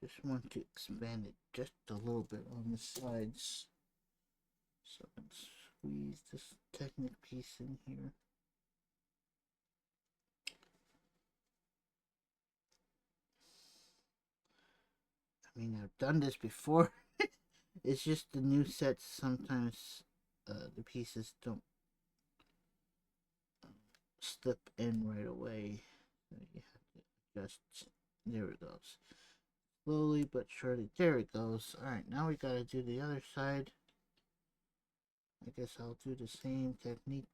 [SPEAKER 2] Just want to expand it just a little bit on the sides. So let's squeeze this Technic piece in here. I mean, I've done this before. It's just the new sets. Sometimes the pieces don't slip in right away. So you have to adjust. There it goes. Slowly but surely. There it goes. Alright, now we gotta do the other side. I guess I'll do the same technique.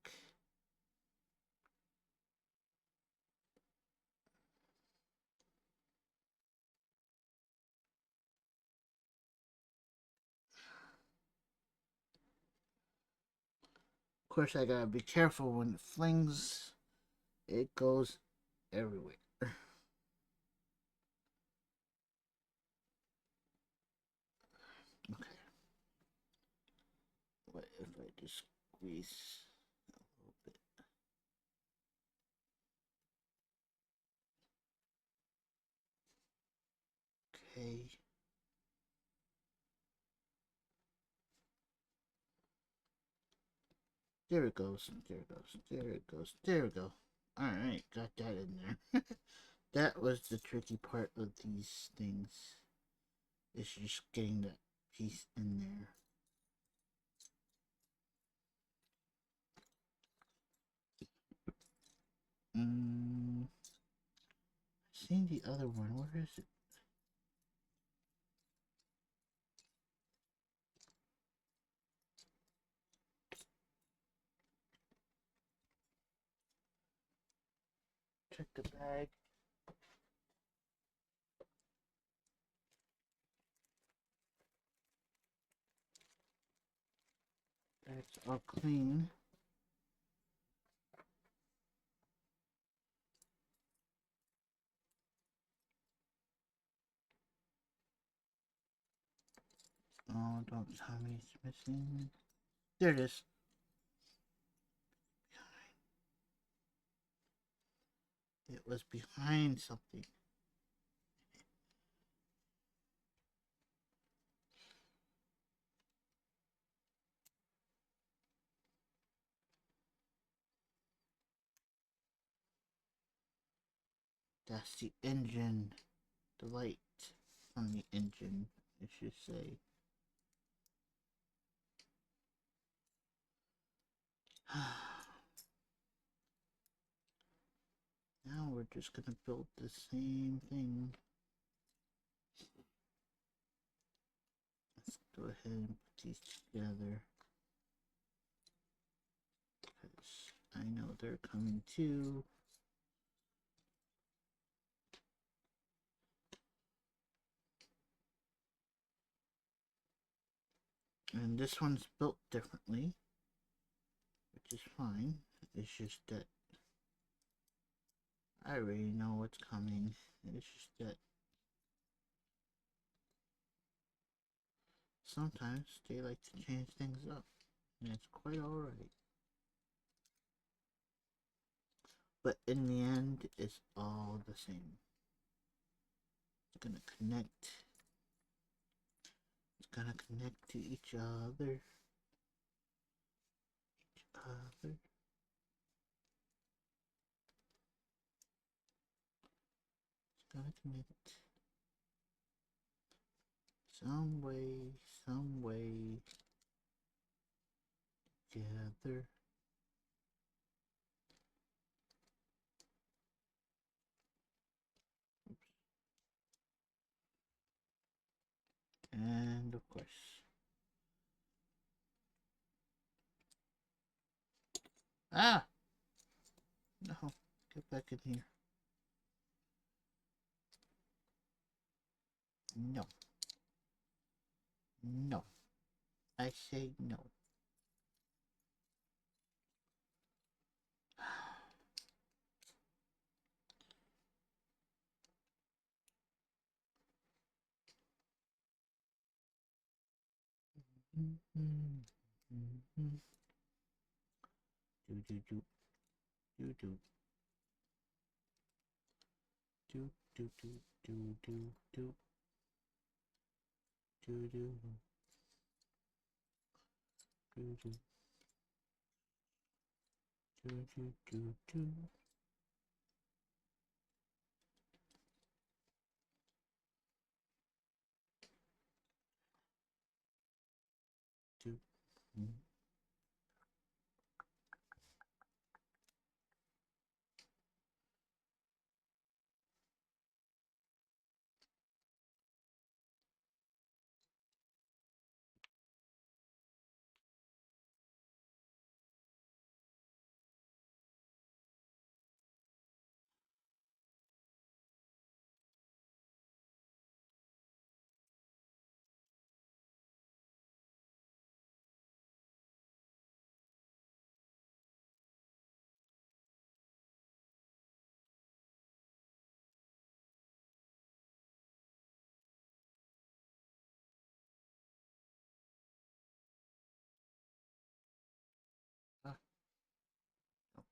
[SPEAKER 2] Of course, I gotta be careful when it flings. It goes everywhere. if I just squeeze a little bit. Okay. There it goes. There it goes. There it goes. There we go. Alright, got that in there. That was the tricky part of these things. Is just getting that piece in there. Seen the other one. Where is it? Check the bag. Bag's all clean. Oh, don't tell me it's missing. There it is. It was behind something. That's the engine. The light on the engine, I should say. Now we're just gonna build the same thing. Let's go ahead and put these together. Because I know they're coming too. And this one's built differently, which is fine. It's just that I already know what's coming. It's just that sometimes they like to change things up, and it's quite alright. But in the end, it's all the same. It's gonna connect. It's gonna connect to each other. Each other. It's gonna connect. Some way, together. And of course. Ah! No, get back in here. No. No. I say no. Do do do do do do do do do do do do do do do do do do do.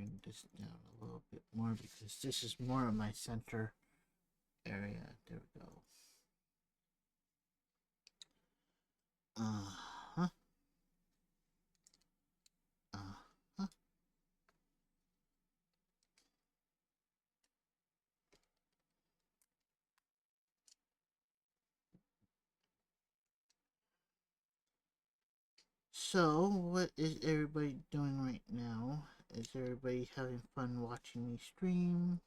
[SPEAKER 2] bring this down a little bit more because this is more of my center area. There we go. Uh-huh. Uh-huh. So, what is everybody doing right now? Is everybody having fun watching me stream?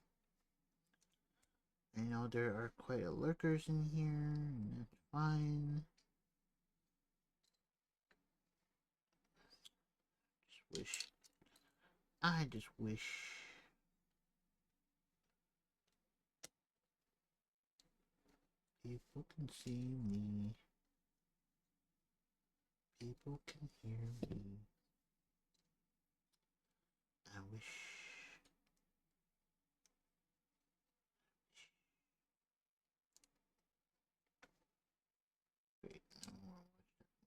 [SPEAKER 2] I know there are quite a lurkers in here, and that's fine. I just wish people can see me. People can hear me. I wish. Wait, I don't want to watch that.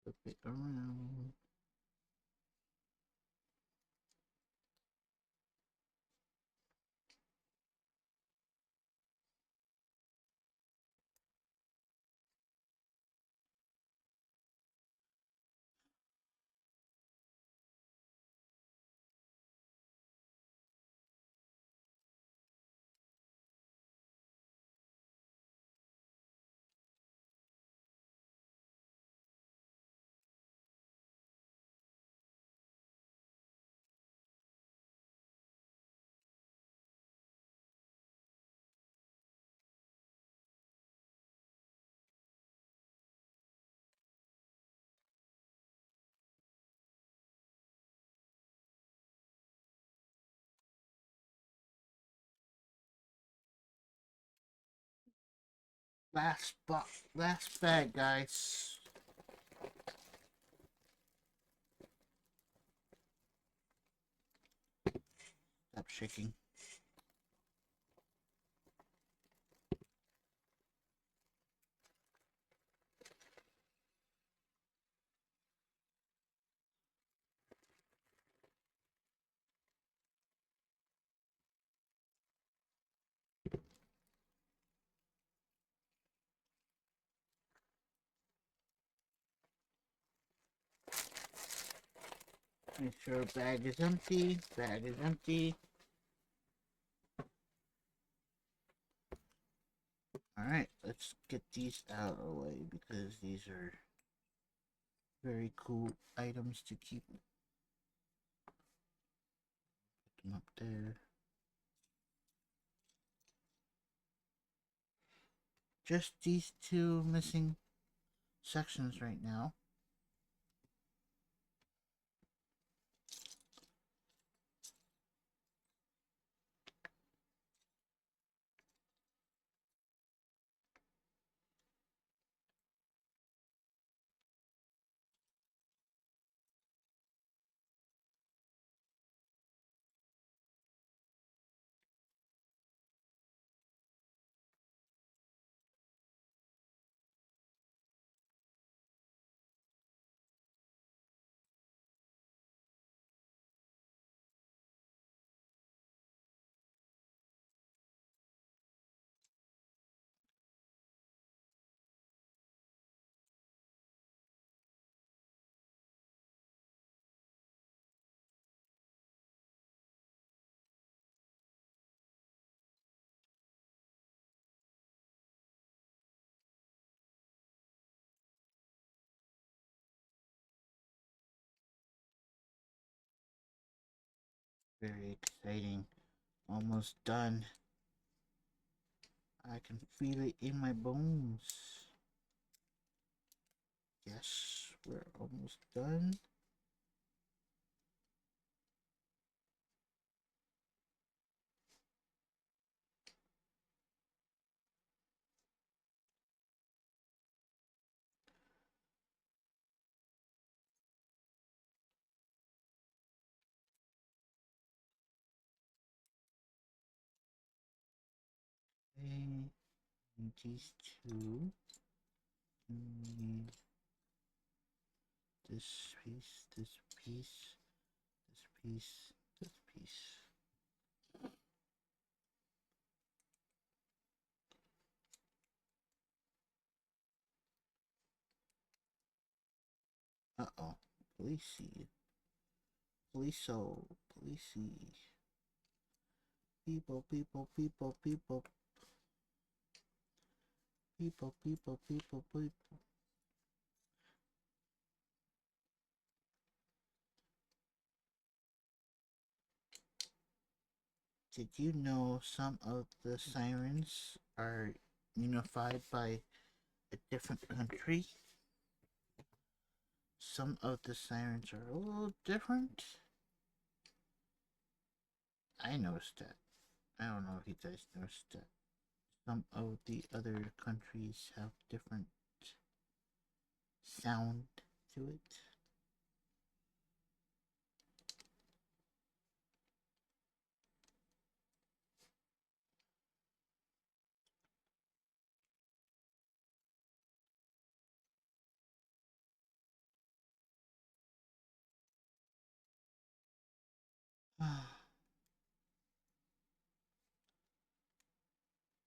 [SPEAKER 2] Flip it around. Last bag, guys. Stop shaking. Make sure bag is empty. Bag is empty. Alright, let's get these out of the way because these are very cool items to keep. Put them up there. Just these two missing sections right now. Very exciting. Almost done. I can feel it in my bones. Yes, we're almost done. Okay, these two. Need this piece, this piece, this piece, this piece. Uh-oh. Policey. Police-o. Policey. People, people, people, people. People, people, people, people. Did you know some of the sirens are unified by a different country? Some of the sirens are a little different. I noticed that. I don't know if you guys noticed that. Some of the other countries have different sound to it.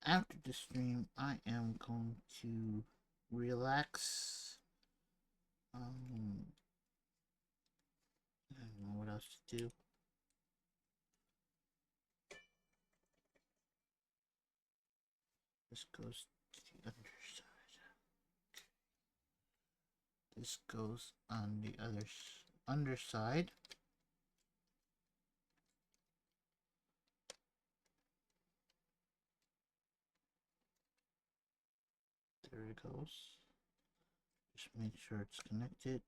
[SPEAKER 2] After the stream, I am going to relax. I don't know what else to do. This goes to the underside. This goes on the other underside. There it goes. Just make sure it's connected.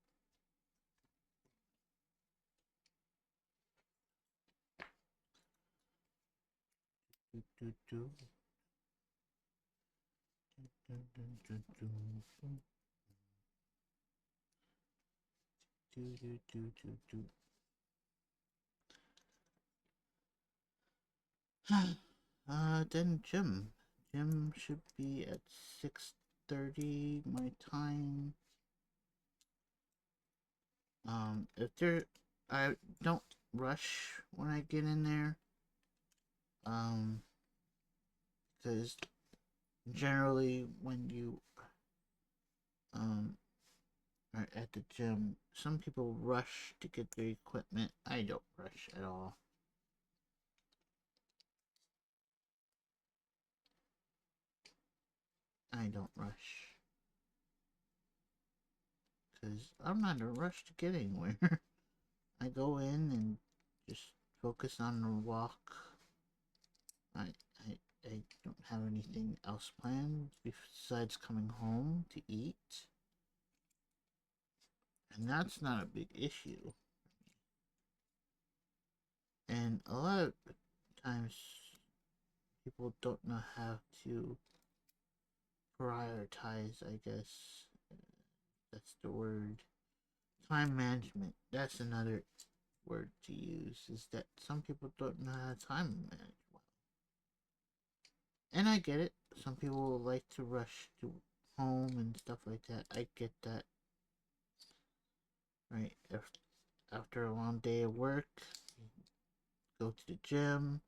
[SPEAKER 2] Do, do, do. Then gym. Gym should be at 6:30 my time. If there, I don't rush when I get in there. Because generally when you are at the gym, some people rush to get their equipment. I don't rush at all. I don't rush. Because I'm not in a rush to get anywhere. I go in and just focus on the walk. I, I don't have anything else planned besides coming home to eat. And that's not a big issue. And a lot of times people don't know how to prioritize, I guess. That's the word. Time management. That's another word to use, is that some people don't know how to time manage well. And I get it. Some people like to rush to home and stuff like that. I get that. Right? If after a long day of work, you go to the gym,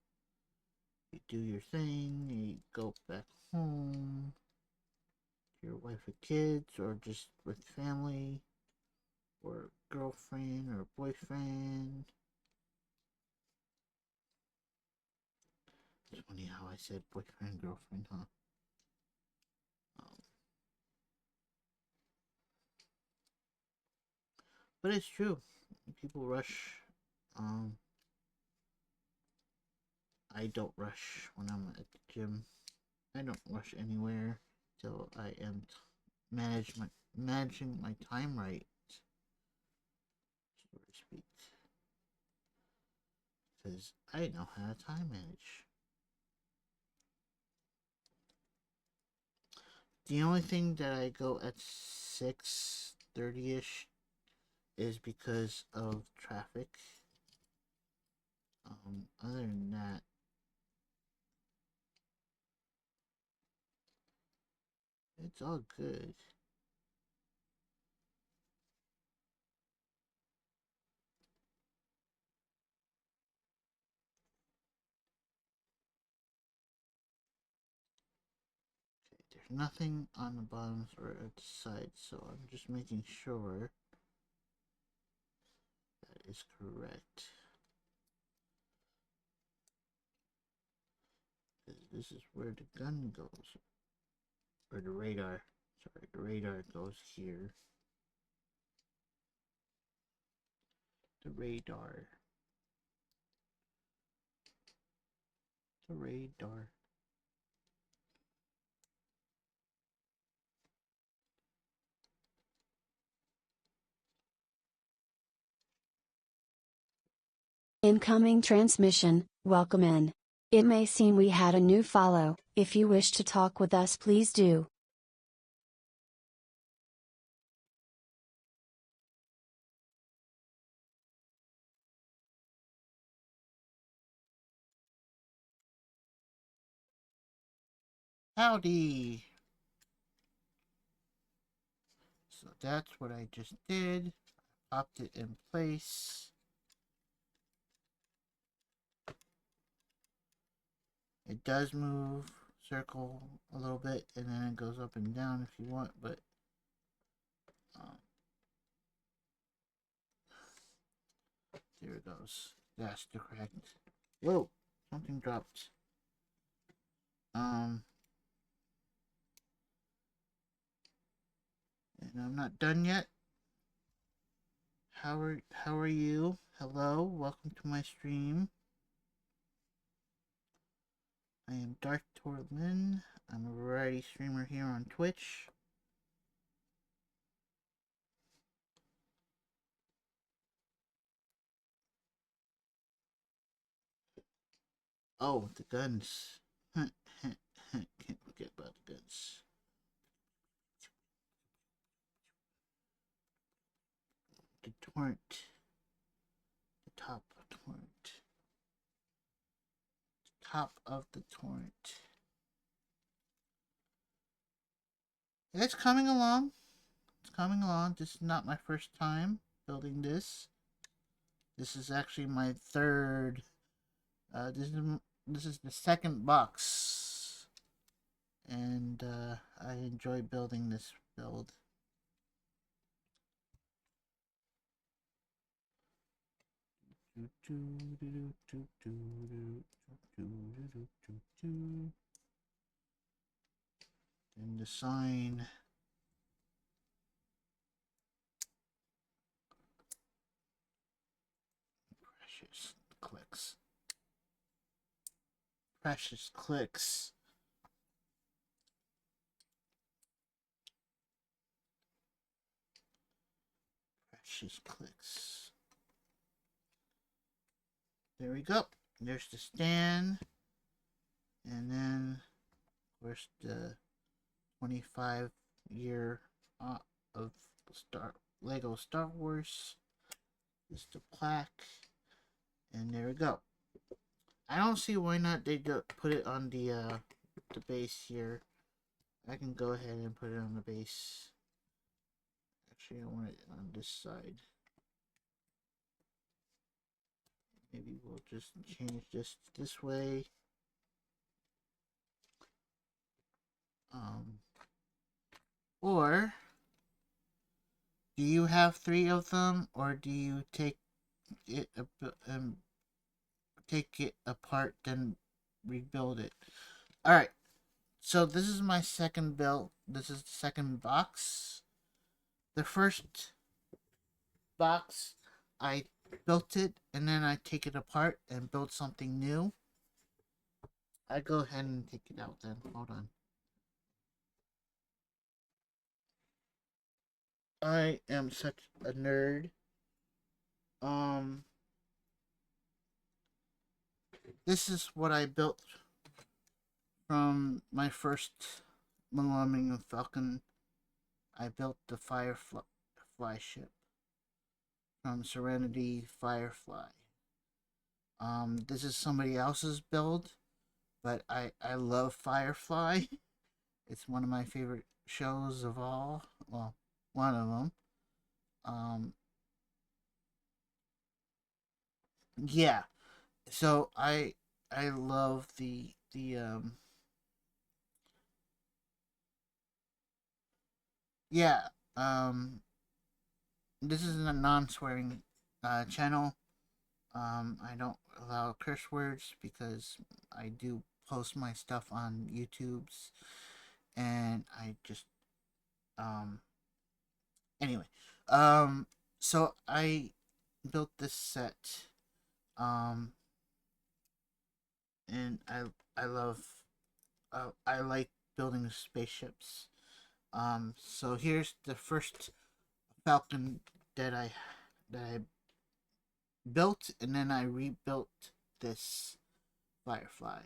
[SPEAKER 2] you do your thing, you go back home, your wife or kids, or just with family, or girlfriend or boyfriend. It's funny how I said boyfriend, girlfriend, huh? Um, but it's true. People rush. Um, I don't rush when I'm at the gym. I don't rush anywhere till I am managing my time right, so to speak. Because I know how to time manage. The only thing that I go at 6:30ish is because of traffic. Other than that, It's all good. Okay, there's nothing on the bottoms or at the sides, so I'm just making sure that is correct. This is where the gun goes. Or the radar. Sorry, the radar goes here. The radar. The radar.
[SPEAKER 3] Incoming transmission, welcome in. It may seem we had a new follow. If you wish to talk with us, please do.
[SPEAKER 2] Howdy! So that's what I just did. Popped it in place. It does move, circle a little bit, and then it goes up and down if you want, but there it goes. That's the correct. Whoa! Something dropped. And I'm not done yet. How are you? Hello, welcome to my stream. I am Dark Torlin. I'm a variety streamer here on Twitch. Oh, the guns. Can't forget about the guns. The torrent. The top torrent. The top of the torrent. It's coming along. It's coming along. This is not my first time building this. This is actually my third. This is the second box, and I enjoy building this build. And the sign. Precious clicks. Precious clicks. Precious clicks. There we go. There's the stand. And then, of course, the 25-year of Lego Star Wars. This is the plaque. And there we go. I don't see why not they put it on the base here. I can go ahead and put it on the base. Actually, I want it on this side. Maybe we'll just change this way. Or do you have 3 of them, or do you take it apart then rebuild it? All right. So this is my second build. This is the second box. The first box, I built it and then I take it apart and build something new. I go ahead and take it out then. Hold on. I am such a nerd. This is what I built from my first Millennium Falcon. I built the Firefly ship from Serenity Firefly. This is somebody else's build, but I love Firefly, It's one of my favorite shows of all. Well, one of them. Um, yeah. So I love the yeah. This is a non-swearing channel. I don't allow curse words because I do post my stuff on YouTube's, and I just um anyway. Um, so I built this set. Um, and I love I like building spaceships. So here's the first Falcon that I built, and then I rebuilt this Firefly.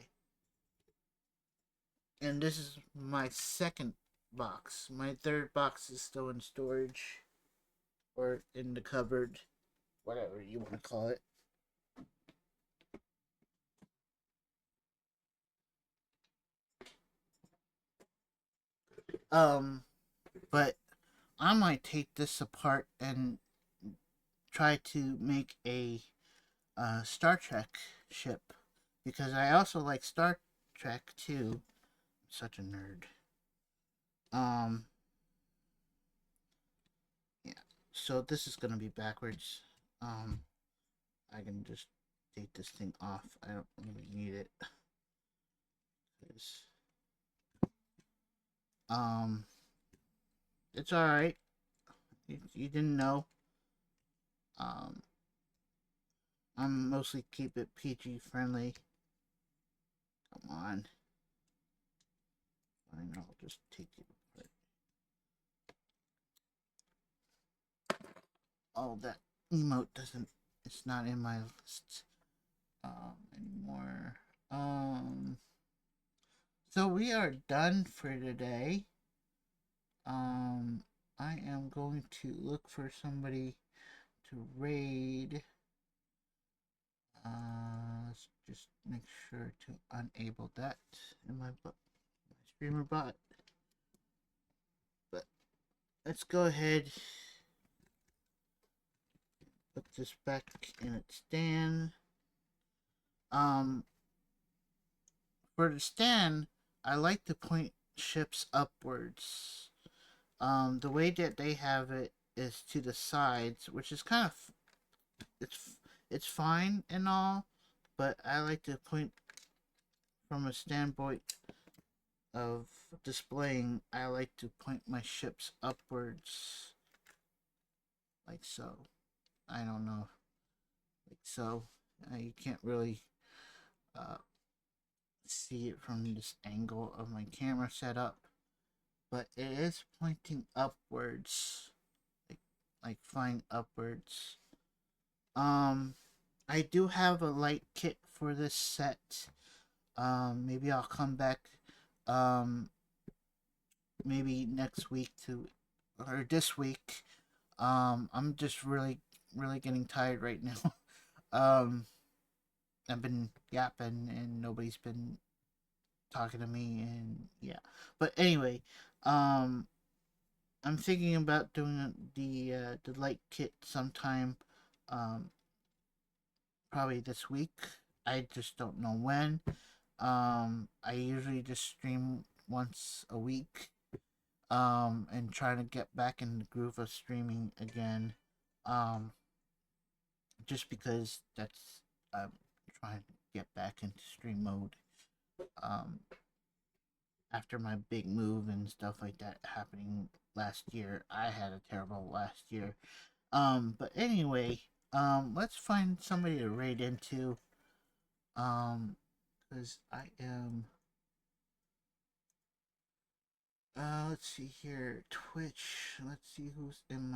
[SPEAKER 2] And this is my second box. My third box is still in storage or in the cupboard, whatever you want to call it. Um, but I might take this apart and try to make a Star Trek ship because I also like Star Trek too. I'm such a nerd. Um, yeah. So this is gonna be backwards. Um, I can just take this thing off. I don't really need it. Um, it's all right. You didn't know. Um, I'm mostly keep it PG friendly. Come on. Fine, I'll just take it. Oh, that emote doesn't. It's not in my list anymore. So we are done for today. I am going to look for somebody to raid. Let's just make sure to enable that in my streamer bot. But let's go ahead. Put this back in its stand. For the stand, I like to point ships upwards. The way that they have it is to the sides, which is kind of it's fine and all, but I like to point from a standpoint of displaying. I like to point my ships upwards, like so. I don't know, like so. You can't really uh, see it from this angle of my camera setup, but it is pointing upwards, like flying upwards. I do have a light kit for this set. Maybe I'll come back, um, maybe next week to, or this week. I'm just really getting tired right now. um, I've been yapping and nobody's been talking to me, and yeah. But anyway, um, I'm thinking about doing the light kit sometime, um, probably this week. I just don't know when. I usually just stream once a week. And trying to get back in the groove of streaming again. Um, just because I'm trying to get back into stream mode. Um, after my big move and stuff like that happening last year, I had a terrible last year. But anyway, let's find somebody to raid into. Because I am. Let's see here, Twitch. Let's see who's in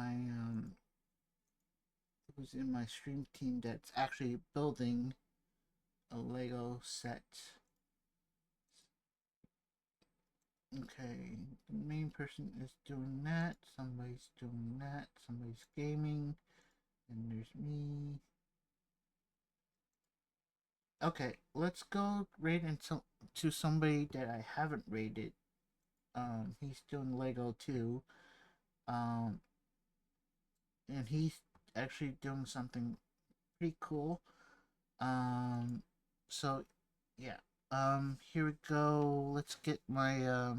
[SPEAKER 2] my stream team that's actually building a Lego set. Okay, the main person is doing that. Somebody's doing that. Somebody's gaming, and there's me. Okay, let's go raid into somebody that I haven't raided He's doing Lego too. Um, and he's actually doing something pretty cool. Um, so yeah. Here we go. Let's get my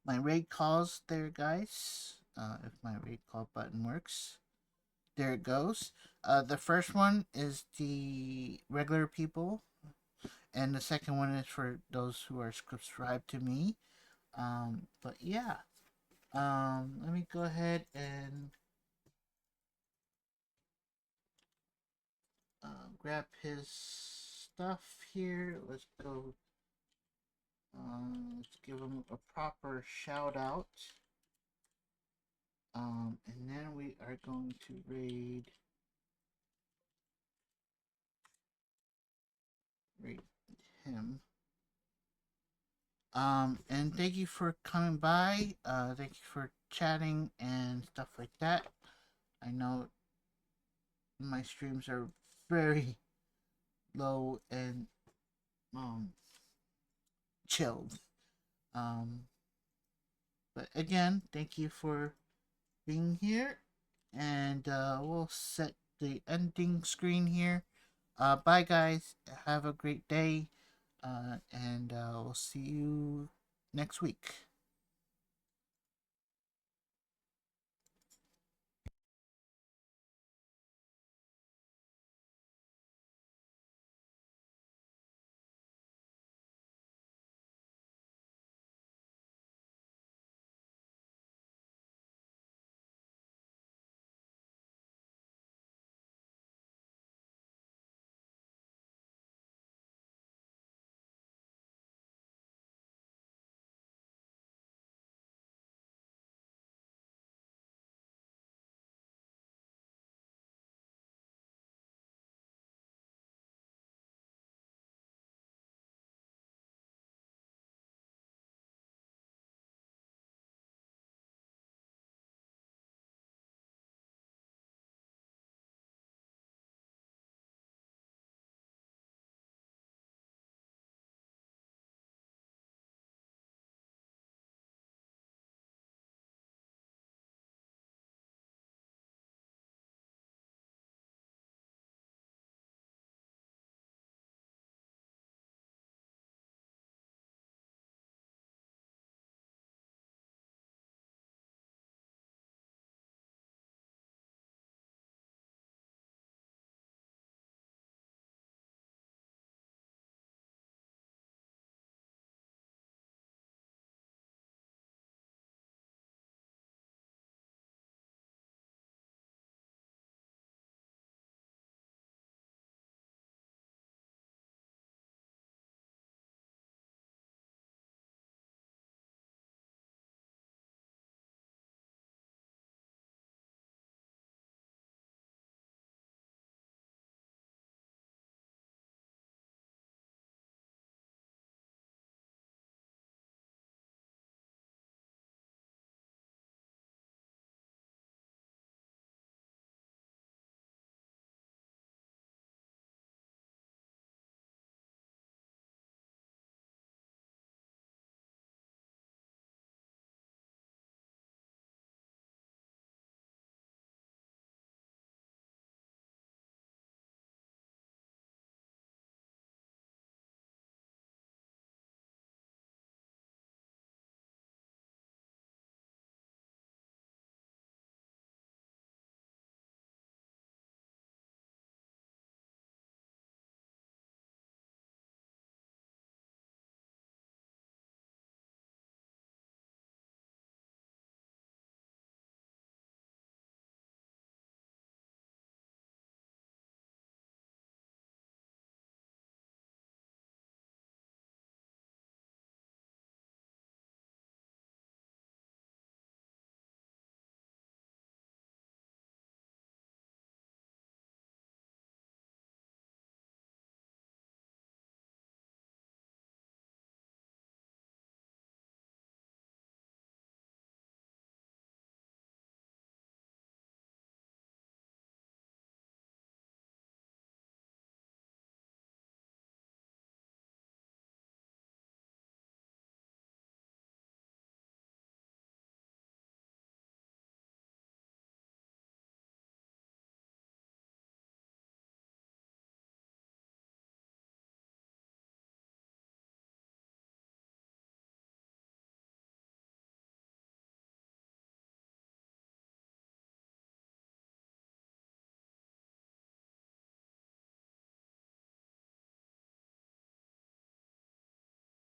[SPEAKER 2] raid calls there, guys. If my raid call button works. There it goes. The first one is the regular people, and the second one is for those who are subscribed to me. But yeah. Let me go ahead and grab his stuff here. Let's go. Let's give him a proper shout out. And then we are going to raid him. And thank you for coming by. Thank you for chatting and stuff like that. I know my streams are very low and chilled. Um, but again, thank you for being here, and we'll set the ending screen here. Bye, guys. Have a great day, and we'll see you next week.